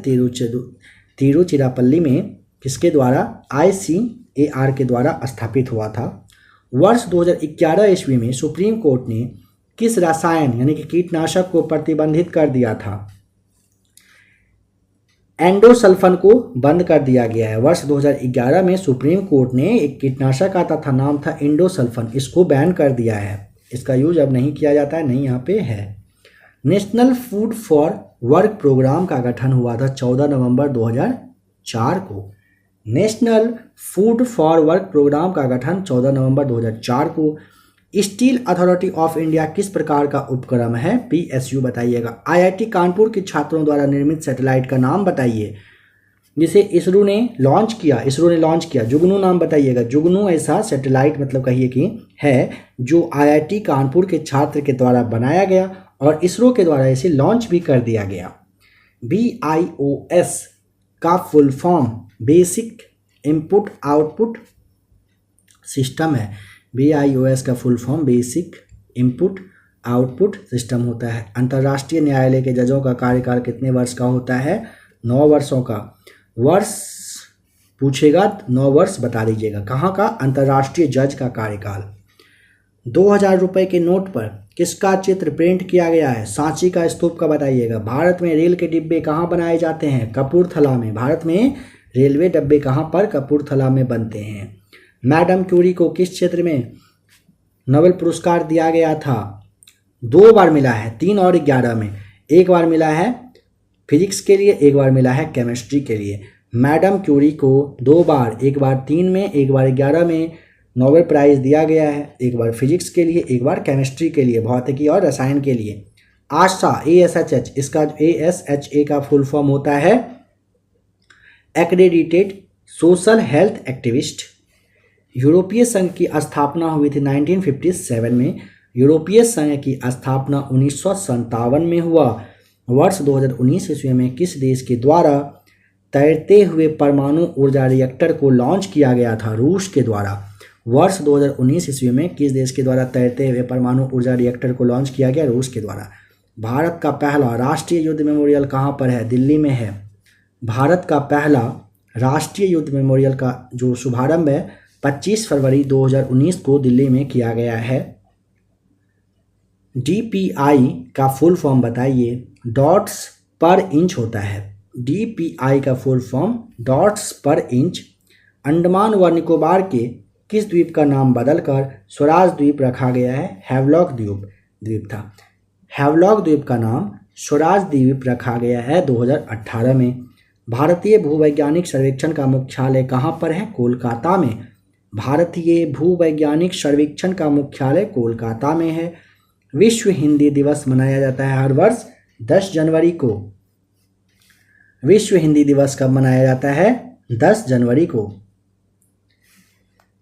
तिरुचिरापल्ली में किसके द्वारा? ICAR के द्वारा स्थापित हुआ था। वर्ष 2011 ईस्वी में सुप्रीम कोर्ट ने किस रसायन यानी कि कीटनाशक को प्रतिबंधित कर दिया था? एंडोसल्फान को बंद कर दिया गया है। वर्ष 2011 में सुप्रीम कोर्ट ने एक कीटनाशक आता था, नाम था एंडोसल्फान, इसको बैन कर दिया है। इसका यूज अब नहीं किया जाता है, नहीं यहाँ पे है। National Food for Work Programme का गठन हुआ था 14 नवंबर 2004 को। National Food for Work Programme का गठन 14 नवंबर 2004 को। स्टील अथॉरिटी ऑफ इंडिया किस प्रकार का उपक्रम है? PSU बताइएगा। IIT कानपुर के छात्रों द्वारा निर्मित सैटेलाइट का नाम बताइए जिसे इसरो ने लॉन्च किया। जुगनू नाम बताइएगा। जुगनू ऐसा सैटेलाइट मतलब कहिए कि है जो IIT कानपुर के छात्र के द्वारा बनाया गया और इसरो के द्वारा इसे लॉन्च भी कर दिया गया। BIOS का full form basic input output system है। BIOS का full form basic input output system होता है। अंतर्राष्ट्रीय न्यायालय के जजों का कार्यकाल कितने वर्ष का होता है? 9 वर्षों का। वर्ष पूछेगा 9 वर्ष बता दीजिएगा। कहाँ का? अंतर्राष्ट्रीय जज का कार्यकाल। 2000 रुपये के नोट पर किसका चित्र प्रिंट किया गया है? सांची का स्तूप का बताइएगा। भारत में रेल के डिब्बे कहाँ बनाए जाते हैं? कपूरथला में। भारत में रेलवे डब्बे कहाँ पर? कपूरथला में बनते हैं। मैडम क्यूरी को किस क्षेत्र में नोबेल पुरस्कार दिया गया था? 2 बार मिला है, 3 और 11 में। एक बार मिला है फिजिक्स के लिए, एक बार मिला है केमिस्ट्री के लिए। मैडम क्यूरी को 2 बार, एक बार 3 में, एक बार 11 में नोबेल प्राइज़ दिया गया है। एक बार फिजिक्स के लिए, एक बार केमिस्ट्री के लिए, भौतिकी और रसायन के लिए। आशा ASHH, इसका ASHA का फुल फॉर्म होता है एक्रेडिटेड सोशल हेल्थ एक्टिविस्ट। यूरोपीय संघ की स्थापना हुई थी 1957 में। यूरोपीय संघ की स्थापना 1957 में हुआ। वर्ष 2019 ईस्वी में किस देश के द्वारा तैरते हुए परमाणु ऊर्जा रिएक्टर को लॉन्च किया गया था? रूस के द्वारा। वर्ष 2019 ईस्वी में किस देश के द्वारा तैरते हुए परमाणु ऊर्जा रिएक्टर को लॉन्च किया गया? रूस के द्वारा। भारत का पहला राष्ट्रीय युद्ध मेमोरियल कहाँ पर है? दिल्ली में है। भारत का पहला राष्ट्रीय युद्ध मेमोरियल का जो शुभारंभ है 25 फरवरी 2019 को दिल्ली में किया गया है। DPI का फुल फॉर्म बताइए। डॉट्स पर इंच होता है। DPI का फुल फॉर्म डॉट्स पर इंच। अंडमान व निकोबार के किस द्वीप का नाम बदलकर स्वराज द्वीप रखा गया है? हैवलॉक द्वीप था। हैवलॉक द्वीप का नाम स्वराज द्वीप रखा गया है 2018 में। भारतीय भूवैज्ञानिक सर्वेक्षण का मुख्यालय कहाँ पर है? कोलकाता में। भारतीय भूवैज्ञानिक सर्वेक्षण का मुख्यालय कोलकाता में है। विश्व हिंदी दिवस मनाया जाता है हर वर्ष 10 जनवरी को। विश्व हिंदी दिवस कब मनाया जाता है? 10 जनवरी को।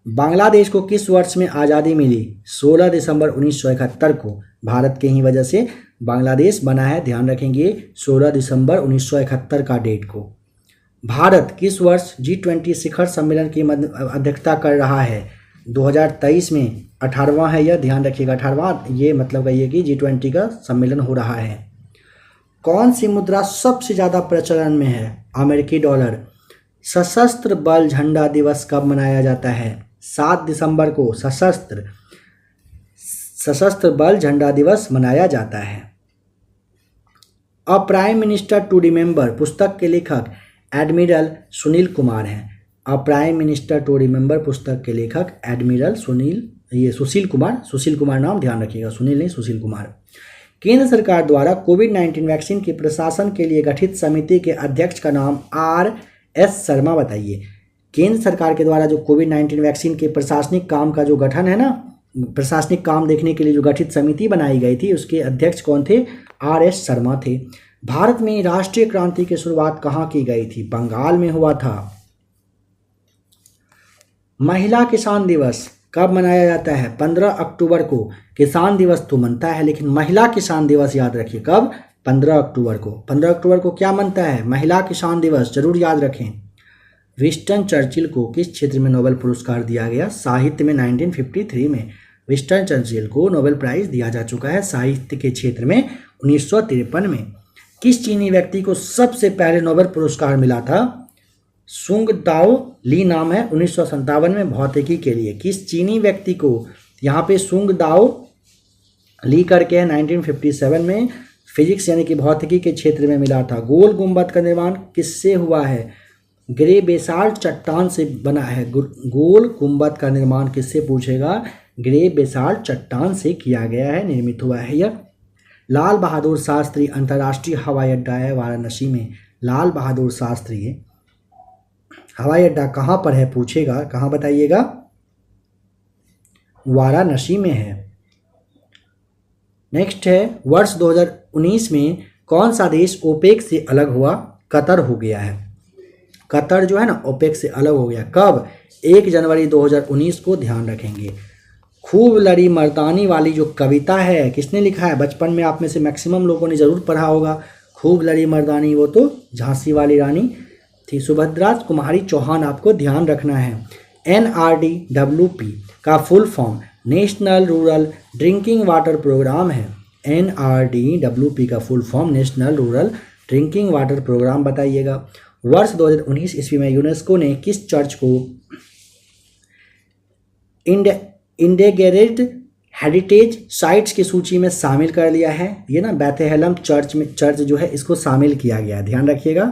बांग्लादेश को किस वर्ष में आज़ादी मिली? 16 दिसंबर 1971 को। भारत के ही वजह से बांग्लादेश बना है, ध्यान रखेंगे 16 दिसंबर 1971 का डेट को। भारत किस वर्ष G20 शिखर सम्मेलन की अध्यक्षता कर रहा है? 2023 में, 18वां है यह, ध्यान रखिएगा 18वां, ये मतलब कहिए कि G20 का सम्मेलन हो रहा है। कौन सी मुद्रा सबसे ज़्यादा प्रचलन में है? अमेरिकी डॉलर। सशस्त्र बल झंडा दिवस कब मनाया जाता है? 7 दिसंबर को सशस्त्र बल झंडा दिवस मनाया जाता है। A Prime Minister to Remember पुस्तक के लेखक एडमिरल सुनील कुमार हैं। A Prime Minister to Remember पुस्तक के लेखक एडमिरल सुशील कुमार नाम ध्यान रखिएगा, सुनील नहीं, सुशील कुमार। केंद्र सरकार द्वारा कोविड-19 वैक्सीन के प्रशासन के लिए गठित समिति के अध्यक्ष का नाम RS शर्मा बताइए। केंद्र सरकार के द्वारा जो कोविड-19 वैक्सीन के प्रशासनिक काम का जो गठन है ना, प्रशासनिक काम देखने के लिए जो गठित समिति बनाई गई थी, उसके अध्यक्ष कौन थे? RS शर्मा थे। भारत में राष्ट्रीय क्रांति की शुरुआत कहाँ की गई थी? बंगाल में हुआ था। महिला किसान दिवस कब मनाया जाता है? 15 अक्टूबर को। किसान दिवस तो मनता है, लेकिन महिला किसान दिवस याद रखिए कब? 15 अक्टूबर को। 15 अक्टूबर को क्या मनता है? महिला किसान दिवस, जरूर याद रखें। विंस्टन चर्चिल को किस क्षेत्र में नोबेल पुरस्कार दिया गया? साहित्य में 1953 में विंस्टन चर्चिल को नोबेल प्राइज दिया जा चुका है साहित्य के क्षेत्र में 1953 में। किस चीनी व्यक्ति को सबसे पहले नोबेल पुरस्कार मिला था? सुंग दाओ ली नाम है, 1957 में भौतिकी के लिए। किस चीनी व्यक्ति को? यहाँ पे सुंग दाओ ली करके 1957 में फिजिक्स यानी कि भौतिकी के क्षेत्र में मिला था। गोल गुंबद का निर्माण किससे हुआ है? ग्रे बेसाल्ट चट्टान से बना है। गोल गुंबद का निर्माण किससे पूछेगा? ग्रे बेसाल्ट चट्टान से किया गया है, निर्मित हुआ है यह। लाल बहादुर शास्त्री अंतर्राष्ट्रीय हवाई अड्डा है वाराणसी में। लाल बहादुर शास्त्री हवाई अड्डा कहाँ पर है पूछेगा, कहाँ बताइएगा? वाराणसी में है। नेक्स्ट है, वर्ष 2019 में कौन सा देश ओपेक से अलग हुआ? कतर हो गया है। कतर जो है ना ओपेक से अलग हो गया। कब? 1 जनवरी 2019 को, ध्यान रखेंगे। खूब लड़ी मर्दानी वाली जो कविता है किसने लिखा है? बचपन में आप में से मैक्सिमम लोगों ने जरूर पढ़ा होगा। खूब लड़ी मर्दानी, वो तो झांसी वाली रानी थी, सुभद्रा कुमारी चौहान, आपको ध्यान रखना है। NRDWP का full form National Rural Drinking Water Programme है। NRDWP का full form National Rural Drinking Water Programme बताइएगा। वर्ष 2019 ईस्वी में यूनेस्को ने किस चर्च को इंडेगेरेट हेरिटेज साइट्स की सूची में शामिल कर लिया है? ये ना बेथेहलम चर्च जो है इसको शामिल किया गया है, ध्यान रखिएगा।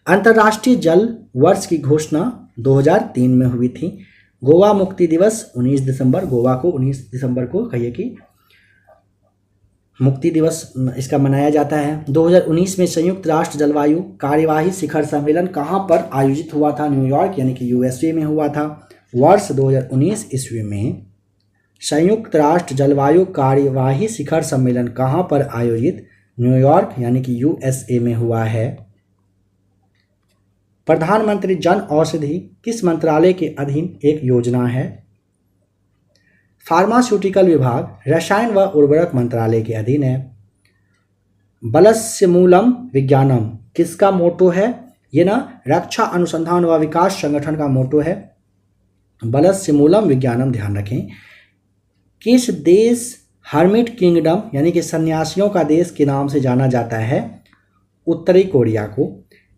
अंतर्राष्ट्रीय जल वर्ष की घोषणा 2003 में हुई थी। गोवा मुक्ति दिवस 19 दिसंबर, गोवा को 19 दिसंबर को कहिए कि मुक्ति दिवस इसका मनाया जाता है। 2019 में संयुक्त राष्ट्र जलवायु कार्यवाही शिखर सम्मेलन कहाँ पर आयोजित हुआ था? न्यूयॉर्क यानी कि USA में हुआ था। वर्ष 2019 ईस्वी में संयुक्त राष्ट्र जलवायु कार्यवाही शिखर सम्मेलन कहाँ पर आयोजित? न्यूयॉर्क यानी कि USA में हुआ है। प्रधानमंत्री जन औषधि किस मंत्रालय के अधीन एक योजना है? फार्मास्यूटिकल विभाग रसायन व उर्वरक मंत्रालय के अधीन है। बलस्यमूलम विज्ञानम किसका मोटो है? ये ना रक्षा अनुसंधान व विकास संगठन का मोटो है, बलस्यमूलम विज्ञानम, ध्यान रखें। किस देश हर्मिट किंगडम यानी कि सन्यासियों का देश के नाम से जाना जाता है? उत्तरी कोरिया को।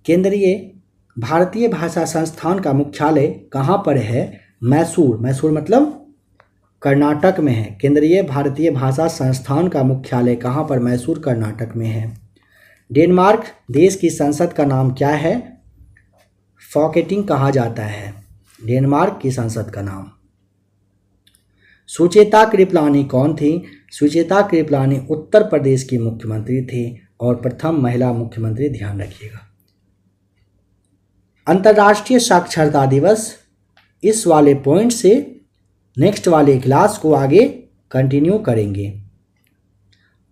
केंद्रीय भारतीय भाषा संस्थान का मुख्यालय कहाँ पर है? मैसूर, मैसूर मतलब कर्नाटक में है। केंद्रीय भारतीय भाषा संस्थान का मुख्यालय कहाँ पर? मैसूर, कर्नाटक में है। डेनमार्क देश की संसद का नाम क्या है? फॉकेटिंग कहा जाता है डेनमार्क की संसद का नाम। सुचेता कृपलानी कौन थी? सुचेता कृपलानी उत्तर प्रदेश की मुख्यमंत्री थी और प्रथम महिला मुख्यमंत्री, ध्यान रखिएगा। अंतर्राष्ट्रीय साक्षरता दिवस, इस वाले पॉइंट से नेक्स्ट वाले क्लास को आगे कंटिन्यू करेंगे।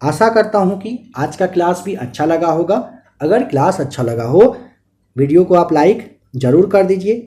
आशा करता हूँ कि आज का क्लास भी अच्छा लगा होगा। अगर क्लास अच्छा लगा हो, वीडियो को आप लाइक ज़रूर कर दीजिए।